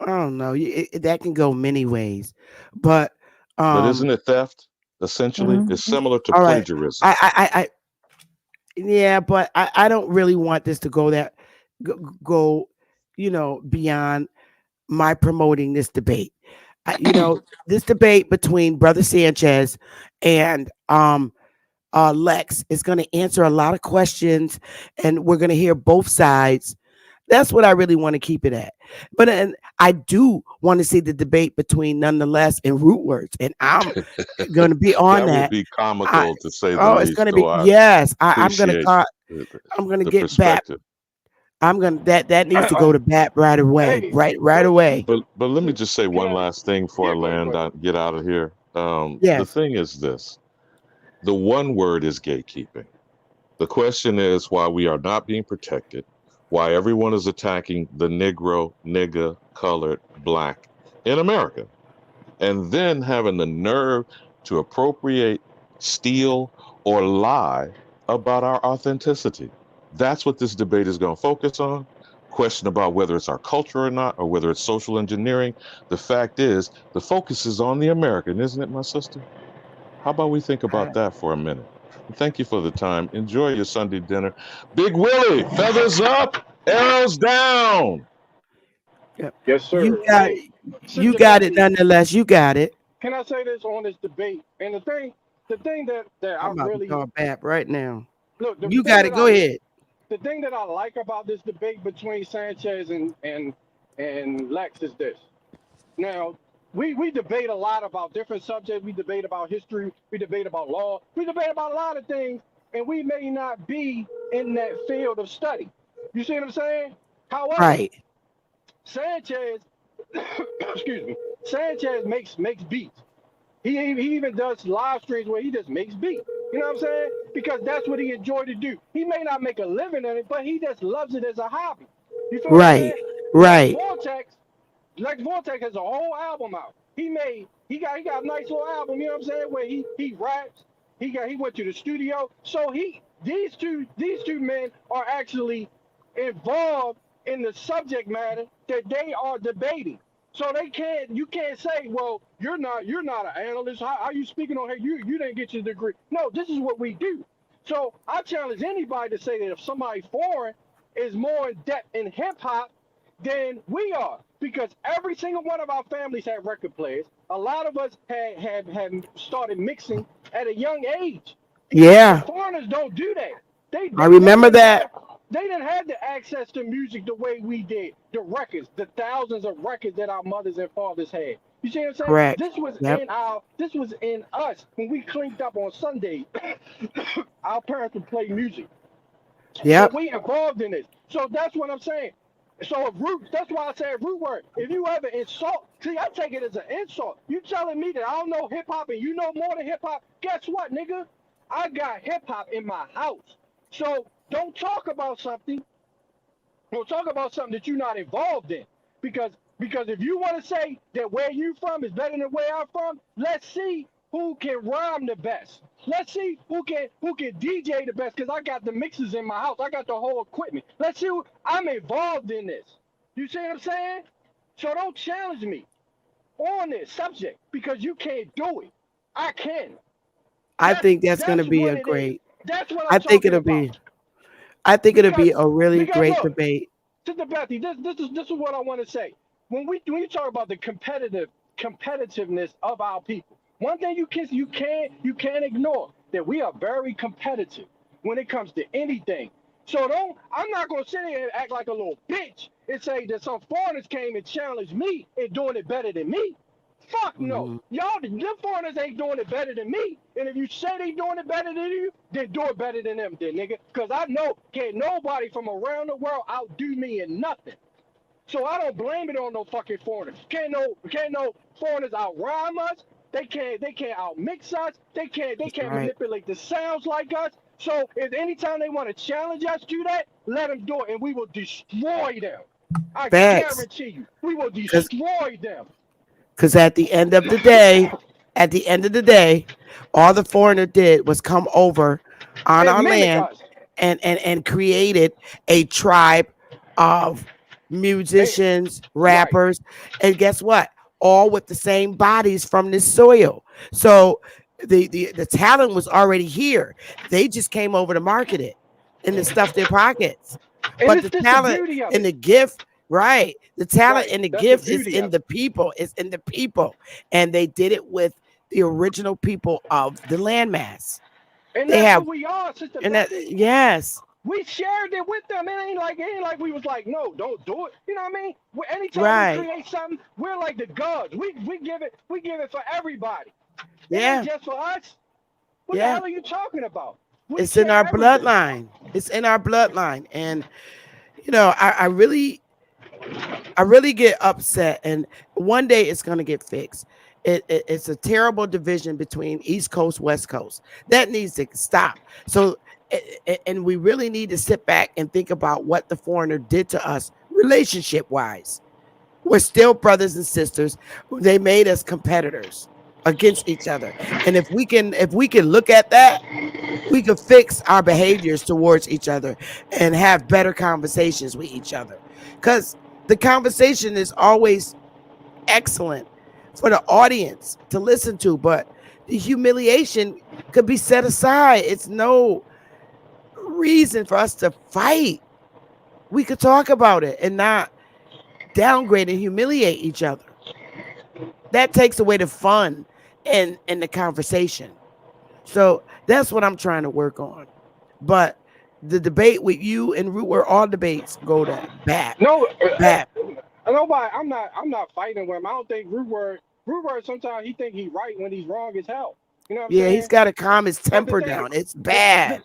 I don't know. That can go many ways, but But isn't um, it theft? Essentially, it's similar to all right. plagiarism. I yeah, but I don't really want this to go beyond my promoting this debate. This debate between Brother Sanchez and Lex is going to answer a lot of questions, and we're going to hear both sides. That's what I really want to keep it at. But and I do want to see the debate between Nonetheless and Root Words, and I'm going to be on That would that. be I, comical to say the oh, it's least. going to So be I yes. I'm going to appreciate call. the, I'm going to the get back. perspective. I'm going to that needs to go to bat right away. Hey, Right but away. But let me just say can one I? last thing before I Yeah, go ahead, go land ahead. out, get out of here. The Yes. thing is this: the one word is gatekeeping. The question is why we are not being protected, why everyone is attacking the Negro, nigger, colored, black in America, and then having the nerve to appropriate, steal, or lie about our authenticity. That's what this debate is going to focus on. Question about whether it's our culture or not, or whether it's social engineering. The fact is, the focus is on the American, isn't it, my sister? How about we think about that for a minute? And thank you for the time. Enjoy your Sunday dinner. Big Willie, feathers up, arrows down. Yep. Yes, You sir. got Hey, you got it. Cincinnati. Nonetheless, you got it. Can I say this on this debate? And the thing that I I'm about to really call Bap right now. look, the You thing got it. that Go ahead. the thing that I like about this debate between Sanchez and Lex is this. Now, we debate a lot about different subjects. We debate about history. We debate about law. We debate about a lot of things, and we may not be in that field of study. You see what I'm saying? However, Right. Sanchez, excuse me, Sanchez makes beats. He even does live streams where he just makes beats. You know what I'm saying? Because that's what he enjoyed to do. He may not make a living in it, but he just loves it as a hobby. You feel what I'm Right. saying? Right. Lex Vortex has a whole album out. He got a nice little album, you know what I'm saying, where he raps He went to the studio. So these two men are actually involved in the subject matter that they are debating. So you can't say, well, you're not an analyst. How are you speaking on here? You didn't get your degree. No, this is what we do. So I challenge anybody to say that if somebody foreign is more in depth in hip hop than we are, because every single one of our families had record players. A lot of us had started mixing at a young age. The Yeah, foreigners don't do that. I remember that. They didn't have the access to music the way we did. The records, the thousands of records that our mothers and fathers had. You see what I'm saying? Correct. Yep. This was in us when we cleaned up on Sunday. Our parents would play music. Yep. So we involved in this. So that's what I'm saying. So if root, that's why I say root word. If you ever insult, see, I take it as an insult. You telling me that I don't know hip hop and you know more than hip hop? Guess what, nigga? I got hip hop in my house. So don't talk about something. Don't talk about something that you're not involved in. Because if you want to say that where you from is better than where I'm from, let's see who can rhyme the best. Let's see who can DJ the best, because I got the mixes in my house. I got the whole equipment. Let's see who I'm involved in this. You see what I'm saying? So don't challenge me on this subject because you can't do it. I can. I think that's going to be a what it is. great. That's what I I'm think talking it'll about. be. I think it'll be a really Because great look, debate. Sister Bethy, this is what I want to say. When you talk about the competitiveness of our people, one thing you can't ignore that we are very competitive when it comes to anything. So I'm not gonna sit here and act like a little bitch and say that some foreigners came and challenged me and doing it better than me. Fuck no. Y'all, them foreigners ain't doing it better than me. And if you say they doing it better than you, then do it better than them, then, nigga. Because I know can't nobody from around the world outdo me in nothing. So I don't blame it on no fucking foreigners. Can't no foreigners outrhyme us. They can't outmix us. They can't right. manipulate the sounds like us. So if anytime they want to challenge us to that, let them do it, and we will destroy them. I Facts. guarantee you, we will destroy them. Because at the end of the day, all the foreigner did was come over on And our mimic land us. and created a tribe of musicians, rappers, and guess what? All with the same bodies from this soil. So the talent was already here. They just came over to market it and to stuff their pockets. And But it's the just the talent beauty of and it. the gift, right? The talent and the That's the gift is beauty in of the it. people. It's in the people. And they did it with the original people of the landmass. And They that's who have we are, Sister and that Bethy. yes. We shared it with them. It ain't like we was like, no, don't do it. You know what I mean? Anytime we Right. create something, we're like the gods. We give it for everybody. It Yeah. ain't just for us. What the Yeah. hell are you talking about? We It's in share our everything. bloodline. It's in our bloodline. And I really get upset, and one day it's going to get fixed. It's a terrible division between East Coast, West Coast. That needs to stop. So, and we really need to sit back and think about what the foreigner did to us relationship wise. We're still brothers and sisters. They made us competitors against each other. And if we can look at that, we could fix our behaviors towards each other and have better conversations with each other. Because the conversation is always excellent for the audience to listen to, but the humiliation could be set aside. It's no reason for us to fight. We could talk about it and not downgrade and humiliate each other. That takes away the fun and the conversation. So that's what I'm trying to work on. But the debate with you and Root, where all debates go to bat. No, Bat. nobody. I'm not fighting with him. I don't think Root Word sometimes he think he right when he's wrong as hell. You know what I'm Yeah, saying? he's got to calm his But temper down. It's bad.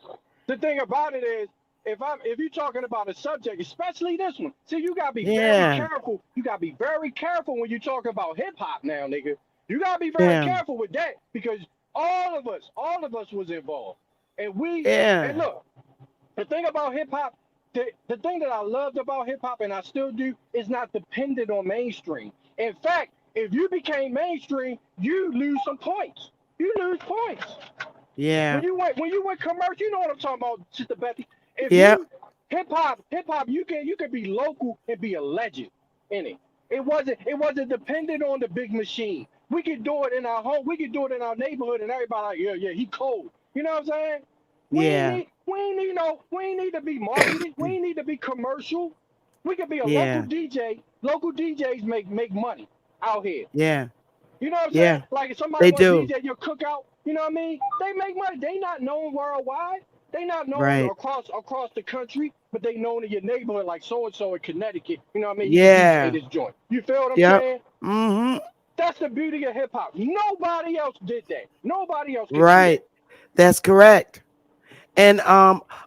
The thing about it is, if you're talking about a subject, especially this one, see, you gotta be very Yeah. careful. You gotta be very careful when you're talking about hip hop now, nigga. You gotta be very Yeah. careful with that because all of us was involved, and Yeah. and look, the thing about hip hop, the thing that I loved about hip hop, and I still do, is not dependent on mainstream. In fact, if you became mainstream, you lose some points. You lose points. Yeah. When you went commercial, you know what I'm talking about, Sister Betty. If Yeah. you hip hop, you can be local and be a legend in it. It wasn't dependent on the big machine. We could do it in our home. We could do it in our neighborhood, and everybody like, yeah, he cold. You know what I'm saying? Yeah. We ain't need to be marketed. We ain't need to be commercial. We could be a local Yeah. DJ. Local DJs make money out here. Yeah. You know what I'm saying? Yeah. Like if somebody They want to do. DJ your cookout, you know what I mean? They make money. They not known worldwide. They not known Right. across the country, but they known in your neighborhood, like so and so in Connecticut. You know what I mean? You can DJ Yeah. this joint. You feel what I'm Yep. saying? Mm-hmm. That's the beauty of hip hop. Nobody else did that. Nobody else can do that. Right. That's correct. And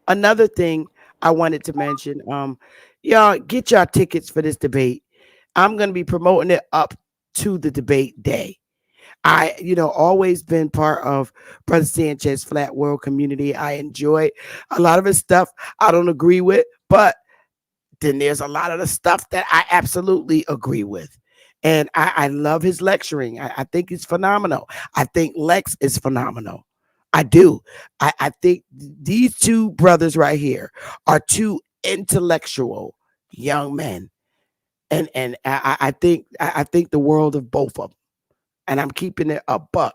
another thing I wanted to mention, y'all get y'all tickets for this debate. I'm gonna be promoting it up to the debate day. I, always been part of Brother Sanchez Flat World community. I enjoy a lot of his stuff. I don't agree with, but then there's a lot of the stuff that I absolutely agree with. And I love his lecturing. I think he's phenomenal. I think Lex is phenomenal. I do. I think these two brothers right here are two intellectual young men. And I think the world of both of them. And I'm keeping it a buck.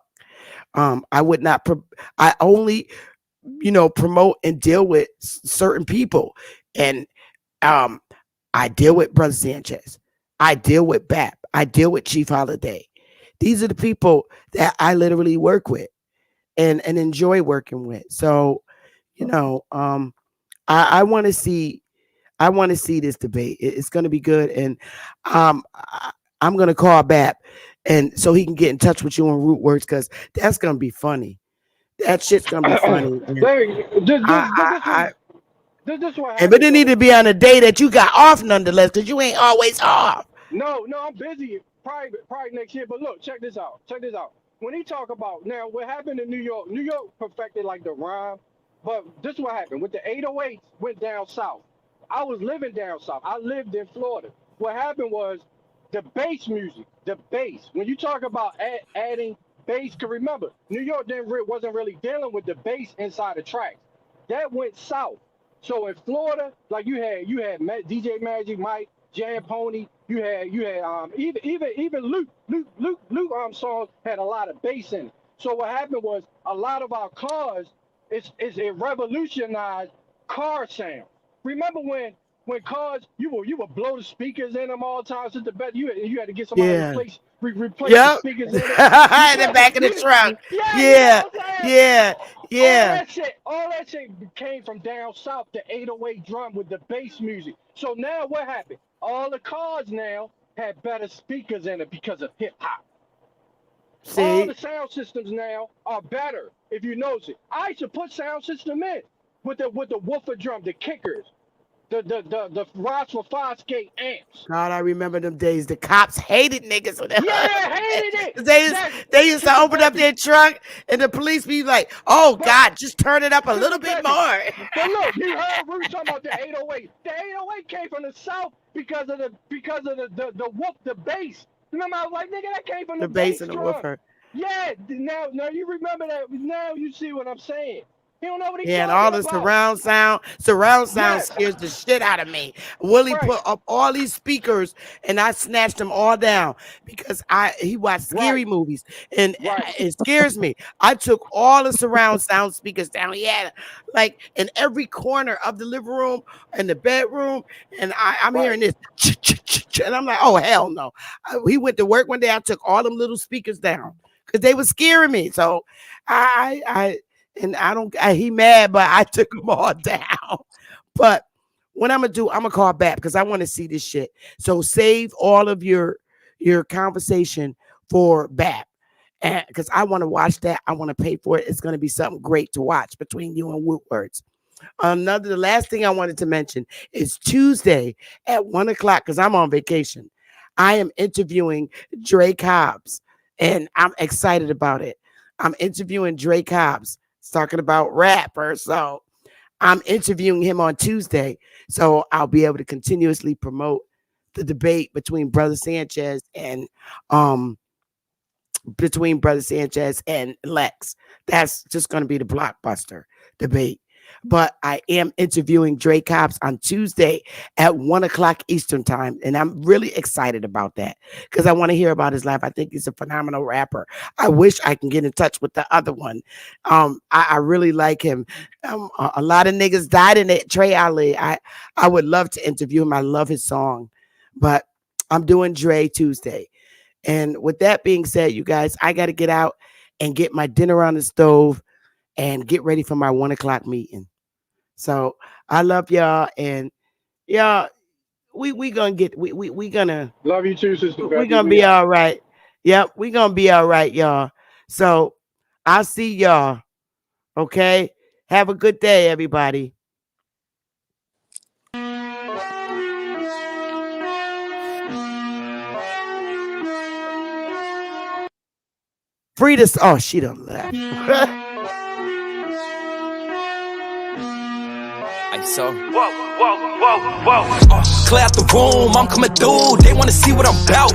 I would not. I only, promote and deal with certain people, and um, I deal with Brother Sanchez. I deal with BAP. I deal with Chief Holiday. These are the people that I literally work with and enjoy working with. So, I want to see. I want to see this debate. It's going to be good, and I'm going to call BAP, and so he can get in touch with you on Rootworks because that's going to be funny. That shit's going to be funny. And This what but it happened need though. to be on a day that you got off nonetheless, because you ain't always off. No, I'm busy. Probably next year. But look, check this out. Check this out. When he talk about now what happened in New York, New York perfected like the rhyme, but this is what happened. With the 808s went down south. I was living down south. I lived in Florida. What happened was the bass music, the bass. When you talk about adding bass, cause remember, New York wasn't really dealing with the bass inside the tracks. That went south. So in Florida, like you had DJ Magic Mike, Jan Pony. You had even Luke songs had a lot of bass in it. So what happened was a lot of our cars it revolutionized car sound. Remember when cars you would blow the speakers in them all the time since the bed you had to get somebody to Yeah. replace the Yep. speakers in it. You In the feel back of the trunk. yeah, you Yeah. know what I'm saying? Yeah. All Yeah. that shit came from down south, the 808 drum with the bass music. So now what happened? All the cars now had better speakers in it because of hip hop. All See? the sound systems now are better if you notice it. I should put sound system in with the woofer drum, the kickers, the Ross for Fosgate amps. God, I remember them days. The cops hated niggas in the hood. Yeah, hated it. They used to open up their trunk and the police be like, oh God, just turn it up a little bit more. But look, you heard Ruth talking about the 808. The 808 came from the south because of the whoop, the bass. Remember, I was like, nigga, that came from The the bass bass and the drum. woofer. Yeah, now you remember that. Now you see what I'm saying. He don't know what he's Yeah, and talking all the about. surround sound Yes. scares the shit out of me. Willie Right. put up all these speakers and I snatched them all down because he watched scary movies and it scares me. I took all the surround sound speakers down. He had like in every corner of the living room and the bedroom, and I'm hearing this, and I'm like, oh hell no. He went to work one day. I took all them little speakers down because they were scaring me. So he mad, but I took them all down. But what I'm gonna call back because I want to see this shit. So save all of your conversation for BAP. And because I want to watch that, I want to pay for it. It's gonna be something great to watch between you and Wootwords. The last thing I wanted to mention is Tuesday at 1:00 because I'm on vacation. I am interviewing Drake Hobbs, and I'm excited about it. I'm interviewing Drake Hobbs. Talking about rap, or so I'm interviewing him on Tuesday, so I'll be able to continuously promote the debate between Brother Sanchez and between Brother Sanchez and Lex. That's just going to be the blockbuster debate. But I am interviewing Dre Cobbs on Tuesday at 1:00 Eastern time. And I'm really excited about that because I want to hear about his life. I think he's a phenomenal rapper. I wish I can get in touch with the other one. I really like him. A lot of niggas died in it. Trey Ali. I would love to interview him. I love his song. But I'm doing Dre Tuesday. And with that being said, you guys, I got to get out and get my dinner on the stove and get ready for my 1:00 meeting. So I love y'all, and y'all, we gonna love you too, sister. We're gonna be all right. Yep, we gonna be all right, y'all. So I'll see y'all. Okay, have a good day, everybody. Frida's, oh, she done left. So, clear out the room, I'm coming through. They wanna see what I'm about.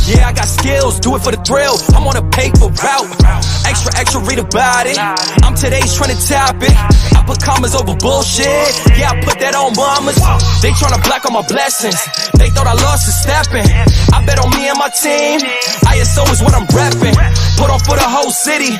Yeah, I got skills, do it for the thrill. I'm on a paper route. Extra, read about it. I'm today's trending topic. I put commas over bullshit. Yeah, I put that on mamas. They tryna block all my blessings. They thought I lost a stepping. I bet on me and my team. ISO is what I'm repping. Put on for the whole city.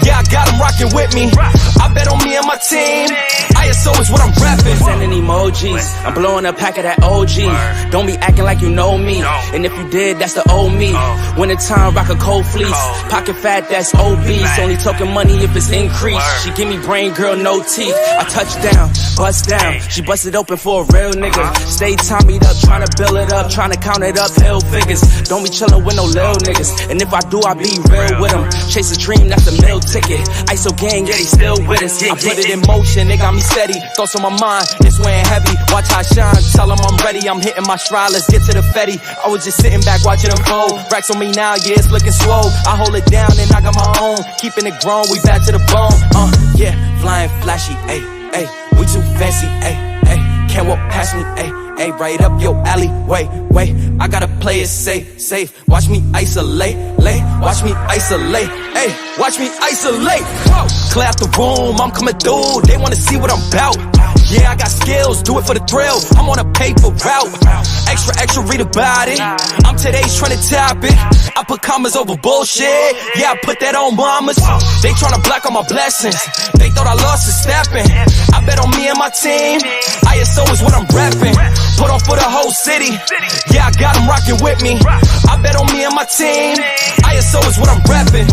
Yeah, I got them rocking with me. I bet on me and my team. ISO is what I'm repping. Sending emojis, I'm blowing a pack of that OG. Don't be acting like you know me. And if you did, that's the old me. Wintertime, rock a cold fleece. Pocket fat, that's obese. Only talking money if it's increased. She give me brain, girl, no teeth. I touch down, bust down. She busted open for a real nigga. Stay tommied up, trying to build it up, trying to count it up, hill figures. Don't be chillin' with no lil niggas. And if I do, I be real with them. Chase a dream, that's a meal ticket. ISO gang, yeah, they still with us. I put it in motion, they got me steady. Thoughts on my mind, it's weighing heavy. Watch how I shine, tell them I'm ready. I'm hitting my stride, let's get to the fetty. I was just sitting back watching them fold. Racks on me now, yeah, it's looking swole. I hold it down and I got my own. Keeping it grown, we back to the bone. Yeah, flying flashy, ayy, ayy. We too fancy, ayy, ayy. Can't walk past me, ayy, ayy. Right up your alley, wait. I gotta play it safe. Watch me isolate, watch me isolate, ayy. Watch me isolate. Whoa. Clear out the room, I'm coming through. They wanna see what I'm about. Yeah, I got skills, do it for the thrill. I'm on a paper route. Extra, read about it. I'm today's trending topic. I put commas over bullshit. Yeah, I put that on mamas. They tryna block all my blessings. They thought I lost a stepping. I bet on me and my team. ISO is what I'm repping. Put on for the whole city. Yeah, I got them rocking with me. I bet on me and my team. ISO is what I'm repping.